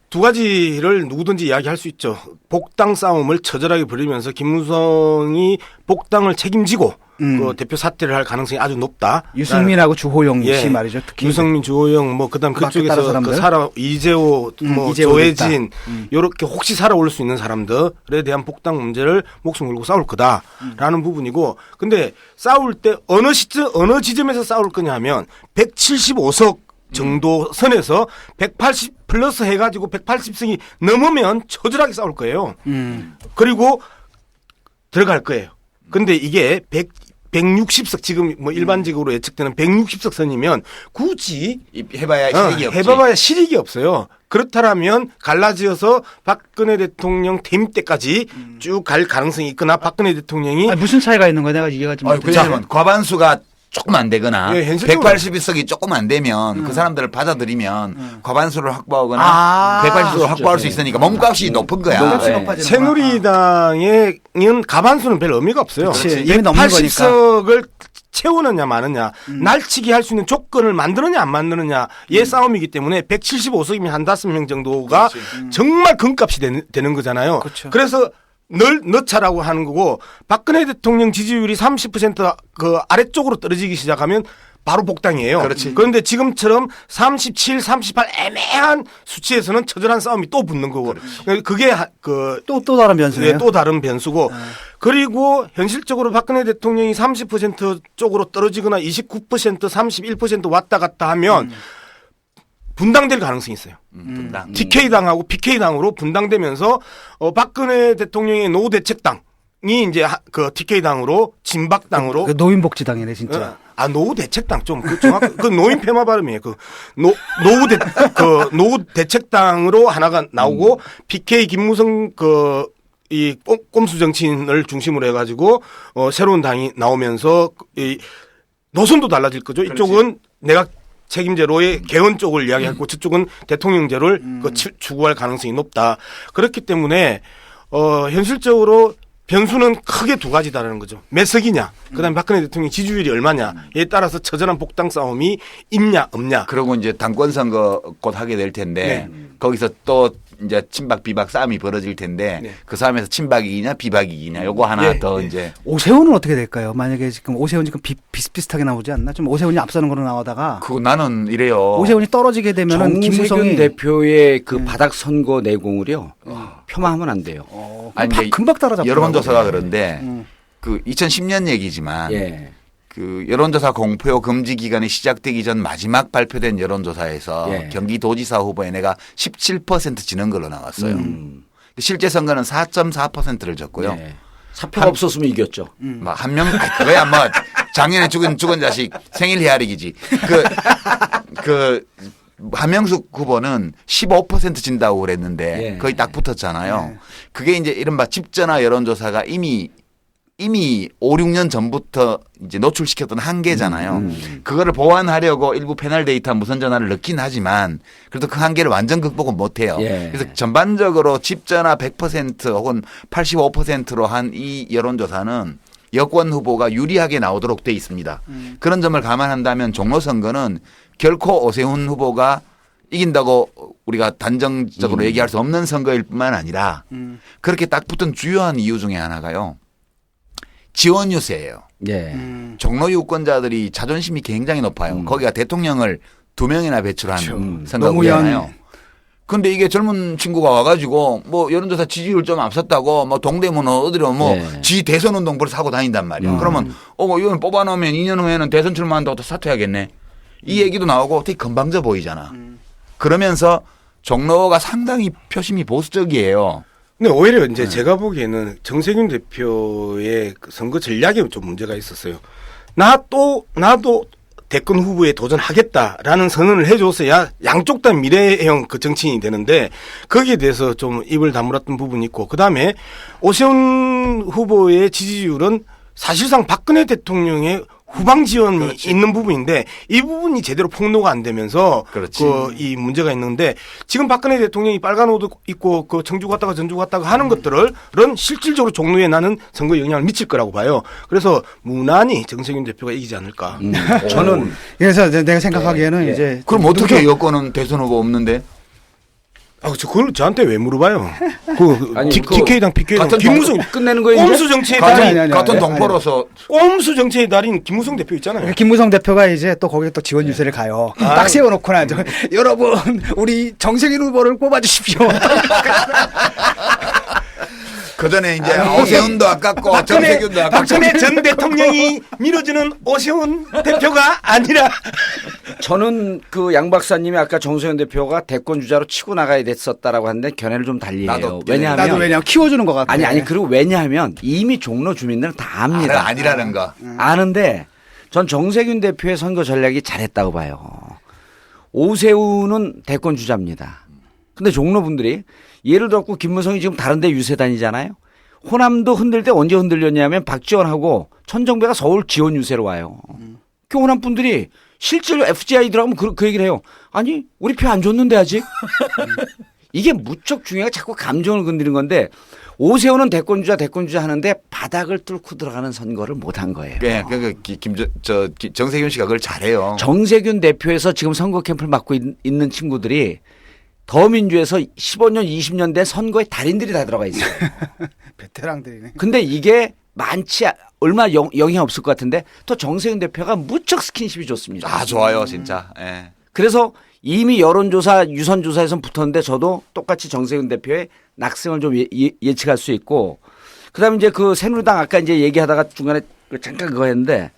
[SPEAKER 3] 두 가지를 누구든지 이야기할 수 있죠. 복당 싸움을 처절하게 벌이면서 김무성이 복당을 책임지고 그 대표 사퇴를 할 가능성이 아주 높다.
[SPEAKER 1] 유승민하고 주호영 씨 말이죠. 특히
[SPEAKER 3] 유승민, 주호영 그다음 그쪽에서 이재호, 조혜진 이렇게 혹시 살아올 수 있는 사람들에 대한 복당 문제를 목숨 걸고 싸울 거다라는 부분이고, 근데 싸울 때 어느 지점에서 싸울 거냐 하면 175석 정도 선에서 180 플러스 해가지고 180석이 넘으면 처절하게 싸울 거예요. 그리고 들어갈 거예요. 근데 이게 160석 지금 뭐 일반적으로 예측되는 160석 선이면 굳이
[SPEAKER 2] 해봐야 실익이 없지.
[SPEAKER 3] 해봐야 실익이 없어요. 그렇다면 갈라지어서 박근혜 대통령 퇴임 때까지 쭉 갈 가능성이 있거나 박근혜 대통령이
[SPEAKER 1] 무슨 차이가 있는 거야? 내가 이해가 좀.
[SPEAKER 2] 왜냐면 과반수가 조금 안 되거나
[SPEAKER 3] 네, 현실적으로
[SPEAKER 2] 181석이 조금 안 되면 그 사람들을 받아들이면 과반수를 확보하거나 180석을 확보할 수 있으니까 몸값이 높은 거야.
[SPEAKER 3] 새누리당에는 가반수는 별 의미가 없어요.
[SPEAKER 1] 그렇지. 이미 넘는 거니까.
[SPEAKER 3] 180석을 채우느냐 마느냐 날치기 할 수 있는 조건을 만드느냐 안 만드느냐의 싸움이기 때문에 175석이면 한 5명 정도가 정말 금값이 되는 거잖아요.
[SPEAKER 1] 그렇죠.
[SPEAKER 3] 그래서 늘 넣자라고 하는 거고 박근혜 대통령 지지율이 30% 그 아래쪽으로 떨어지기 시작하면 바로 복당이에요.
[SPEAKER 2] 그렇지.
[SPEAKER 3] 그런데 지금처럼 37, 38 애매한 수치에서는 처절한 싸움이 또 붙는 거고. 그게
[SPEAKER 1] 또 다른 변수네요.
[SPEAKER 3] 네, 또 다른 변수고. 그리고 현실적으로 박근혜 대통령이 30% 쪽으로 떨어지거나 29%, 31% 왔다 갔다 하면 분당될 가능성이 있어요.
[SPEAKER 2] 분당.
[SPEAKER 3] TK당하고 PK당으로 분당되면서 박근혜 대통령의 노대책당이 이제 그 TK당으로 진박당으로
[SPEAKER 1] 노인복지당이네 진짜.
[SPEAKER 3] 노후 대책당 좀 그 노인 폐마 발음이에요. 노후 대책당으로 하나가 나오고 PK 김무성 이 꼼수 정치인을 중심으로 해가지고 새로운 당이 나오면서 이 노선도 달라질 거죠. 그렇지. 이쪽은 내각 책임제로의 개헌 쪽을 이야기하고 저쪽은 대통령제를 추구할 가능성이 높다. 그렇기 때문에 현실적으로 변수는 크게 두 가지다라는 거죠. 몇 석이냐, 그다음에 박근혜 대통령 지지율이 얼마냐에 따라서 처절한 복당 싸움이 있냐 없냐.
[SPEAKER 2] 그리고 이제 당권 선거 곧 하게 될 텐데 거기서 또 이제 친박 비박 싸움이 벌어질 텐데 그 싸움에서 친박이기냐 비박이기냐 요거 하나 더 이제.
[SPEAKER 1] 오세훈은 어떻게 될까요? 만약에 지금 오세훈 지금 비슷비슷하게 나오지 않나? 좀 오세훈이 앞서는 거로 나오다가.
[SPEAKER 2] 그거 나는 이래요.
[SPEAKER 1] 오세훈이 떨어지게 되면은
[SPEAKER 4] 정세균 대표의 그 바닥 선거 내공을요 폄하하면 안 돼요.
[SPEAKER 2] 아니
[SPEAKER 1] 금방 따라잡고.
[SPEAKER 2] 여론조사가 그런데 그 2010년 얘기지만. 그 여론조사 공표 금지 기간이 시작되기 전 마지막 발표된 여론조사에서 경기도지사 후보에 내가 17% 지는 걸로 나왔어요. 실제 선거는 4.4%를 졌고요.
[SPEAKER 4] 사표가 없었으면 이겼죠.
[SPEAKER 2] 한 명, 그거야 뭐 작년에 죽은 자식 생일 헤아리기지. 한명숙 후보는 15% 진다고 그랬는데 거의 딱 붙었잖아요. 그게 이제 이른바 집전화 여론조사가 이미 5, 6년 전부터 이제 노출시켰던 한계잖아요. 그거를 보완하려고 일부 패널 데이터 무선 전화를 넣긴 하지만 그래도 그 한계를 완전 극복은 못해요. 그래서 전반적으로 집전화 100% 혹은 85%로 한 이 여론조사는 여권 후보가 유리하게 나오도록 돼 있습니다. 그런 점을 감안한다면 종로 선거는 결코 오세훈 후보가 이긴다고 우리가 단정적으로 얘기할 수 없는 선거일 뿐만 아니라 그렇게 딱 붙은 주요한 이유 중에 하나가요. 지원 유세예요. 종로 유권자들이 자존심이 굉장히 높아요. 거기가 대통령을 2명이나 배출한 선거구잖아요. 근데 이게 젊은 친구가 와가지고 뭐 여론조사 지지율 좀 앞섰다고 뭐 동대문 어디로 뭐 지 대선 운동 벌써 하고 다닌단 말이야. 그러면 이건 뽑아놓으면 2년 후에는 대선 출마한다고 또 사퇴하겠네. 이 얘기도 나오고 되게 건방져 보이잖아. 그러면서 종로가 상당히 표심이 보수적이에요.
[SPEAKER 3] 근데 오히려 이제 제가 보기에는 정세균 대표의 선거 전략에 좀 문제가 있었어요. 나도 대권 후보에 도전하겠다라는 선언을 해줬어야 양쪽 다 미래형 그 정치인이 되는데 거기에 대해서 좀 입을 다물었던 부분이 있고 그다음에 오세훈 후보의 지지율은 사실상 박근혜 대통령의 후방 지원이 있는 부분인데 이 부분이 제대로 폭로가 안 되면서 이 문제가 있는데 지금 박근혜 대통령이 빨간 옷 입고 그 청주 갔다가 전주 갔다가 하는 것들은 실질적으로 종로에 나는 선거 영향을 미칠 거라고 봐요. 그래서 무난히 정세균 대표가 이기지 않을까.
[SPEAKER 1] 저는 그래서 내가 생각하기에는 이제
[SPEAKER 2] 그럼 어떻게 여권은 대선 후보 없는데?
[SPEAKER 3] 그걸 저한테 왜 물어봐요? TK당, PK당, 김무성
[SPEAKER 4] 끝내는 거예요.
[SPEAKER 3] 꼼수 정치의 달인
[SPEAKER 2] 같은 동포로서
[SPEAKER 3] 꼼수 정치의 달인 김무성 대표 있잖아요.
[SPEAKER 1] 김무성 대표가 이제 또 거기에 또 지원 유세를 가요. 딱 세워놓고나 여러분 우리 정세균 후보를 뽑아주십시오.
[SPEAKER 2] 그 전에 이제 오세훈도 아깝고 정세균도 아깝고
[SPEAKER 3] 박근혜 전 대통령이 밀어주는 오세훈 대표가 아니라
[SPEAKER 4] 저는 그 양 박사님이 아까 정세현 대표가 대권 주자로 치고 나가야 됐었다라고 하는데 견해를 좀 달리해요.
[SPEAKER 1] 왜냐하면 키워주는 것 같아.
[SPEAKER 4] 아니 그리고 왜냐하면 이미 종로 주민들은 다 압니다.
[SPEAKER 2] 아니라는 거.
[SPEAKER 4] 아는데 전 정세균 대표의 선거 전략이 잘했다고 봐요. 오세훈은 대권 주자입니다. 근데 종로 분들이 예를 들어 김무성이 지금 다른 데 유세 다니잖아요. 호남도 흔들 때 언제 흔들렸냐면 박지원하고 천정배가 서울 지원 유세로 와요. 그 호남 분들이 실제로 FGI 들어가면 그 얘기를 해요. 아니 우리 표 안 줬는데 아직. 이게 무척 중요해. 자꾸 감정을 건드리는 건데 오세훈은 대권 주자 하는데 바닥을 뚫고 들어가는 선거를 못한 거예요.
[SPEAKER 2] 네, 정세균 씨가 그걸 잘해요.
[SPEAKER 4] 정세균 대표에서 지금 선거 캠프를 맡고 있는 친구들이 더민주에서 15년, 20년 된 선거의 달인들이 다 들어가 있어요.
[SPEAKER 1] 베테랑들이네.
[SPEAKER 4] 근데 이게 얼마 영향 없을 것 같은데 또 정세균 대표가 무척 스킨십이 좋습니다.
[SPEAKER 2] 아, 좋아요, 진짜. 예.
[SPEAKER 4] 그래서 이미 여론조사, 유선조사에선 붙었는데 저도 똑같이 정세균 대표의 낙승을 좀 예측할 수 있고 그다음에 이제 그 새누리당 아까 이제 얘기하다가 중간에 잠깐 그거 했는데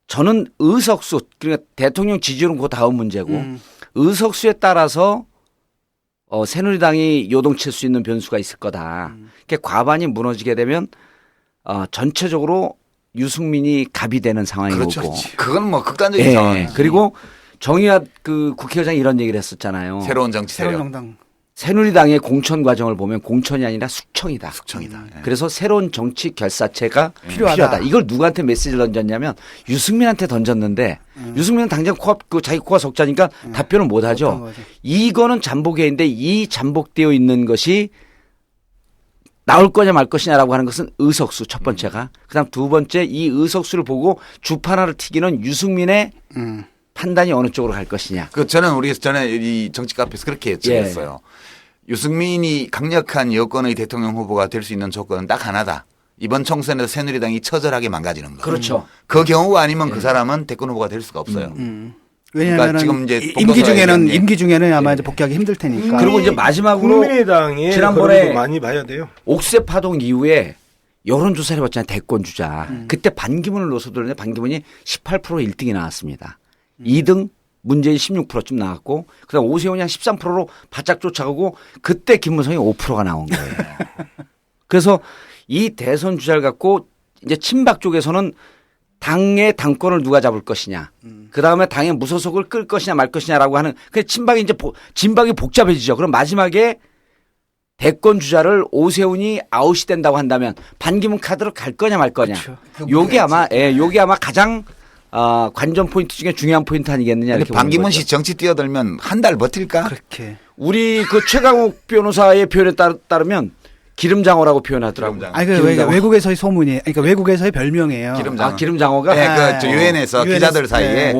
[SPEAKER 4] 저는 의석수 그러니까 대통령 지지율은 그 다음 문제고 의석수에 따라서 새누리당이 요동칠 수 있는 변수가 있을 거다. 그러니까 과반이 무너지게 되면 전체적으로 유승민이 갑이 되는 상황이
[SPEAKER 2] 그렇죠,
[SPEAKER 4] 오고.
[SPEAKER 2] 그건 뭐 극단적인 상황이죠.
[SPEAKER 4] 그리고 정의화 그 국회의장이 이런 얘기를 했었잖아요.
[SPEAKER 2] 새로운 정치 세력.
[SPEAKER 1] 정당.
[SPEAKER 4] 새누리당의 공천 과정을 보면 공천이 아니라 숙청이다.
[SPEAKER 2] 예.
[SPEAKER 4] 그래서 새로운 정치 결사체가
[SPEAKER 1] 필요하다.
[SPEAKER 4] 필요하다. 이걸 누구한테 메시지를 던졌냐면 유승민한테 던졌는데 유승민은 당장 자기 코가 석자니까 답변을 못 하죠. 이거는 잠복회인데 이 잠복되어 있는 것이 나올 거냐 말 것이냐라고 하는 것은 의석수 첫 번째가. 그다음 두 번째 이 의석수를 보고 주판 하나를 튀기는 유승민의 판단이 어느 쪽으로 갈 것이냐.
[SPEAKER 2] 저는 전에 이 정치 카페에서 그렇게 예측했어요. 유승민이 강력한 여권의 대통령 후보가 될 수 있는 조건은 딱 하나다. 이번 총선에서 새누리당이 처절하게 망가지는 거.
[SPEAKER 4] 그렇죠.
[SPEAKER 2] 그 경우가 아니면 그 사람은 대권 후보가 될 수가 없어요.
[SPEAKER 1] 왜냐하면
[SPEAKER 2] 그러니까 지금 이제
[SPEAKER 1] 임기 중에는 아마 이제 복귀하기 힘들 테니까.
[SPEAKER 4] 그리고 이제 마지막으로
[SPEAKER 3] 국민의당의
[SPEAKER 4] 지난번에
[SPEAKER 3] 많이 봐야 돼요.
[SPEAKER 4] 옥새 파동 이후에 여론조사를 해봤잖아요. 대권 주자. 그때 반기문을 놓서들었는데 반기문이 18% 1등이 나왔습니다. 2등 문재인 16%쯤 나왔고 그다음 오세훈이 한 13%로 바짝 쫓아가고 그때 김무성이 5%가 나온 거예요. 그래서 이 대선 주자를 갖고 이제 친박 쪽에서는 당의 당권을 누가 잡을 것이냐. 그다음에 당의 무소속을 끌 것이냐 말 것이냐라고 하는 그 친박이 이제 진박이 복잡해지죠. 그럼 마지막에 대권 주자를 오세훈이 아웃이 된다고 한다면 반기문 카드로 갈 거냐 말 거냐.
[SPEAKER 1] 그렇죠.
[SPEAKER 4] 요게 아마 가장 관전 포인트 중에 중요한 포인트 아니겠느냐. 이렇게
[SPEAKER 2] 반기문 씨 정치 뛰어들면 한 달 버틸까?
[SPEAKER 1] 그렇게.
[SPEAKER 4] 우리 그 최강욱 변호사의 표현에 따르면 기름장어라고 표현하더라고요.
[SPEAKER 1] 아니 외국에서의 소문이, 그러니까 외국에서의 별명이에요.
[SPEAKER 2] 기름장어.
[SPEAKER 4] 기름장어가.
[SPEAKER 2] 네, 그 유엔에서 기자들 사이에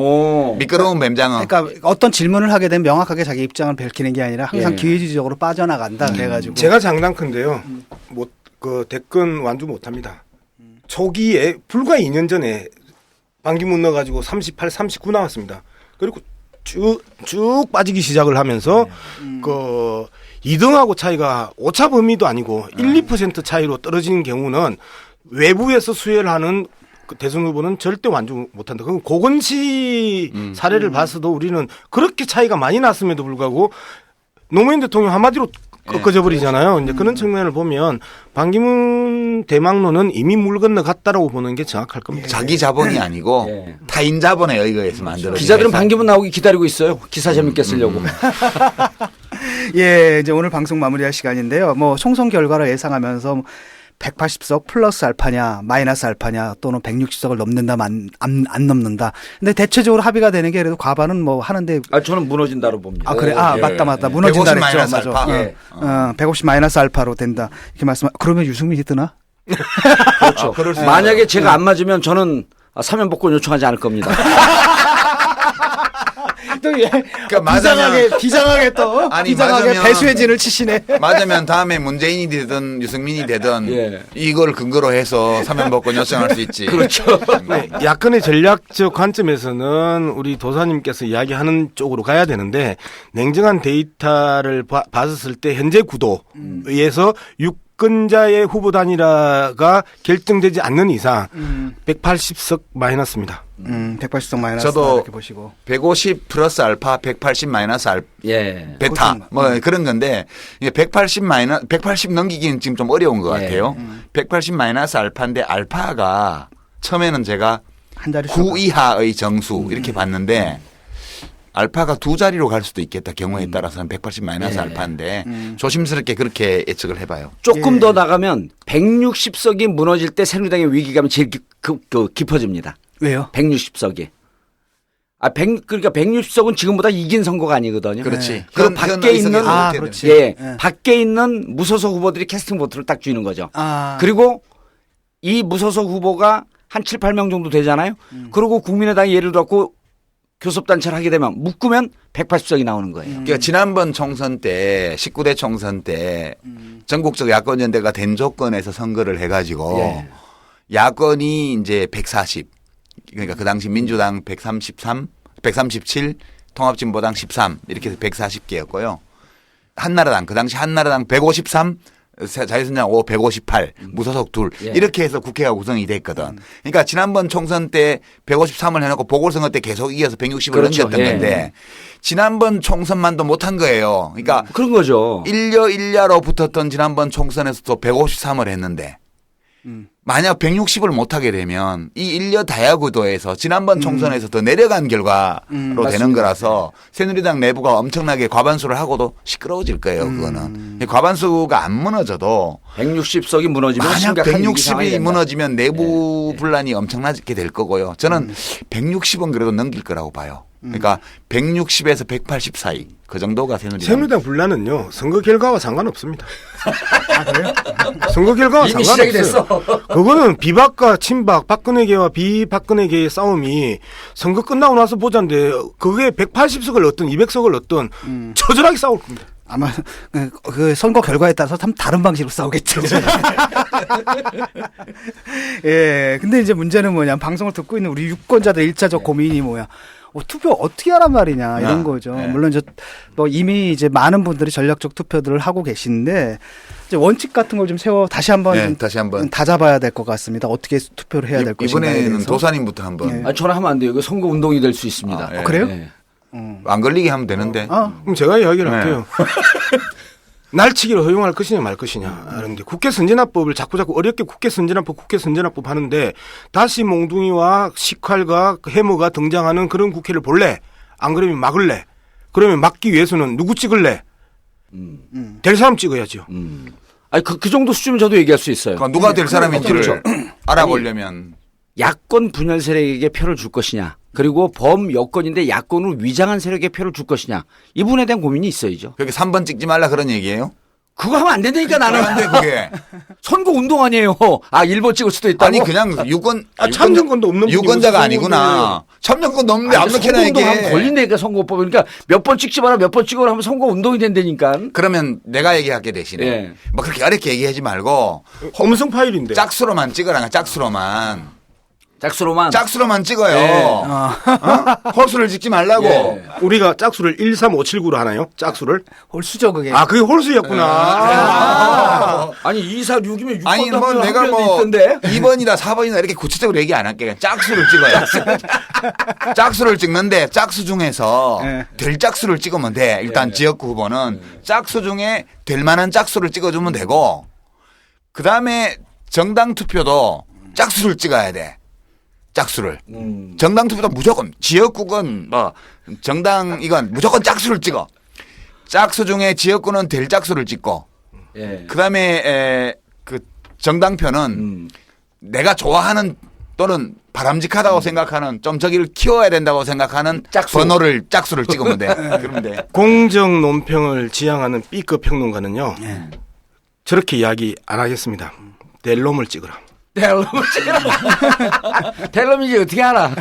[SPEAKER 2] 미끄러운 뱀장어.
[SPEAKER 1] 그러니까 어떤 질문을 하게 되면 명확하게 자기 입장을 밝히는 게 아니라 항상 기회주의적으로 빠져나간다. 그래가지고.
[SPEAKER 3] 제가 장담컨대요. 그 대권 완주 못합니다. 초기에 불과 2년 전에 반기문 넣어가지고 38, 39 나왔습니다. 그리고 쭉 빠지기 시작을 하면서 그 2등하고 차이가 오차 범위도 아니고 1, 2% 차이로 떨어지는 경우는 외부에서 수혜를 하는 그 대선 후보는 절대 완주 못한다. 그럼 고건시 사례를 봐서도 우리는 그렇게 차이가 많이 났음에도 불구하고 노무현 대통령 한마디로 꺾어져 버리잖아요. 이제 그런 측면을 보면 반기문 대망론은 이미 물 건너 갔다라고 보는 게 정확할 겁니다.
[SPEAKER 2] 자기 자본이 아니고 타인 자본에 의거해서 만들어진.
[SPEAKER 4] 기자들은 반기문 나오기 기다리고 있어요. 기사 재밌게 쓰려고.
[SPEAKER 1] 예, 이제 오늘 방송 마무리할 시간인데요. 뭐 총선 결과를 예상하면서 180석 플러스 알파냐 마이너스 알파냐 또는 160석을 넘는다 안 넘는다. 근데 대체적으로 합의가 되는 게 그래도 과반은 뭐 하는데.
[SPEAKER 4] 저는 무너진다로 봅니다.
[SPEAKER 1] 그래. 맞다. 무너진다 그랬죠. 맞아. 150 마이너스 알파로 된다. 이렇게 그러면 유승민이 뜨나?
[SPEAKER 4] 그렇죠. 만약에 제가 안 맞으면 저는 사면 복권 요청하지 않을 겁니다.
[SPEAKER 1] 또 그러니까 비장하게 또 비장하게 배수의 진을 치시네.
[SPEAKER 2] 맞으면 다음에 문재인이 되든 유승민이 되든 이걸 근거로 해서 사면복권 요청할 수 있지.
[SPEAKER 4] 그렇죠.
[SPEAKER 3] 야권의 전략적 관점에서는 우리 도사님께서 이야기하는 쪽으로 가야 되는데 냉정한 데이터를 봤을 때 현재 구도에서 집권자의 후보 단일화가 결정되지 않는 이상 180석 마이너스입니다.
[SPEAKER 1] 180석 마이너스
[SPEAKER 2] 저도
[SPEAKER 1] 이렇게 보시고
[SPEAKER 2] 150 플러스 알파, 180 마이너스 알파,
[SPEAKER 4] 예.
[SPEAKER 2] 베타 뭐 그런 건데 180 넘기기는 지금 좀 어려운 것 같아요. 180 마이너스 알파인데 알파가 처음에는 제가
[SPEAKER 1] 한 자리
[SPEAKER 2] 9 이하의 정수 이렇게 봤는데 알파가 두 자리로 갈 수도 있겠다. 경우에 따라서는 180 마이너스 알파인데 조심스럽게 그렇게 예측을 해봐요.
[SPEAKER 4] 조금 더 나가면 160석이 무너질 때 새누리당의 위기감이 제일 깊어집니다.
[SPEAKER 1] 왜요?
[SPEAKER 4] 160석이. 그러니까 160석은 지금보다 이긴 선거가 아니거든요.
[SPEAKER 2] 그렇지.
[SPEAKER 4] 그 밖에 있는
[SPEAKER 1] 그렇지.
[SPEAKER 4] 예, 밖에 있는 무소속 후보들이 캐스팅 보트를 딱 쥐는 거죠. 그리고 이 무소속 후보가 한 7, 8명 정도 되잖아요. 그리고 국민의당이 예를 들었고 교섭단체를 하게 되면 묶으면 180석이 나오는 거예요.
[SPEAKER 2] 그러니까 지난번 총선 때 19대 총선 때 전국적 야권연대가 된 조건에서 선거를 해가지고 야권이 이제 140 그러니까 그 당시 민주당 133, 137, 통합진보당 13 이렇게 해서 140개였고요. 한나라당 그 당시 한나라당 153 자유선장 5, 158, 무소속 2 이렇게 해서 국회가 구성이 됐거든. 그러니까 지난번 총선 때 153을 해놓고 보궐선거 때 계속 이어서 160을
[SPEAKER 4] 그렇죠.
[SPEAKER 2] 넘겼던 건데 지난번 총선만도 못한 거예요. 그러니까
[SPEAKER 4] 그런 거죠.
[SPEAKER 2] 1려 붙었던 지난번 총선에서도 153을 했는데 만약 160을 못하게 되면 이 1려 다야구도에서 지난번 총선에서 더 내려간 결과로 되는 거라서 새누리당 내부가 엄청나게 과반수를 하고도 시끄러워질 거예요. 그거는. 과반수가 안 무너져도
[SPEAKER 4] 160석이 무너지면
[SPEAKER 2] 만약
[SPEAKER 4] 심각한
[SPEAKER 2] 160이 무너지면 내부 분란이 엄청나게 될 거고요. 저는 160은 그래도 넘길 거라고 봐요. 그러니까 160에서 180 사이 그 정도가
[SPEAKER 3] 새누리당 분란은요 선거 결과와 상관없습니다. 그래요? 선거 결과와
[SPEAKER 4] 이미
[SPEAKER 3] 상관없어요.
[SPEAKER 4] 시작이 됐어.
[SPEAKER 3] 그거는 비박과 친박, 박근혜계와 비박근혜계의 싸움이 선거 끝나고 나서 보자인데 그게 180석을 얻든 200석을 얻든 처절하게 싸울 겁니다.
[SPEAKER 1] 아마 그 선거 결과에 따라서 참 다른 방식으로 싸우겠죠. 예. 근데 이제 문제는 뭐냐? 방송을 듣고 있는 우리 유권자들 일차적 고민이 뭐야? 투표 어떻게 하란 말이냐 이런 거죠. 물론 뭐 이미 이제 많은 분들이 전략적 투표들을 하고 계신데 이제 원칙 같은 걸 좀 세워 다시 한번 다잡아야 될 것 같습니다. 어떻게 투표를 해야 될 것인가.
[SPEAKER 2] 이번에는 도사님부터 한번.
[SPEAKER 4] 저는 하면 안 돼요. 이거 선거 운동이 될 수 있습니다.
[SPEAKER 1] 그래요?
[SPEAKER 2] 안 걸리게 하면 되는데.
[SPEAKER 3] 그럼 제가 이야기를 할게요. 날치기를 허용할 것이냐 말 것이냐 하는데 국회 선진화법을 자꾸 어렵게 국회 선진화법 하는데 다시 몽둥이와 식칼과 해머가 등장하는 그런 국회를 볼래? 안 그러면 막을래? 그러면 막기 위해서는 누구 찍을래? 될 사람 찍어야죠.
[SPEAKER 4] 아니 그 정도 수준은 저도 얘기할 수 있어요.
[SPEAKER 2] 그러니까 누가 될 사람인지를
[SPEAKER 4] 그렇죠.
[SPEAKER 2] 알아보려면
[SPEAKER 4] 야권 분열 세력에게 표를 줄 것이냐, 그리고 범여권인데 야권을 위장한 세력에 표를 줄 것이냐, 이 부분에 대한 고민이 있어야죠.
[SPEAKER 2] 그게 3번 찍지 말라 그런 얘기예요?
[SPEAKER 4] 그거 하면 안 된다니까 나는.
[SPEAKER 2] 안 돼, 그게.
[SPEAKER 4] 선거 운동 아니에요. 1번 찍을 수도 있다고.
[SPEAKER 2] 아니 그냥 유권
[SPEAKER 3] 참정권도 없는
[SPEAKER 2] 유권자가 아니구나. 참정권도 없는데 아무렇게나
[SPEAKER 4] 선거 운동하면
[SPEAKER 2] 얘기해.
[SPEAKER 4] 걸린다니까 선거법. 그러니까 몇 번 찍지 마라, 몇 번 찍어라 하면 선거 운동이 된다니까.
[SPEAKER 2] 그러면 내가 얘기할게 대신에 뭐 그렇게 어렵게 얘기하지 말고
[SPEAKER 3] 음성 파일인데
[SPEAKER 2] 짝수로만 찍어라. 짝수로만 찍어요. 홀수를 찍지 말라고.
[SPEAKER 3] 우리가 짝수를 13579로 하나요? 짝수를?
[SPEAKER 1] 홀수죠 그게.
[SPEAKER 3] 그게 홀수였구나.
[SPEAKER 4] 아니 246이면 6번도
[SPEAKER 2] 아니 뭐 내가 뭐
[SPEAKER 4] 있던데.
[SPEAKER 2] 2번이다 4번이다 이렇게 구체적으로 얘기 안 할게. 그냥 짝수를 찍어요. 짝수를 찍는데 짝수 중에서 될 짝수를 찍으면 돼. 일단 지역구 후보는 짝수 중에 될 만한 짝수를 찍어주면 되고, 그 다음에 정당 투표도 짝수를 찍어야 돼. 짝수를. 정당 투표도 무조건, 지역구건 뭐 정당 이건 무조건 짝수를 찍어. 짝수 중에 지역구는 될 짝수를 찍고, 그다음에 그 정당표는 내가 좋아하는 또는 바람직하다고 생각하는, 좀 저기를 키워야 된다고 생각하는 번호를 짝수를 찍으면 돼. 그러면 돼.
[SPEAKER 3] 공정 논평을 지향하는 B급 평론가는요. 저렇게 이야기 안 하겠습니다. 될 놈을 찍어라.
[SPEAKER 4] 델럼이지 어떻게 알아?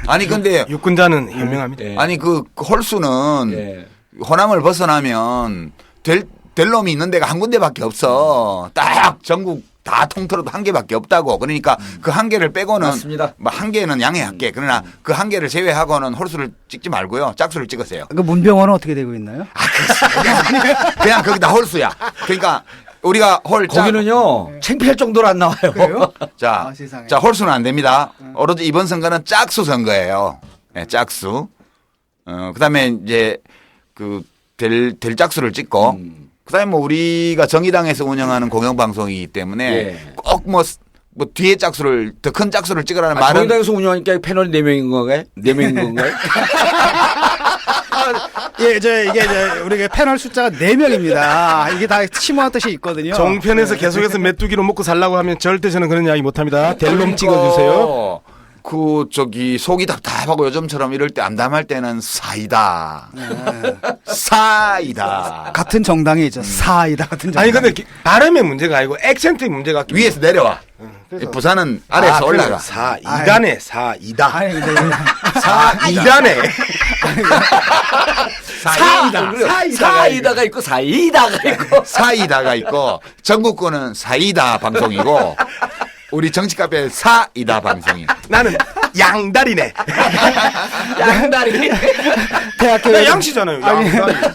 [SPEAKER 2] 아니 근데
[SPEAKER 3] 유권자는 현명합니다.
[SPEAKER 2] 아니 그 홀수는 호남을 벗어나면 될 놈이 있는 데가 한 군데밖에 없어. 딱 전국 다 통틀어도 한 개밖에 없다고. 그러니까 그 한 개를 빼고는
[SPEAKER 4] 맞습니다.
[SPEAKER 2] 뭐 한 개는 양해할게. 그러나 그 한 개를 제외하고는 홀수를 찍지 말고요. 짝수를 찍으세요.
[SPEAKER 1] 그 문병원은 어떻게 되고 있나요?
[SPEAKER 2] 그냥 거기다 홀수야. 그러니까 우리가
[SPEAKER 4] 거기는요 창피할 정도로 안 나와요.
[SPEAKER 1] 그래요?
[SPEAKER 2] 자,
[SPEAKER 1] 세상에.
[SPEAKER 2] 자 홀수는 안 됩니다. 오로지 이번 선거는 짝수 선거예요. 네, 짝수. 그다음에 이제 그 될 짝수를 찍고 그다음에 뭐 우리가 정의당에서 운영하는 공영방송이기 때문에 꼭 뭐 뒤에 짝수를 더 큰 짝수를 찍으라는 말은
[SPEAKER 4] 정의당에서 운영하니까 패널이 4명인 건가요? 4명인 건가요?
[SPEAKER 1] 예, 이게 우리 패널 숫자가 4명입니다. 이게 다 심오한 뜻이 있거든요.
[SPEAKER 3] 정편에서 계속해서 메뚜기로 먹고 살라고 하면 절대 저는 그런 이야기 못합니다. 델롬 찍어주세요.
[SPEAKER 2] 그 속이 답답하고 요즘처럼 이럴 때 암담할 때는 사이다. 사이다.
[SPEAKER 1] 같은 정당이죠. 사이다 같은 정당.
[SPEAKER 3] 아니 근데 발음의 문제가 아니고 액센트의 문제가
[SPEAKER 2] 위에서 내려와. 부산은 아래에서 올라가.
[SPEAKER 3] 사이다네 사이다.
[SPEAKER 1] 아니 근데
[SPEAKER 3] 사이다네.
[SPEAKER 4] 사이다가 있고 사이다가 있고
[SPEAKER 2] 사이다가 있고 전국구는 사이다 방송이고 우리 정치 카페 사이다 방송이.
[SPEAKER 3] 나는 양다리네.
[SPEAKER 4] 양다리.
[SPEAKER 1] 대학교
[SPEAKER 3] 나 양씨잖아요.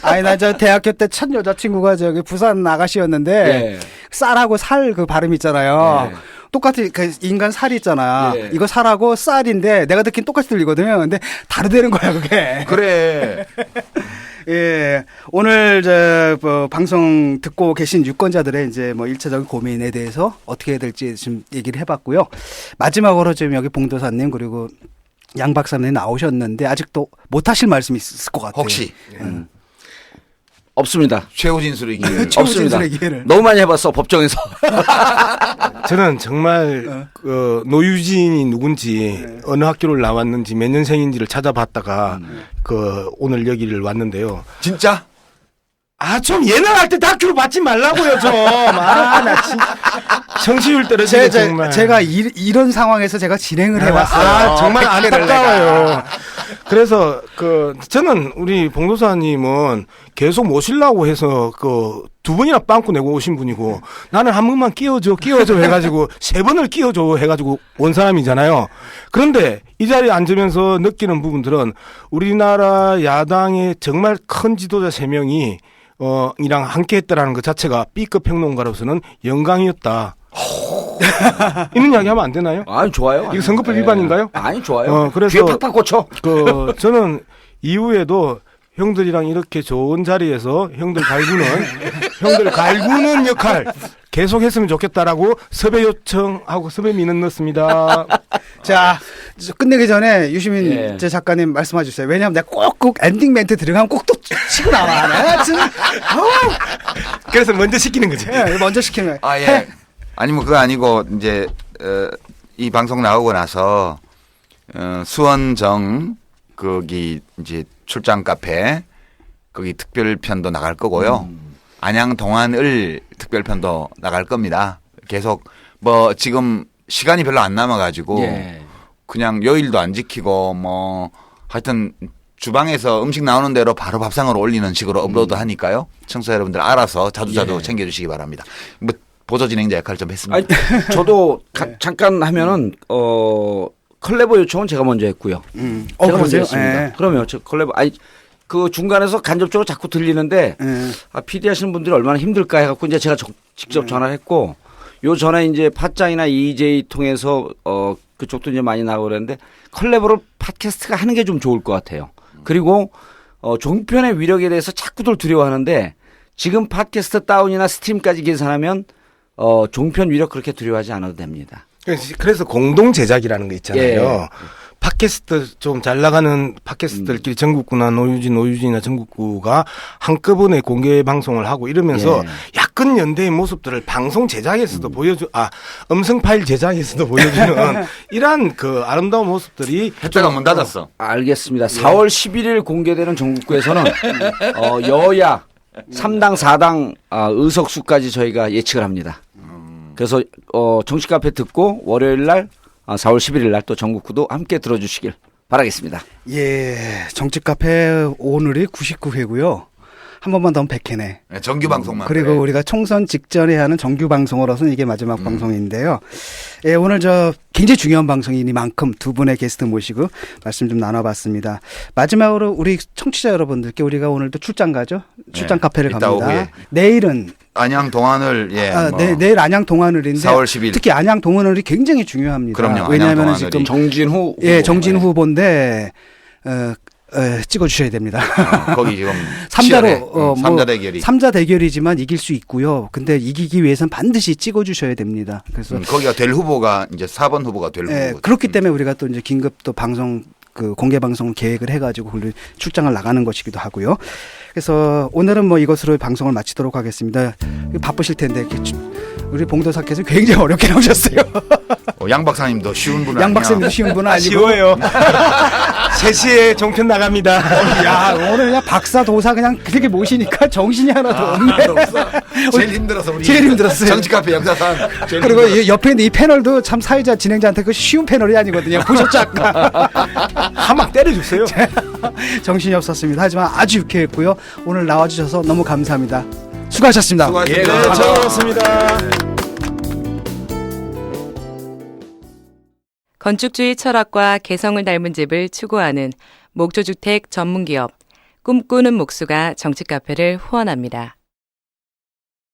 [SPEAKER 1] 아니 나 저 대학교 때 첫 여자친구가 저기 부산 아가씨였는데 쌀하고 살 그 발음 있잖아요. 똑같이 그 인간 살 있잖아. 이거 살하고 쌀인데 내가 듣긴 똑같이 들리거든요. 근데 다르다는 거야 그게.
[SPEAKER 2] 그래.
[SPEAKER 1] 예, 오늘 뭐 방송 듣고 계신 유권자들의 이제 뭐 일차적인 고민에 대해서 어떻게 해야 될지 좀 얘기를 해봤고요. 마지막으로 지금 여기 봉도사님 그리고 양 박사님 나오셨는데 아직도 못하실 말씀이 있을 것 같아요.
[SPEAKER 2] 혹시
[SPEAKER 4] 없습니다.
[SPEAKER 2] 최후 진술의 기회를.
[SPEAKER 4] 없습니다. 너무 많이 해봤어 법정에서.
[SPEAKER 3] 저는 정말 노유진이 누군지 어느 학교를 나왔는지 몇 년생인지를 찾아봤다가 오늘 여기를 왔는데요.
[SPEAKER 2] 진짜?
[SPEAKER 3] 좀 예능할 때 다큐로 받지 말라고요 좀. 나 진짜 정치율 떨어지게 정말.
[SPEAKER 1] 제가 이런 상황에서 제가 진행을 해봤어요.
[SPEAKER 3] 정말 안타까워요. 그래서 저는 우리 봉도사님은 계속 모시려고 해서 두 번이나 빵꾸 내고 오신 분이고 나는 한 번만 끼워줘 해가지고 3번을 끼워줘 해가지고 온 사람이잖아요. 그런데 이 자리에 앉으면서 느끼는 부분들은 우리나라 야당의 정말 큰 지도자 3명이 이랑 함께 했다라는 것 자체가 B급 평론가로서는 영광이었다. 이런 이야기 하면 안 되나요?
[SPEAKER 4] 아니 좋아요.
[SPEAKER 3] 이거 선거법 위반인가요?
[SPEAKER 4] 아니 좋아요.
[SPEAKER 3] 그래서
[SPEAKER 4] 귀에 팍팍 꽂혀.
[SPEAKER 3] 저는 이후에도 형들이랑 이렇게 좋은 자리에서 형들 갈구는 역할 계속했으면 좋겠다라고 섭외 요청하고 섭외 민원 넣습니다.
[SPEAKER 1] 자, 끝내기 전에 유시민 제 작가님 말씀해 주세요. 왜냐하면 내가 꼭 엔딩 멘트 들어가면 꼭 또 치고 나와.
[SPEAKER 3] 그래서 먼저 시키는 거지.
[SPEAKER 1] 먼저 시키는 거야.
[SPEAKER 2] 예. 아니 뭐 그거 아니고 이제 이 방송 나오고 나서 수원정 거기 이제 출장 카페 거기 특별편도 나갈 거고요. 안양 동안을 특별편도 나갈 겁니다. 계속 뭐 지금 시간이 별로 안 남아가지고 그냥 요일도 안 지키고 뭐 하여튼 주방에서 음식 나오는 대로 바로 밥상으로 올리는 식으로 업로드 하니까요. 청취자 여러분들 알아서 자주 챙겨주시기 바랍니다. 뭐 보조 진행자 역할 좀 했습니다.
[SPEAKER 4] 저도 잠깐 하면은 컬래버 요청은 제가 먼저 했고요. 제가 먼저 했습니다. 그러면 저 컬래버 그 중간에서 간접적으로 자꾸 들리는데 PD 하시는 분들이 얼마나 힘들까 해갖고 이제 제가 직접 전화를 했고 요 전에 이제 팟짱이나 EJ 통해서 그쪽도 이제 많이 나오고 그랬는데 컬래버로 팟캐스트가 하는 게 좀 좋을 것 같아요. 그리고 종편의 위력에 대해서 자꾸들 두려워하는데 지금 팟캐스트 다운이나 스트림까지 계산하면 종편 위력 그렇게 두려워하지 않아도 됩니다.
[SPEAKER 3] 그래서 공동 제작이라는 게 있잖아요. 팟캐스트 좀 잘 나가는 팟캐스트들끼리 전국구나 노유진이나 전국구가 한꺼번에 공개 방송을 하고 이러면서 야권 연대의 모습들을 방송 제작에서도 음성 파일 제작에서도 보여주는 이러한 아름다운 모습들이
[SPEAKER 2] 햇볕가 문 닫았어.
[SPEAKER 4] 알겠습니다. 4월 11일 공개되는 전국구에서는 여야 3당 4당 의석수까지 저희가 예측을 합니다. 그래서 정치 카페 듣고 월요일 날 4월 11일 날 또 전국구도 함께 들어주시길 바라겠습니다.
[SPEAKER 1] 예, 정치 카페 오늘이 99회고요. 한 번만 더 하면 100회네.
[SPEAKER 2] 정규 방송만.
[SPEAKER 1] 그리고
[SPEAKER 2] 그래.
[SPEAKER 1] 우리가 총선 직전에 하는 정규 방송으로서는 이게 마지막 방송인데요. 예, 오늘 굉장히 중요한 방송이니만큼 두 분의 게스트 모시고 말씀 좀 나눠봤습니다. 마지막으로 우리 청취자 여러분들께 우리가 오늘도 출장 가죠? 출장 카페를
[SPEAKER 2] 이따
[SPEAKER 1] 갑니다.
[SPEAKER 2] 오후에.
[SPEAKER 1] 내일은
[SPEAKER 2] 안양 동안을
[SPEAKER 1] 내일 안양 동안을인데
[SPEAKER 2] 4월 10일.
[SPEAKER 1] 특히 안양 동안을이 굉장히 중요합니다.
[SPEAKER 2] 그럼요.
[SPEAKER 1] 왜냐하면
[SPEAKER 2] 안양
[SPEAKER 1] 지금
[SPEAKER 4] 정진후
[SPEAKER 1] 정진 후보인데 찍어주셔야 됩니다.
[SPEAKER 2] 거기 지금
[SPEAKER 1] 3자로
[SPEAKER 2] 3자 대결이
[SPEAKER 1] 3자 대결이지만 이길 수 있고요. 근데 이기기 위해서는 반드시 찍어주셔야 됩니다. 그래서
[SPEAKER 2] 거기가 될 후보가 이제 4번 후보가 될 후보.
[SPEAKER 1] 그렇기 때문에 우리가 또 이제 긴급 또 방송 공개 방송 계획을 해가지고 출장을 나가는 것이기도 하고요. 그래서 오늘은 이것으로 방송을 마치도록 하겠습니다. 바쁘실 텐데 우리 봉도사께서 굉장히 어렵게 나오셨어요.
[SPEAKER 2] 양 박사님도 쉬운 분은
[SPEAKER 1] 양 박사님도 쉬운 분은 아니고
[SPEAKER 3] 쉬워요. 3시에 종편 나갑니다.
[SPEAKER 1] 야, 오늘 그냥 박사 도사 그냥 그렇게 모시니까 정신이 하나도 없네.
[SPEAKER 2] 제일 힘들어서 우리
[SPEAKER 1] 제일 힘들었어요.
[SPEAKER 2] 정치 카페 역사상.
[SPEAKER 1] 그리고 옆에 있는 이 패널도 참 사회자 진행자한테 쉬운 패널이 아니거든요. 보셨죠 아까?
[SPEAKER 3] 한 방 때려주세요.
[SPEAKER 1] 정신이 없었습니다. 하지만 아주 유쾌했고요. 오늘 나와주셔서 너무 감사합니다. 수고하셨습니다.
[SPEAKER 2] 수고하셨습니다.
[SPEAKER 3] 네, 즐거웠습니다.
[SPEAKER 16] 건축주의 철학과 개성을 닮은 집을 추구하는 목조주택 전문기업 꿈꾸는 목수가 정치카페를 후원합니다.